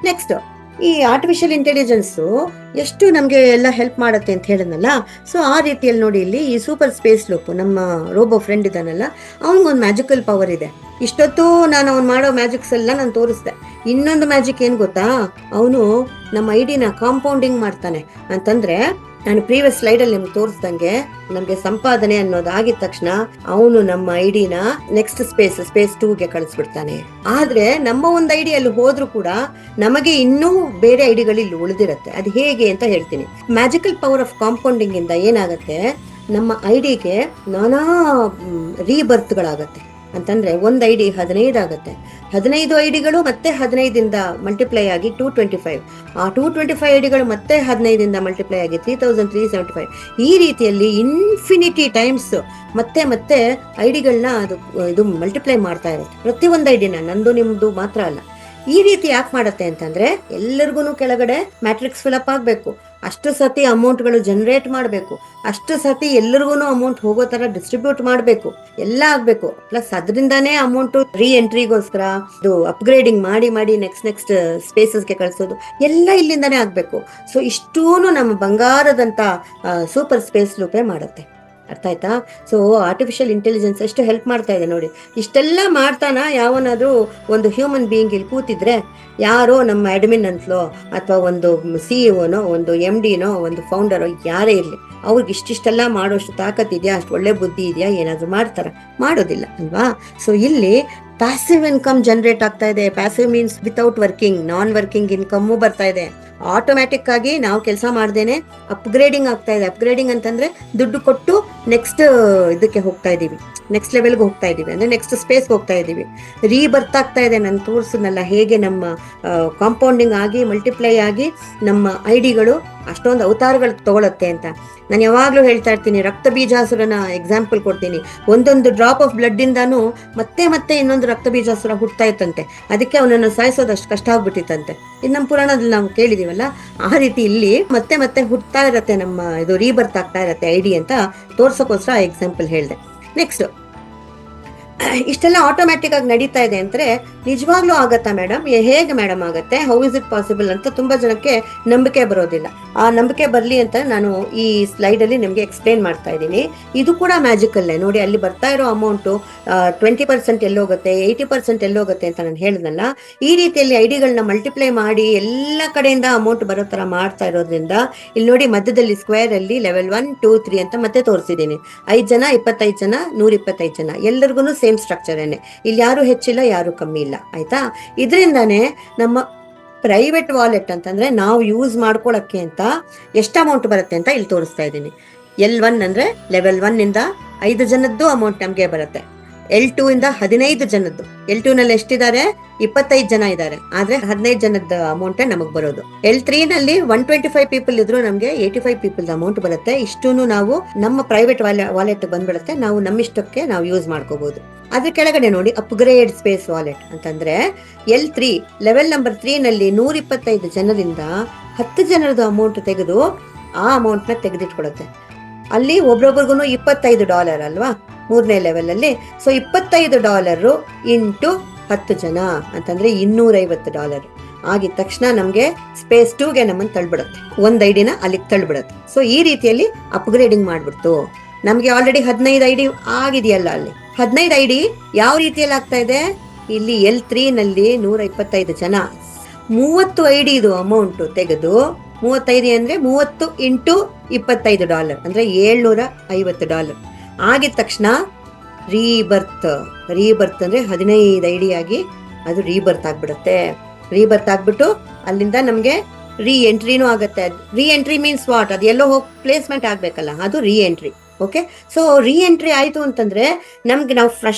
ನೆಕ್ಸ್ಟ್ ಈ ಆರ್ಟಿಫಿಷಿಯಲ್ ಇಂಟೆಲಿಜೆನ್ಸ್ ಎಷ್ಟು ನಮ್ಗೆ ಎಲ್ಲ ಹೆಲ್ಪ್ ಮಾಡುತ್ತೆ ಅಂತ ಹೇಳಿದ್ನಲ್ಲ. ಸೊ ಆ ರೀತಿಯಲ್ಲಿ ನೋಡಿ ಇಲ್ಲಿ ಈ ಸೂಪರ್ ಸ್ಪೇಸ್ ಲೂಪ್ ನಮ್ಮ ರೋಬೋ ಫ್ರೆಂಡ್ ಇದಾನಲ್ಲ, ಅವನಿಗೊಂದು ಮ್ಯಾಜಿಕಲ್ ಪವರ್ ಇದೆ. ಇಷ್ಟೊತ್ತು ನಾನು ಅವ್ನು ಮಾಡೋ ಮ್ಯಾಜಿಕ್ಸ್ ಎಲ್ಲ ನಾನು ತೋರಿಸ್ದೆ. ಇನ್ನೊಂದು ಮ್ಯಾಜಿಕ್ ಏನ್ ಗೊತ್ತಾ? ಅವನು ನಮ್ಮ ಐಡಿನ ಕಾಂಪೌಂಡಿಂಗ್ ಮಾಡ್ತಾನೆ. ಅಂತಂದ್ರೆ ನಾನು ಪ್ರೀವಿಯಸ್ ಸ್ಲೈಡ್ ಅಲ್ಲಿ ನಿಮ್ಗೆ ತೋರಿಸ್ದಂಗೆ ನಮ್ಗೆ ಸಂಪಾದನೆ ಅನ್ನೋದಾಗಿದ ತಕ್ಷಣ ಅವನು ನಮ್ಮ ಐಡಿನ ನೆಕ್ಸ್ಟ್ ಸ್ಪೇಸ್ 2ಗೆ ಕಳಿಸ್ಬಿಡ್ತಾನೆ. ಆದ್ರೆ ನಮ್ಮ ಒಂದು ಐಡಿಯಲ್ಲಿ ಹೋದ್ರೂ ಕೂಡ ನಮಗೆ ಇನ್ನೂ ಬೇರೆ ಐಡಿಗಳು ಇಲ್ಲಿ ಉಳಿದಿರತ್ತೆ. ಅದು ಹೇಗೆ ಅಂತ ಹೇಳ್ತೀನಿ. ಮ್ಯಾಜಿಕಲ್ ಪವರ್ ಆಫ್ ಕಾಂಪೌಂಡಿಂಗ್ ಇಂದ ಏನಾಗತ್ತೆ, ನಮ್ಮ ಐಡಿಗೆ ನಾನಾ ರೀಬರ್ತ್ಗಳಾಗತ್ತೆ. ಅಂತಂದ್ರೆ ಒಂದ್ ಐಡಿ 15 ಆಗತ್ತೆ. 15 ಐಡಿಗಳು ಮತ್ತೆ 15ಇಂದ ಮಲ್ಟಿಪ್ಲೈ ಆಗಿ 225. ಆ 225 ಐಡಿಗಳು ಮತ್ತೆ 15ಇಂದ ಮಲ್ಟಿಪ್ಲೈ ಆಗಿ 3375. ಈ ರೀತಿಯಲ್ಲಿ ಇನ್ಫಿನಿಟಿ ಟೈಮ್ಸ್ ಮತ್ತೆ ಮತ್ತೆ ಐಡಿಗಳನ್ನ ಇದು ಮಲ್ಟಿಪ್ಲೈ ಮಾಡ್ತಾ ಇರುತ್ತೆ. ಪ್ರತಿಯೊಂದು ಐಡಿನ, ನಂದು ನಿಮ್ದು ಮಾತ್ರ ಅಲ್ಲ. ಈ ರೀತಿ ಯಾಕೆ ಮಾಡತ್ತೆ ಅಂತಂದ್ರೆ ಎಲ್ಲರಿಗೂ ಕೆಳಗಡೆ ಮ್ಯಾಟ್ರಿಕ್ಸ್ ಫಿಲಪ್ ಆಗ್ಬೇಕು, ಅಷ್ಟು ಸತಿ ಅಮೌಂಟ್ಗಳು ಜನರೇಟ್ ಮಾಡಬೇಕು, ಅಷ್ಟು ಸತಿ ಎಲ್ಲರಿಗೂ ಅಮೌಂಟ್ ಹೋಗೋ ತರ ಡಿಸ್ಟ್ರಿಬ್ಯೂಟ್ ಮಾಡಬೇಕು, ಎಲ್ಲ ಆಗ್ಬೇಕು. ಪ್ಲಸ್ ಅದರಿಂದಾನೇ ಅಮೌಂಟ್ ರೀ ಎಂಟ್ರಿಗೋಸ್ಕರ ಇದು ಅಪ್ಗ್ರೇಡಿಂಗ್ ಮಾಡಿ ನೆಕ್ಸ್ಟ್ ಸ್ಪೇಸಸ್ಗೆ ಕಳಿಸೋದು ಎಲ್ಲ ಇಲ್ಲಿಂದಾನೇ ಆಗ್ಬೇಕು. ಸೊ ಇಷ್ಟೂನು ನಮ್ಮ ಬಂಗಾರದಂತ ಸೂಪರ್ ಸ್ಪೇಸ್ ಲೂಪೇ ಮಾಡುತ್ತೆ. ಅರ್ಥ ಆಯ್ತಾ? ಸೊ ಆರ್ಟಿಫಿಷಿಯಲ್ ಇಂಟೆಲಿಜೆನ್ಸ್ ಎಷ್ಟು ಹೆಲ್ಪ್ ಮಾಡ್ತಾ ಇದೆ ನೋಡಿ. ಇಷ್ಟೆಲ್ಲ ಮಾಡ್ತಾನ ಯಾವನಾದ್ರೂ ಒಂದು ಹ್ಯೂಮನ್ ಬೀಯಿಂಗ್ ಇಲ್ಲಿ ಕೂತಿದ್ರೆ, ಯಾರೋ ನಮ್ಮ ಅಡ್ಮಿನ್ ಅಂತಲೋ ಅಥವಾ ಒಂದು CEO ನೋ ಒಂದು MDನೋ ಒಂದು ಫೌಂಡರೋ ಯಾರೇ ಇರಲಿ, ಅವ್ರಿಗೆ ಇಷ್ಟಿಷ್ಟೆಲ್ಲ ಮಾಡೋಷ್ಟು ತಾಕತ್ತಿದೆಯಾ, ಅಷ್ಟು ಒಳ್ಳೆ ಬುದ್ಧಿ ಇದೆಯಾ, ಏನಾದ್ರು ಮಾಡ್ತಾರ? ಮಾಡೋದಿಲ್ಲ ಅಲ್ವಾ? ಸೊ ಇಲ್ಲಿ ಪ್ಯಾಸಿವ್ ಇನ್ಕಮ್ ಜನರೇಟ್ ಆಗ್ತಾ ಇದೆ. ಪ್ಯಾಸಿವ್ ಮೀನ್ಸ್ ವಿತೌಟ್ ವರ್ಕಿಂಗ್, ನಾನ್ ವರ್ಕಿಂಗ್ ಇನ್ಕಮ್ ಬರ್ತಾ ಇದೆ. ಆಟೋಮ್ಯಾಟಿಕ್ ಆಗಿ ನಾವು ಕೆಲಸ ಮಾಡ್ದೇನೆ ಅಪ್ಗ್ರೇಡಿಂಗ್ ಆಗ್ತಾ ಇದೆ. ಅಪ್ಗ್ರೇಡಿಂಗ್ ಅಂತಂದ್ರೆ ದುಡ್ಡು ಕೊಟ್ಟು ನೆಕ್ಸ್ಟ್ ಇದಕ್ಕೆ ಹೋಗ್ತಾ ಇದೀವಿ, ನೆಕ್ಸ್ಟ್ ಲೆವೆಲ್ಗೆ ಹೋಗ್ತಾ ಇದೀವಿ, ಅಂದ್ರೆ ನೆಕ್ಸ್ಟ್ ಸ್ಪೇಸ್ಗೆ ಹೋಗ್ತಾ ಇದೀವಿ. ರೀಬರ್ತ್ ಆಗ್ತಾ ಇದೆ. ನಾನು ತೋರಿಸಿದ್ನಲ್ಲ ಹೇಗೆ ನಮ್ಮ ಕಾಂಪೌಂಡಿಂಗ್ ಆಗಿ ಮಲ್ಟಿಪ್ಲೈ ಆಗಿ ನಮ್ಮ ಐಡಿಗಳು ಅಷ್ಟೊಂದು ಅವತಾರಗಳು ತಗೊಳತ್ತೆ ಅಂತ. ನಾನು ಯಾವಾಗ್ಲೂ ಹೇಳ್ತಾ ಇರ್ತೀನಿ, ರಕ್ತ ಬೀಜಾಸುರನ ಎಕ್ಸಾಂಪಲ್ ಕೊಡ್ತೀನಿ. ಒಂದೊಂದು ಡ್ರಾಪ್ ಆಫ್ ಬ್ಲಡ್ ಇಂದಾನು ಮತ್ತೆ ಇನ್ನೊಂದು ರಕ್ತ ಬೀಜಾಸುರ ಹುಟ್ತಾ ಇತ್ತಂತೆ. ಅದಕ್ಕೆ ಅವನನ್ನು ಸಾಯಿಸೋದಷ್ಟು ಕಷ್ಟ ಆಗ್ಬಿಟ್ಟಿತ್ತಂತೆ. ಇದು ನಮ್ಮ ಪುರಾಣದಲ್ಲಿ ನಾವು ಕೇಳಿದೀವಲ್ಲ, ಆ ರೀತಿ ಇಲ್ಲಿ ಮತ್ತೆ ಹುಟ್ತಾ ಇರತ್ತೆ, ನಮ್ಮ ಇದು ರೀಬರ್ತ್ ಆಗ್ತಾ ಇರತ್ತೆ ಐಡಿ ಅಂತ ತೋರ್ಸೋಕೋಸ್ಕರ ಎಕ್ಸಾಂಪಲ್ ಹೇಳಿದೆ. ನೆಕ್ಸ್ಟ್, ಇಷ್ಟೆಲ್ಲ ಆಟೋಮ್ಯಾಟಿಕ್ ಆಗಿ ನಡೀತಾ ಇದೆ ಅಂದ್ರೆ ನಿಜವಾಗ್ಲೂ ಆಗತ್ತಾ ಮೇಡಮ್? ಹೇಗೆ ಮೇಡಮ್ ಆಗತ್ತೆ? ಹೌ ಇಸ್ ಇಟ್ ಪಾಸಿಬಲ್ ಅಂತ ತುಂಬಾ ಜನಕ್ಕೆ ನಂಬಿಕೆ ಬರೋದಿಲ್ಲ. ಆ ನಂಬಿಕೆ ಬರ್ಲಿ ಅಂತ ನಾನು ಈ ಸ್ಲೈಡ್ ಅಲ್ಲಿ ನಿಮ್ಗೆ ಎಕ್ಸ್ಪ್ಲೇನ್ ಮಾಡ್ತಾ ಇದ್ದೀನಿ. ಇದು ಕೂಡ ಮ್ಯಾಜಿಕಲ್ಲೇ ನೋಡಿ. ಅಲ್ಲಿ ಬರ್ತಾ ಇರೋ ಅಮೌಂಟು 20% ಎಲ್ಲೋಗುತ್ತೆ, 80% ಎಲ್ಲೋಗುತ್ತೆ ಅಂತ ನಾನು ಹೇಳಿದ್ನಲ್ಲ. ಈ ರೀತಿಯಲ್ಲಿ ಐಡಿಗಳನ್ನ ಮಲ್ಟಿಪ್ಲೈ ಮಾಡಿ ಎಲ್ಲ ಕಡೆಯಿಂದ ಅಮೌಂಟ್ ಬರೋ ತರ ಮಾಡ್ತಾ ಇರೋದ್ರಿಂದ ಇಲ್ಲಿ ನೋಡಿ ಮಧ್ಯದಲ್ಲಿ ಸ್ಕ್ವೇರ್ ಅಲ್ಲಿ ಲೆವೆಲ್ 1, 2, 3 ಅಂತ ಮತ್ತೆ ತೋರಿಸಿದ್ದೀನಿ. 5 ಜನ, 25 ಜನ, 125 ಜನ, ಎಲ್ಲರಿಗೂ ಸೇಮ್ ಸ್ಟ್ರಕ್ಚರ್. ಇಲ್ಲಿ ಯಾರು ಹೆಚ್ಚಿಲ್ಲ, ಯಾರು ಕಮ್ಮಿ ಇಲ್ಲ. ಆಯ್ತಾ? ಇದರಿಂದಾನೇ ನಮ್ಮ ಪ್ರೈವೇಟ್ ವಾಲೆಟ್ ಅಂತಂದ್ರೆ ನಾವು ಯೂಸ್ ಮಾಡ್ಕೊಳಕ್ಕೆ ಅಂತ ಎಷ್ಟು ಅಮೌಂಟ್ ಬರುತ್ತೆ ಅಂತ ಇಲ್ಲಿ ತೋರಿಸ್ತಾ ಇದ್ದೀನಿ. L1 ಅಂದ್ರೆ ಲೆವೆಲ್ 1 ಇಂದ 5 ಜನದ್ದು ಅಮೌಂಟ್ ನಮ್ಗೆ ಬರುತ್ತೆ. L2 ಇಂದ 15 ಜನದ್ದು. L2 ನಲ್ಲಿ ಎಷ್ಟಿದ್ದಾರೆ? 25 ಜನ ಇದ್ದಾರೆ. ಆದ್ರೆ 15 ಜನದ ಅಮೌಂಟ್ ನಮಗ್ ಬರೋದು. L3 ನಲ್ಲಿ 125 ಪೀಪಲ್ ಇದ್ರು ನಮ್ಗೆ 85 ಪೀಪಲ್ ಅಮೌಂಟ್ ಬರುತ್ತೆ. ಇಷ್ಟೂನು ನಾವು ನಮ್ಮ ಪ್ರೈವೇಟ್ ವಾಲೆಟ್ ಬಂದ್ಬಿಡುತ್ತೆ. ನಾವು ನಮ್ಮಿಷ್ಟಕ್ಕೆ ನಾವು ಯೂಸ್ ಮಾಡ್ಕೋಬಹುದು. ಅದ್ರ ಕೆಳಗಡೆ ನೋಡಿ ಅಪ್ಗ್ರೇಡ್ ಸ್ಪೇಸ್ ವಾಲೆಟ್ ಅಂತಂದ್ರೆ L3 ಲೆವೆಲ್ ನಂಬರ್ 3 ನಲ್ಲಿ 125 ಜನರಿಂದ 10 ಜನರದ್ದು ಅಮೌಂಟ್ ತೆಗೆದು ಆ ಅಮೌಂಟ್ ನ ತೆಗೆದಿಟ್ಕೊಳುತ್ತೆ. ಅಲ್ಲಿ ಒಬ್ರೊಬ್ರಿಗೂ $25 ಅಲ್ವಾ, 3ನೇ ಲೆವೆಲ್ ಅಲ್ಲಿ. ಸೊ $25 ಇಂಟು 10 ಜನ ಅಂತಂದ್ರೆ $250 ಆಗಿದ ತಕ್ಷಣ ನಮ್ಗೆ ಸ್ಪೇಸ್ 2ಗೆ ನಮ್ಮನ್ನು ತಳ್ಬಿಡುತ್ತೆ. ಒಂದ್ ಐಡಿನ ಅಲ್ಲಿಗೆ ತಳ್ಬಿಡುತ್ತೆ. ಸೊ ಈ ರೀತಿಯಲ್ಲಿ ಅಪ್ಗ್ರೇಡಿಂಗ್ ಮಾಡ್ಬಿಡ್ತು. ನಮ್ಗೆ ಆಲ್ರೆಡಿ 15 ಐಡಿ ಆಗಿದೆಯಲ್ಲ. ಅಲ್ಲಿ 15 ಐಡಿ ಯಾವ ರೀತಿಯಲ್ಲಿ ಆಗ್ತಾ ಇದೆ? ಇಲ್ಲಿ L3 ನಲ್ಲಿ 125 ಜನ 30 ಐಡಿ ಇದು ಅಮೌಂಟ್ ತೆಗೆದು 35 ಅಂದ್ರೆ 30 ಇಂಟು $25 ಅಂದ್ರೆ $750 ಆಗಿದ ತಕ್ಷಣ ರೀಬರ್ತ್ ಅಂದ್ರೆ 15 ಐಡಿ ಆಗಿ ಅದು ರೀಬರ್ತ್ ಆಗ್ಬಿಡುತ್ತೆ. ರೀಬರ್ತ್ ಆಗ್ಬಿಟ್ಟು ಅಲ್ಲಿಂದ ನಮ್ಗೆ ರೀ ಎಂಟ್ರಿನೂ ಆಗತ್ತೆ. ರೀ ಎಂಟ್ರಿ ಮೀನ್ಸ್ ವಾಟ್? ಅದು ಎಲ್ಲೋ ಹೋಗಿ ಪ್ಲೇಸ್ಮೆಂಟ್ ಆಗ್ಬೇಕಲ್ಲ, ಅದು ರೀ ಎಂಟ್ರಿ. ಓಕೆ, ಸೊ ರೀ ಎಂಟ್ರಿ ಆಯ್ತು ಅಂತಂದ್ರೆ ನಮ್ಗೆ ನಾವು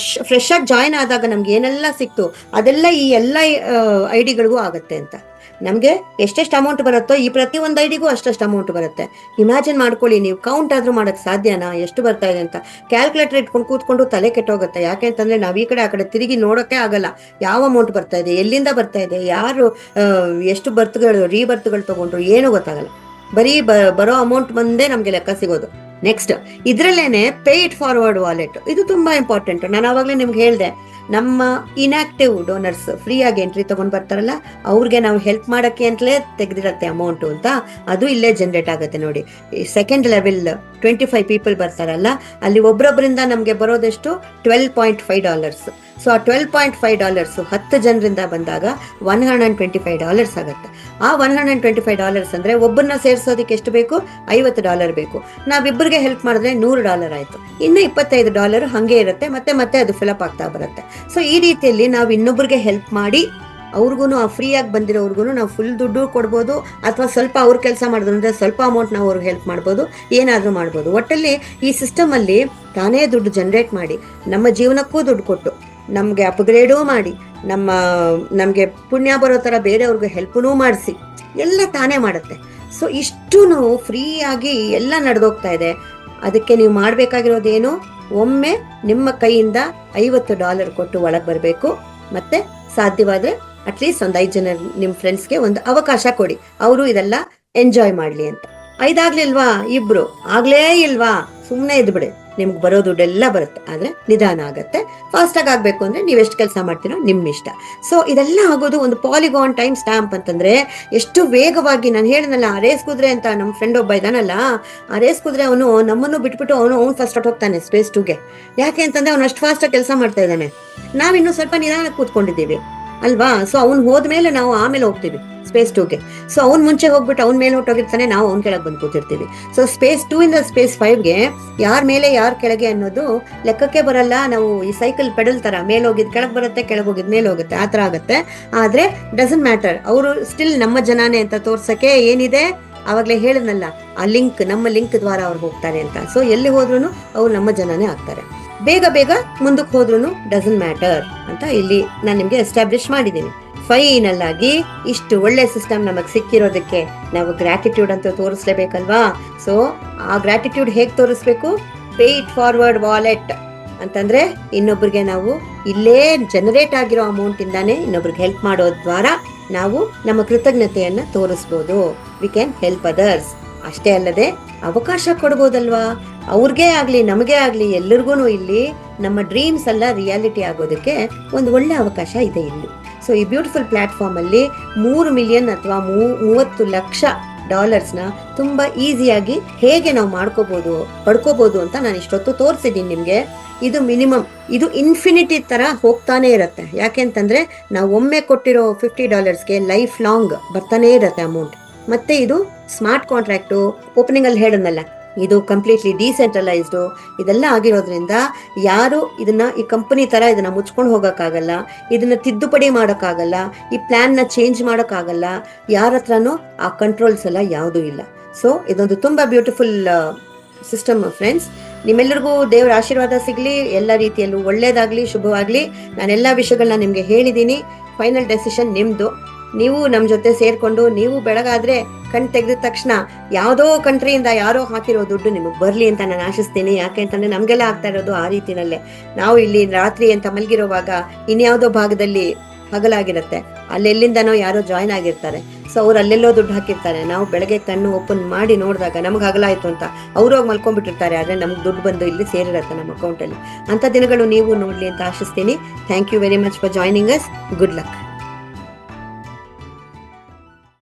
ಫ್ರೆಶ್ ಆಗಿ ಜಾಯಿನ್ ಆದಾಗ ನಮ್ಗೆ ಏನೆಲ್ಲ ಸಿಕ್ತು ಅದೆಲ್ಲ ಈ ಎಲ್ಲ ಐಡಿಗಳಿಗೂ ಆಗತ್ತೆ ಅಂತ. ನಮ್ಗೆ ಎಷ್ಟೆಷ್ಟು ಅಮೌಂಟ್ ಬರುತ್ತೋ ಈ ಪ್ರತಿಯೊಂದು ಐಡಿಗೂ ಅಷ್ಟಷ್ಟು ಅಮೌಂಟ್ ಬರುತ್ತೆ. ಇಮ್ಯಾಜಿನ್ ಮಾಡ್ಕೊಳ್ಳಿ, ನೀವು ಕೌಂಟ್ ಆದ್ರೂ ಮಾಡಕ್ ಸಾಧ್ಯನಾ ಎಷ್ಟು ಬರ್ತಾ ಇದೆ ಅಂತ? ಕ್ಯಾಲ್ಕುಲೇಟರ್ ಇಟ್ಕೊಂಡು ಕೂತ್ಕೊಂಡು ತಲೆ ಕೆಟ್ಟೋಗುತ್ತೆ. ಯಾಕೆ ಅಂತಂದ್ರೆ ನಾವ್ ಈ ಕಡೆ ಆ ಕಡೆ ತಿರುಗಿ ನೋಡೋಕೆ ಆಗಲ್ಲ. ಯಾವ ಅಮೌಂಟ್ ಬರ್ತಾ ಇದೆ, ಎಲ್ಲಿಂದ ಬರ್ತಾ ಇದೆ, ಯಾರು ಎಷ್ಟು ರೀಬರ್ತ್ಗಳು ತಗೊಂಡ್ರು ಏನು ಗೊತ್ತಾಗಲ್ಲ. ಬರೀ ಬರೋ ಅಮೌಂಟ್ ಬಂದೇ ನಮ್ಗೆ ಲೆಕ್ಕ ಸಿಗೋದು. ನೆಕ್ಸ್ಟ್, ಇದ್ರಲ್ಲೇನೆ ಪೇ ಇಟ್ ಫಾರ್ವರ್ಡ್ ವಾಲೆಟ್. ಇದು ತುಂಬಾ ಇಂಪಾರ್ಟೆಂಟ್. ನಾನು ಆವಾಗಲೇ ನಿಮ್ಗೆ ಹೇಳಿದೆ, ನಮ್ಮ ಇನ್ಆಕ್ಟಿವ್ ಡೋನರ್ಸ್ ಫ್ರೀ ಆಗಿ ಎಂಟ್ರಿ ತಗೊಂಡ್ ಬರ್ತಾರಲ್ಲ, ಅವ್ರಿಗೆ ನಾವು ಹೆಲ್ಪ್ ಮಾಡಕ್ಕೆ ಅಂತಲೇ ತೆಗೆದಿರತ್ತೆ ಅಮೌಂಟ್ ಅಂತ. ಅದು ಇಲ್ಲೇ ಜನರೇಟ್ ಆಗುತ್ತೆ ನೋಡಿ. ಸೆಕೆಂಡ್ ಲೆವೆಲ್ 25 ಪೀಪಲ್ ಬರ್ತಾರಲ್ಲ, ಅಲ್ಲಿ ಒಬ್ರೊಬ್ಬರಿಂದ ನಮ್ಗೆ ಬರೋದೆಷ್ಟು $12.5. ಸೊ ಆ $12.5 10 ಜನರಿಂದ ಬಂದಾಗ $125 ಆಗುತ್ತೆ. ಆ $125 ಅಂದರೆ ಒಬ್ಬರನ್ನ ಸೇರಿಸೋದಕ್ಕೆ ಎಷ್ಟು ಬೇಕು? $50 ಬೇಕು. ನಾವಿಬ್ಬರಿಗೆ ಹೆಲ್ಪ್ ಮಾಡಿದ್ರೆ $100 ಆಯಿತು. ಇನ್ನು $25 ಹಾಗೆ ಇರುತ್ತೆ, ಮತ್ತೆ ಮತ್ತೆ ಅದು ಫಿಲಪ್ ಆಗ್ತಾ ಬರುತ್ತೆ. ಸೊ ಈ ರೀತಿಯಲ್ಲಿ ನಾವು ಇನ್ನೊಬ್ಬರಿಗೆ ಹೆಲ್ಪ್ ಮಾಡಿ ಅವ್ರಿಗೂ ಆ ಫ್ರೀಯಾಗಿ ಬಂದಿರೋರ್ಗು ನಾವು ಫುಲ್ ದುಡ್ಡು ಕೊಡ್ಬೋದು, ಅಥವಾ ಸ್ವಲ್ಪ ಅವ್ರ ಕೆಲಸ ಮಾಡಿದ್ರು ಅಂದರೆ ಸ್ವಲ್ಪ ಅಮೌಂಟ್ ನಾವು ಅವ್ರಿಗೆ ಹೆಲ್ಪ್ ಮಾಡ್ಬೋದು, ಏನಾದರೂ ಮಾಡ್ಬೋದು. ಒಟ್ಟಲ್ಲಿ ಈ ಸಿಸ್ಟಮಲ್ಲಿ ತಾನೇ ದುಡ್ಡು ಜನ್ರೇಟ್ ಮಾಡಿ ನಮ್ಮ ಜೀವನಕ್ಕೂ ದುಡ್ಡು ಕೊಟ್ಟು ನಮಗೆ ಅಪ್ಗ್ರೇಡೂ ಮಾಡಿ ನಮಗೆ ಪುಣ್ಯ ಬರೋ ಥರ ಬೇರೆಯವ್ರಿಗೆ ಹೆಲ್ಪ್ನೂ ಮಾಡಿಸಿ ಎಲ್ಲ ತಾನೇ ಮಾಡುತ್ತೆ. ಸೊ ಇಷ್ಟು ಫ್ರೀಯಾಗಿ ಎಲ್ಲ ನಡೆದೋಗ್ತಾ ಇದೆ. ಅದಕ್ಕೆ ನೀವು ಮಾಡಬೇಕಾಗಿರೋದೇನು, ಒಮ್ಮೆ ನಿಮ್ಮ ಕೈಯಿಂದ $50 ಕೊಟ್ಟು ಒಳಗೆ ಬರಬೇಕು. ಮತ್ತೆ ಸಾಧ್ಯವಾದರೆ ಅಟ್ಲೀಸ್ಟ್ ಒಂದು 5 ಜನ ನಿಮ್ಮ ಫ್ರೆಂಡ್ಸ್ಗೆ ಒಂದು ಅವಕಾಶ ಕೊಡಿ, ಅವರು ಇದೆಲ್ಲ ಎಂಜಾಯ್ ಮಾಡಲಿ ಅಂತ. 5 ಆಗ್ಲಿಲ್ವಾ? 2 ಆಗ್ಲೇ ಇಲ್ವಾ? ಸುಮ್ಮನೆ ಇದ್ಬಿಡಿ, ನಿಮ್ಗೆ ಬರೋ ದುಡ್ಡೆಲ್ಲ ಬರುತ್ತೆ. ಆದ್ರೆ ನಿಧಾನ ಆಗತ್ತೆ. ಫಾಸ್ಟಾಗಿ ಆಗ್ಬೇಕು ಅಂದ್ರೆ ನೀವೆಷ್ಟು ಕೆಲಸ ಮಾಡ್ತೀರೋ ನಿಮ್ಮ ಇಷ್ಟ. ಸೊ ಇದೆಲ್ಲ ಆಗೋದು ಒಂದು ಪಾಲಿಗಾನ್ ಟೈಮ್ ಸ್ಟ್ಯಾಂಪ್ ಅಂತಂದ್ರೆ ಎಷ್ಟು ವೇಗವಾಗಿ. ನಾನು ಹೇಳಿದ್ನಲ್ಲ, ಆ ರೇಸ್ ಕುದುರೆ ಅಂತ ನಮ್ಮ ಫ್ರೆಂಡ್ ಒಬ್ಬ ಇದಾನಲ್ಲ, ಆ ರೇಸ್ ಕುದುರೆ ಅವನು ನಮ್ಮನ್ನು ಬಿಟ್ಬಿಟ್ಟು ಅವನು ಫಸ್ಟ್ ಹೋಗ್ತಾನೆ ಸ್ಪೇಸ್ 2ಗೆ. ಯಾಕೆ ಅಂತಂದ್ರೆ ಅವನು ಅಷ್ಟು ಫಾಸ್ಟಾಗಿ ಕೆಲಸ ಮಾಡ್ತಾ ಇದ್ದಾನೆ, ನಾವಿನ್ನೂ ಸ್ವಲ್ಪ ನಿಧಾನ ಕೂತ್ಕೊಂಡಿದ್ದೀವಿ ಅಲ್ವಾ? ಸೊ ಅವ್ನು ಹೋದ್ಮೇಲೆ ನಾವು ಆಮೇಲೆ ಹೋಗ್ತೀವಿ ಸ್ಪೇಸ್ 2ಗೆ. ಸೊ ಅವ್ನು ಮುಂಚೆ ಹೋಗ್ಬಿಟ್ಟು ಅವ್ನ ಮೇಲೆ ಹೊಟ್ಟೋಗಿರ್ತಾನೆ, ನಾವು ಅವ್ನ ಕೆಳಗೆ ಬಂದು ಕೂತಿರ್ತೀವಿ. ಸೊ ಸ್ಪೇಸ್ 2 ಇಂದ ಸ್ಪೇಸ್ 5ಗೆ ಯಾರ ಮೇಲೆ ಯಾರ ಕೆಳಗೆ ಅನ್ನೋದು ಲೆಕ್ಕಕ್ಕೆ ಬರಲ್ಲ. ನಾವು ಈ ಸೈಕಲ್ ಪೆಡಲ್ ತರ ಮೇಲೆ ಹೋಗಿದ್ ಕೆಳಗೆ ಬರುತ್ತೆ, ಕೆಳಗೆ ಹೋಗಿದ್ ಮೇಲೆ ಹೋಗುತ್ತೆ, ಆ ತರ ಆಗುತ್ತೆ. ಆದ್ರೆ ಡಸಂಟ್ ಮ್ಯಾಟರ್, ಅವರು ಸ್ಟಿಲ್ ನಮ್ಮ ಜನಾನೇ ಅಂತ ತೋರ್ಸಕ್ಕೆ ಏನಿದೆ, ಆವಾಗಲೇ ಹೇಳಿದ್ನಲ್ಲ ಆ ಲಿಂಕ್, ನಮ್ಮ ಲಿಂಕ್ ದ್ವಾರ ಅವ್ರು ಹೋಗ್ತಾರೆ ಅಂತ. ಸೊ ಎಲ್ಲಿ ಹೋದ್ರು ಅವ್ರು ನಮ್ಮ ಜನಾನೇ ಆಗ್ತಾರೆ. ಬೇಗ ಬೇಗ ಮುಂದಕ್ಕೆ ಹೋದ್ರು ಡಸಂಟ್ ಮ್ಯಾಟರ್ ಅಂತ ಇಲ್ಲಿ ನಾನು ನಿಮ್ಗೆ ಎಸ್ಟಾಬ್ಲಿಷ್ ಮಾಡಿದ್ದೀನಿ. ಫೈನಲ್ ಆಗಿ ಇಷ್ಟು ಒಳ್ಳೆ ಸಿಸ್ಟಮ್ ನಮಗೆ ಸಿಕ್ಕಿರೋದಕ್ಕೆ ನಾವು ಗ್ರಾಟಿಟ್ಯೂಡ್ ಅಂತ ತೋರಿಸ್ಲೇಬೇಕಲ್ವಾ? ಸೊ ಆ ಗ್ರಾಟಿಟ್ಯೂಡ್ ಹೇಗೆ ತೋರಿಸ್ಬೇಕು? ಪೇ ಇಟ್ ಫಾರ್ವರ್ಡ್ ವಾಲೆಟ್ ಅಂತಂದ್ರೆ ಇನ್ನೊಬ್ರಿಗೆ ನಾವು ಇಲ್ಲೇ ಜನರೇಟ್ ಆಗಿರೋ ಅಮೌಂಟ್ ಇಂದಾನೆ ಇನ್ನೊಬ್ರಿಗೆ ಹೆಲ್ಪ್ ಮಾಡೋದ್ ದ್ವಾರ ನಾವು ನಮ್ಮ ಕೃತಜ್ಞತೆಯನ್ನ ತೋರಿಸ್ಬೋದು. We can help others. ಅಷ್ಟೇ ಅಲ್ಲದೆ ಅವಕಾಶ ಕೊಡ್ಬೋದಲ್ವಾ? ಅವ್ರಿಗೆ ಆಗ್ಲಿ ನಮಗೆ ಆಗ್ಲಿ ಎಲ್ಲರಿಗೂ ಇಲ್ಲಿ ನಮ್ಮ ಡ್ರೀಮ್ಸ್ ಎಲ್ಲ ರಿಯಾಲಿಟಿ ಆಗೋದಕ್ಕೆ ಒಂದು ಒಳ್ಳೆ ಅವಕಾಶ ಇದೆ ಇಲ್ಲಿ. ಸೊ ಈ ಬ್ಯೂಟಿಫುಲ್ ಪ್ಲಾಟ್ಫಾರ್ಮ್ ಅಲ್ಲಿ 3 ಮಿಲಿಯನ್ ಅಥವಾ 30 ಲಕ್ಷ ಡಾಲರ್ಸ್ನ ತುಂಬಾ ಈಸಿಯಾಗಿ ಹೇಗೆ ನಾವು ಪಡ್ಕೋಬಹುದು ಅಂತ ನಾನು ಇಷ್ಟೊತ್ತು ತೋರಿಸಿದ್ದೀನಿ ನಿಮ್ಗೆ. ಇದು ಮಿನಿಮಮ್, ಇದು ಇನ್ಫಿನಿಟಿ ತರ ಹೋಗ್ತಾನೆ ಇರುತ್ತೆ. ಯಾಕೆ ಅಂತಂದ್ರೆ ನಾವು ಒಮ್ಮೆ ಕೊಟ್ಟಿರೋ $50ಗೆ ಲೈಫ್ ಲಾಂಗ್ ಬರ್ತಾನೆ ಇರುತ್ತೆ ಅಮೌಂಟ್. ಮತ್ತೆ ಇದು ಸ್ಮಾರ್ಟ್ ಕಾಂಟ್ರಾಕ್ಟು, ಓಪನಿಂಗ್ ಅಲ್ಲಿ ಹೇಳದ್ನಲ್ಲ, ಇದು ಕಂಪ್ಲೀಟ್ಲಿ ಡಿಸೆಂಟ್ರಲೈಸ್ಡು. ಇದೆಲ್ಲ ಆಗಿರೋದ್ರಿಂದ ಯಾರು ಈ ಕಂಪನಿ ತರ ಇದನ್ನ ಮುಚ್ಕೊಂಡು ಹೋಗಕ್ಕಾಗಲ್ಲ, ಇದನ್ನ ತಿದ್ದುಪಡಿ ಮಾಡೋಕ್ಕಾಗಲ್ಲ, ಈ ಪ್ಲಾನ್ ನ ಚೇಂಜ್ ಮಾಡೋಕ್ಕಾಗಲ್ಲ. ಯಾರ ಹತ್ರನೂ ಆ ಕಂಟ್ರೋಲ್ಸ್ ಎಲ್ಲ ಯಾವುದೂ ಇಲ್ಲ. ಸೊ ಇದೊಂದು ತುಂಬಾ ಬ್ಯೂಟಿಫುಲ್ ಸಿಸ್ಟಮ್ ಫ್ರೆಂಡ್ಸ್. ನಿಮ್ಮೆಲ್ಲರಿಗೂ ದೇವರ ಆಶೀರ್ವಾದ ಸಿಗ್ಲಿ, ಎಲ್ಲ ರೀತಿಯಲ್ಲೂ ಒಳ್ಳೇದಾಗ್ಲಿ, ಶುಭವಾಗ್ಲಿ. ನಾನೆಲ್ಲ ವಿಷಯಗಳನ್ನ ನಿಮ್ಗೆ ಹೇಳಿದ್ದೀನಿ. ಫೈನಲ್ ಡೆಸಿಷನ್ ನಿಮ್ದು. ನೀವು ನಮ್ಮ ಜೊತೆ ಸೇರ್ಕೊಂಡು ನೀವು ಬೆಳಗಾದ್ರೆ ಕಣ್ ತೆಗೆದ ತಕ್ಷಣ ಯಾವುದೋ ಕಂಟ್ರಿಯಿಂದ ಯಾರೋ ಹಾಕಿರೋ ದುಡ್ಡು ನಿಮಗೆ ಬರ್ಲಿ ಅಂತ ನಾನು ಆಶಿಸ್ತೀನಿ. ಯಾಕೆ ಅಂತಂದ್ರೆ ನಮ್ಗೆಲ್ಲ ಆಗ್ತಾ ಇರೋದು ಆ ರೀತಿನಲ್ಲೇ. ನಾವು ಇಲ್ಲಿ ರಾತ್ರಿ ಅಂತ ಮಲಗಿರುವಾಗ ಇನ್ಯಾವುದೋ ಭಾಗದಲ್ಲಿ ಹಗಲಾಗಿರುತ್ತೆ, ಅಲ್ಲೆಲ್ಲಿಂದನೋ ಯಾರೋ ಜಾಯ್ನ್ ಆಗಿರ್ತಾರೆ. ಸೊ ಅವ್ರು ಅಲ್ಲೆಲ್ಲೋ ದುಡ್ಡು ಹಾಕಿರ್ತಾರೆ. ನಾವು ಬೆಳಗ್ಗೆ ಕಣ್ಣು ಓಪನ್ ಮಾಡಿ ನೋಡಿದಾಗ ನಮ್ಗೆ ಹಗಲಾಯ್ತು ಅಂತ ಅವ್ರೋಗಿ ಮಲ್ಕೊಂಡ್ಬಿಟ್ಟಿರ್ತಾರೆ. ಆದ್ರೆ ನಮ್ಗೆ ದುಡ್ಡು ಬಂದು ಇಲ್ಲಿ ಸೇರಿರುತ್ತೆ ನಮ್ಮ ಅಕೌಂಟಲ್ಲಿ. ಅಂತ ದಿನಗಳು ನೀವು ನೋಡ್ಲಿ ಅಂತ ಆಶಿಸ್ತೀನಿ. Thank you very much for joining us. Good luck.